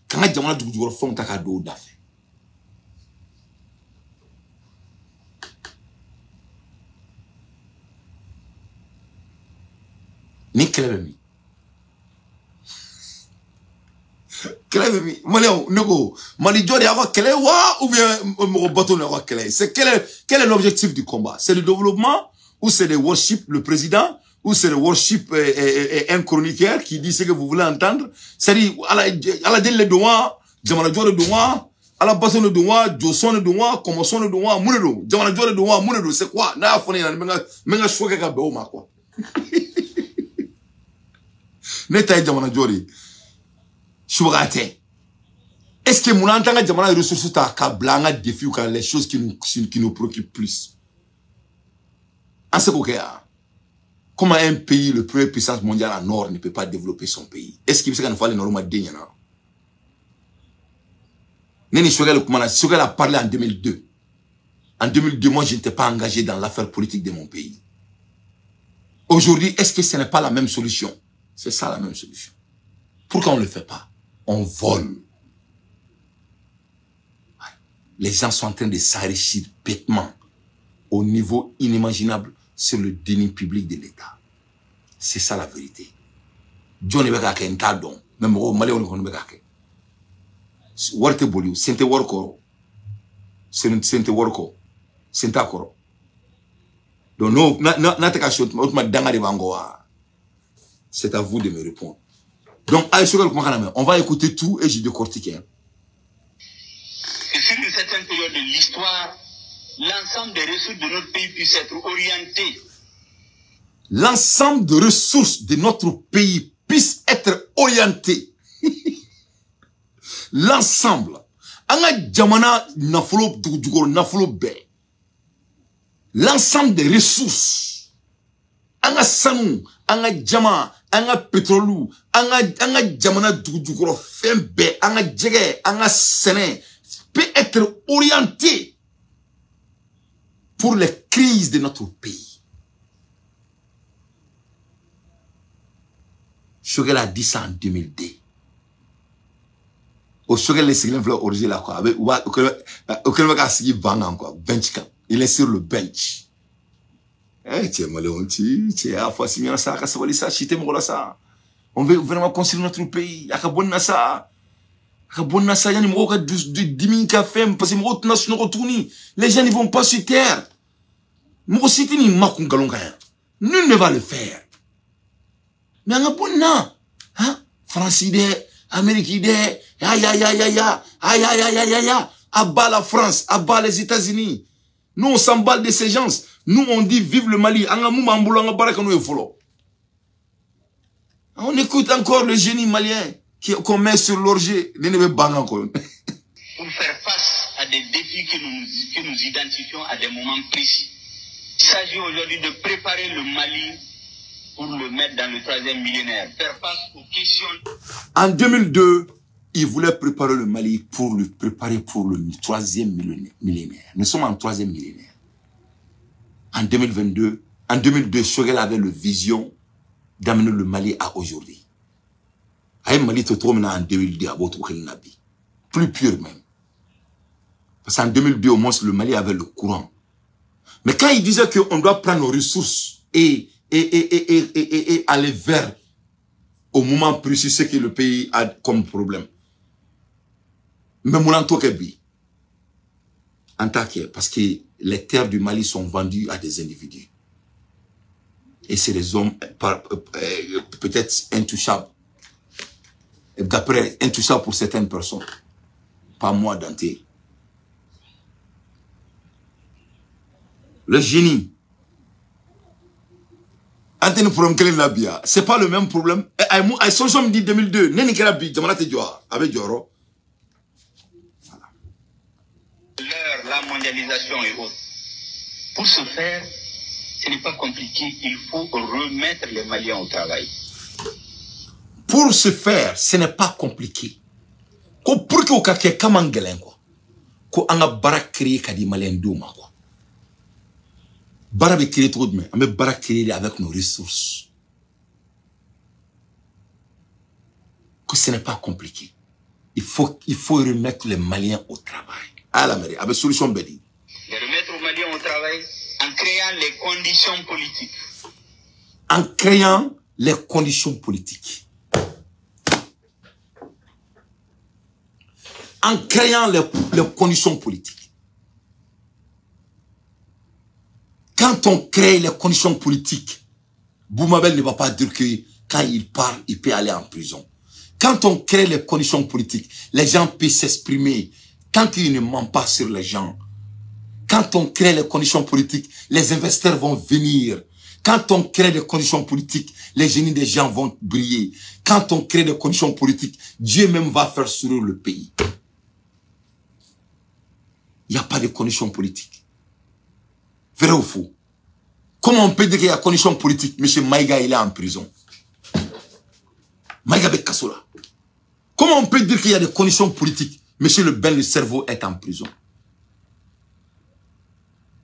k'an ka jamana dugudugoro fɛnw ta k'a don o da fɛ. Ni kɛlɛ bɛ min kɛlɛ bɛ min maliyɛnw ne ko Mali jɔ de y'a ka kɛlɛ wa ou bien mɔgɔ bateau de y'a ka kɛlɛ c'est quel est l'objectif du combat? C'est le développement ou c'est le worship le président ou c'est le worship un chroniqueur qui dit ce que vous voulez entendre? C'est-à-dire ala deli le don wa jamana jɔ de don wa ala bateau de don wa jɔsɔn de don wa kɔmɔsɔn de don wa mun de don jamana jɔ de don wa mun de don c'est quoi? n'a y'a fɔ ne ɲɛna n bɛ n ka choix kɛ ka bɛn o ma quoi. Ne ta ye jamana jɔ de subaga tɛ. Est-ce que mun an t'an ka jamana ressources ta ka bila an ka défis kan les choses qui nous préoccupent plus? An se k'o kɛ ya? Comment un pays, le premier puissance mondiale en or, ne peut pas développer son pays? Est-ce qu'il bɛ se ka nin fɔ ale nɔrɔ ma den ɲɛna? Ne ni Choguel kumana, Choguel a parlé en 2002. En 2002, moi je n'étais pas engagé dans l'affaire politique de mon pays. Aujourd'hui, est-ce que ce n'est pas la même solution? C'est ça la même solution. Pourquoi on ne le fait pas? On vole. Les gens sont en train de s'enrichir bêtement au niveau inimaginable sur le déni public de l'État. C'est ça la vérité. John ne veut pas qu'il y ait un don. Même au Mali, on ne veut pas qu'il y ait. Warte boliu, sente workoro. Sente worko. Sente akoro. Donc, non, n'a te caché, c'est à vous de me répondre. Donc, on va écouter tout et je décortique. Et sur une certaine période de l'histoire, l'ensemble des ressources de notre pays puisse être orienté. L'ensemble des ressources de notre pays puisse être orienté. L'ensemble. L'ensemble des ressources. Anga sanu, anga jama, anga pétrole, anga jamana dugukoro fembe, anga djege, anga sene peut être orienté pour les crises de notre pays. Choguel a dit ça en 2002. Au Choguel les signaux fleurs origine là quoi, auquel va kasigi banga quoi, bench camp. Il est sur le bench. Eh, tiens, malheureux, tiens, fois ça, ça, ça. On veut vraiment construire notre pays. Il y a un bon nasa. Il y a un 10 000 cafés, parce que les gens ne vont pas sur terre. Nul ne va le faire. Mais il y a un bon nan. France idée, Amérique idée, abat la France, abat les États-Unis. Nous, on s'emballe de ces gens. Nous, on dit vive le Mali. On écoute encore le génie malien. qu'on met sur l'orgie. Pour faire face à des défis que nous identifions à des moments précis. Il s'agit aujourd'hui de préparer le Mali pour le mettre dans le 3e millénaire. Faire face aux questions. En 2002, il voulait préparer le Mali pour le préparer pour le 3e millénaire. Nous sommes en 3e millénaire. En 2022, en 2002, Choguel avait la vision d'amener le Mali à aujourd'hui. Aïe Mali te trouve en 2002 à votre Nabi. Plus pur même. Parce qu'en 2002, au moins, le Mali avait le courant. Mais quand il disait qu'on doit prendre nos ressources et aller vers, au moment précis, ce que le pays a comme problème. Mais mon entourage, en tant que, parce que les terres du Mali sont vendues à des individus. Et c'est des hommes, peut-être intouchables. D'après, intouchables pour certaines personnes. Pas moi, Dante. Le génie. C'est pas le même problème. Et son me dit 2002. La mondialisation et autres. Pour ce faire, ce n'est pas compliqué. Il faut remettre les Maliens au travail. Pour ce faire, ce n'est pas compliqué. Pour que vous ayez comme un galen, qu'on a barak créé kadi Malien douma quoi. Barak créé trop de mains, mais barak créé avec nos ressources. Que ce n'est pas compliqué. Il faut remettre les Maliens au travail. À la mairie, avec solution béni. Les remettre aux Maliens au travail en créant les conditions politiques. En créant les conditions politiques. En créant les conditions politiques. Quand on crée les conditions politiques, Boumabel ne va pas dire que quand il parle, il peut aller en prison. Quand on crée les conditions politiques, les gens peuvent s'exprimer tant qu'ils ne mentent pas sur les gens. Quand on crée les conditions politiques, les investisseurs vont venir. Quand on crée des conditions politiques, les génies des gens vont briller. Quand on crée des conditions politiques, Dieu même va faire sourire le pays. Il n'y a pas de conditions politiques. Vrai ou faux? Comment on peut dire qu'il y a conditions politiques? Monsieur Maïga, il est en prison. Maïga Bekasola. Comment on peut dire qu'il y a des conditions politiques? Monsieur Le Ben, le cerveau, est en prison.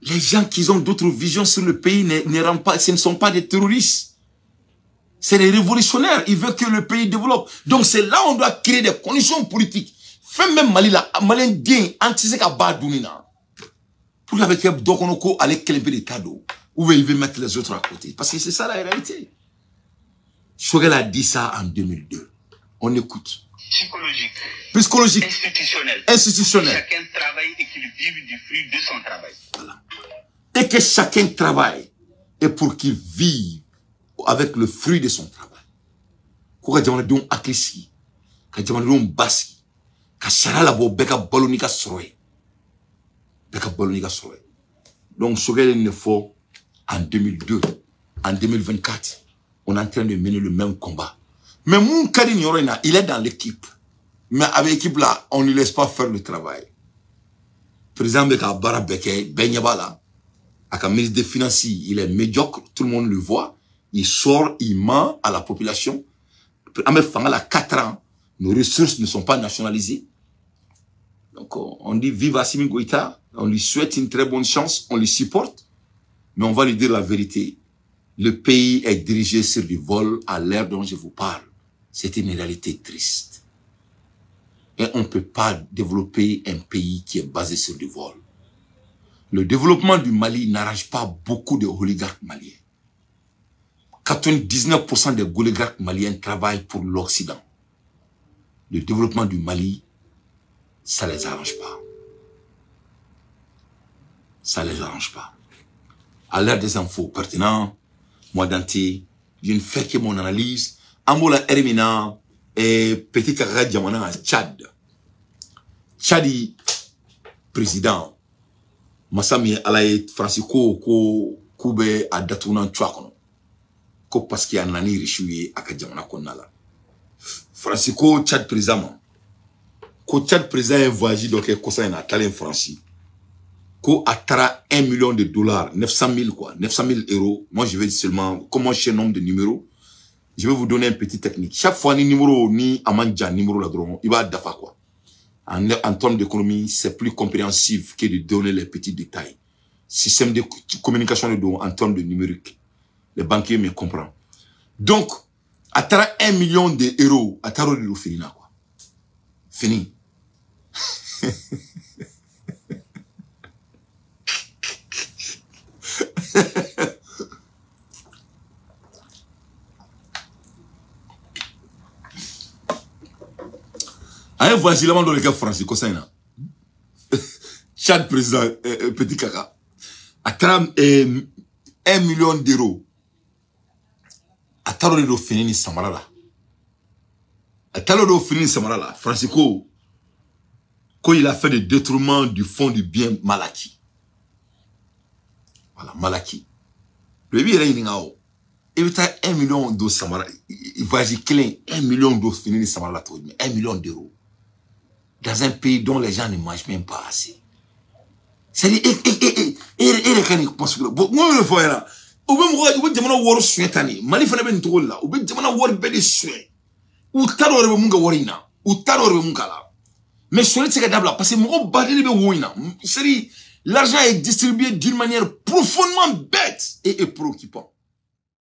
Les gens qui ont d'autres visions sur le pays ce ne sont pas des terroristes. C'est des révolutionnaires. Ils veulent que le pays développe. Donc c'est là où on doit créer des conditions politiques. Fait même Mali là, Malien bien, antisé qu'à Badounina. Pour avec Dokonoko, aller cléber les cadeaux. Où il veut mettre les autres à côté. Parce que c'est ça la réalité. Choguel a dit ça en 2002. On écoute. Psychologique. Institutionnel. Chacun travaille et qu'il vive du fruit de son travail. Voilà. Et que chacun travaille. Et pour qu'il vive avec le fruit de son travail. Quand on a dit on aklisi. Quand on a dit on baski. Donc, Choguel ne faut en 2002, en 2024, on est en train de mener le même combat. Mais mon Karim Yorena, il est dans l'équipe. Mais avec l'équipe là, on ne laisse pas faire le travail. Président Beka Barabeke, Benyabala, avec un ministre des Finances, il est médiocre, tout le monde le voit. Il sort, il ment à la population. Ahmed Fangal a 4 ans, nos ressources ne sont pas nationalisées. Donc, on dit vive Assimi Goïta, on lui souhaite une très bonne chance, on lui supporte, mais on va lui dire la vérité. Le pays est dirigé sur du vol à l'ère dont je vous parle. C'est une réalité triste. Et on ne peut pas développer un pays qui est basé sur du vol. Le développement du Mali n'arrange pas beaucoup de oligarques maliens. 99% des oligarques maliens travaillent pour l'Occident. Le développement du Mali, ça les arrange pas. Ça les arrange pas. À l'heure des infos pertinentes, moi Dante, je ne fais que mon analyse. Amola Hermina et Petit Kaka Diamana à Tchad. Tchadi, président. Massami Alaye Francisco Koube à Datounan Tchouakono. Ko parce qu'il y a un nani richouye à Kadjamana Konala. Francisco Tchad président. Ko Tchad président est voyagé donc est cosa en Italie en France. Ko atara $1 million, 900 000 quoi, 900 000 euros. Moi je vais seulement, comment je nombre de numéros, je vais vous donner un petit technique. Chaque fois ni numéro ni amandja numéro là drôle, il va dafa quoi. En termes d'économie, c'est plus compréhensif que de donner les petits détails. Système de communication de don en termes de numérique. Les banquiers me comprennent. Donc, atara 1 million d'euros, atara de fini là quoi. Fini. Un voici là dans le cas français, comme ça, Tchad président, petit caca, à 1 million d'euros, à talo de fini ni samara là, à talo de fini ni samara là, Francisco, quand il a fait le détournement du fonds du bien mal acquis, voilà, mal acquis, le bien il est là, il y a 1 million d'euros samara, il va dire 1 million d'euros fini ni samara là, 1 million d'euros. Dans un pays dont les gens ne mangent même pas assez. C'est-à-dire, et les caniques, moi, je le vois là. Ou bien, moi, je vais voir soin tani. Mali fana ben trop là. Ou bien, je vais voir belle soin. Ou taro rebe munga warina. Ou taro rebe munga là. Mais soin c'est cadavre là. Parce que moi, badé rebe warina. C'est-à-dire, l'argent est distribué d'une manière profondément bête et préoccupante.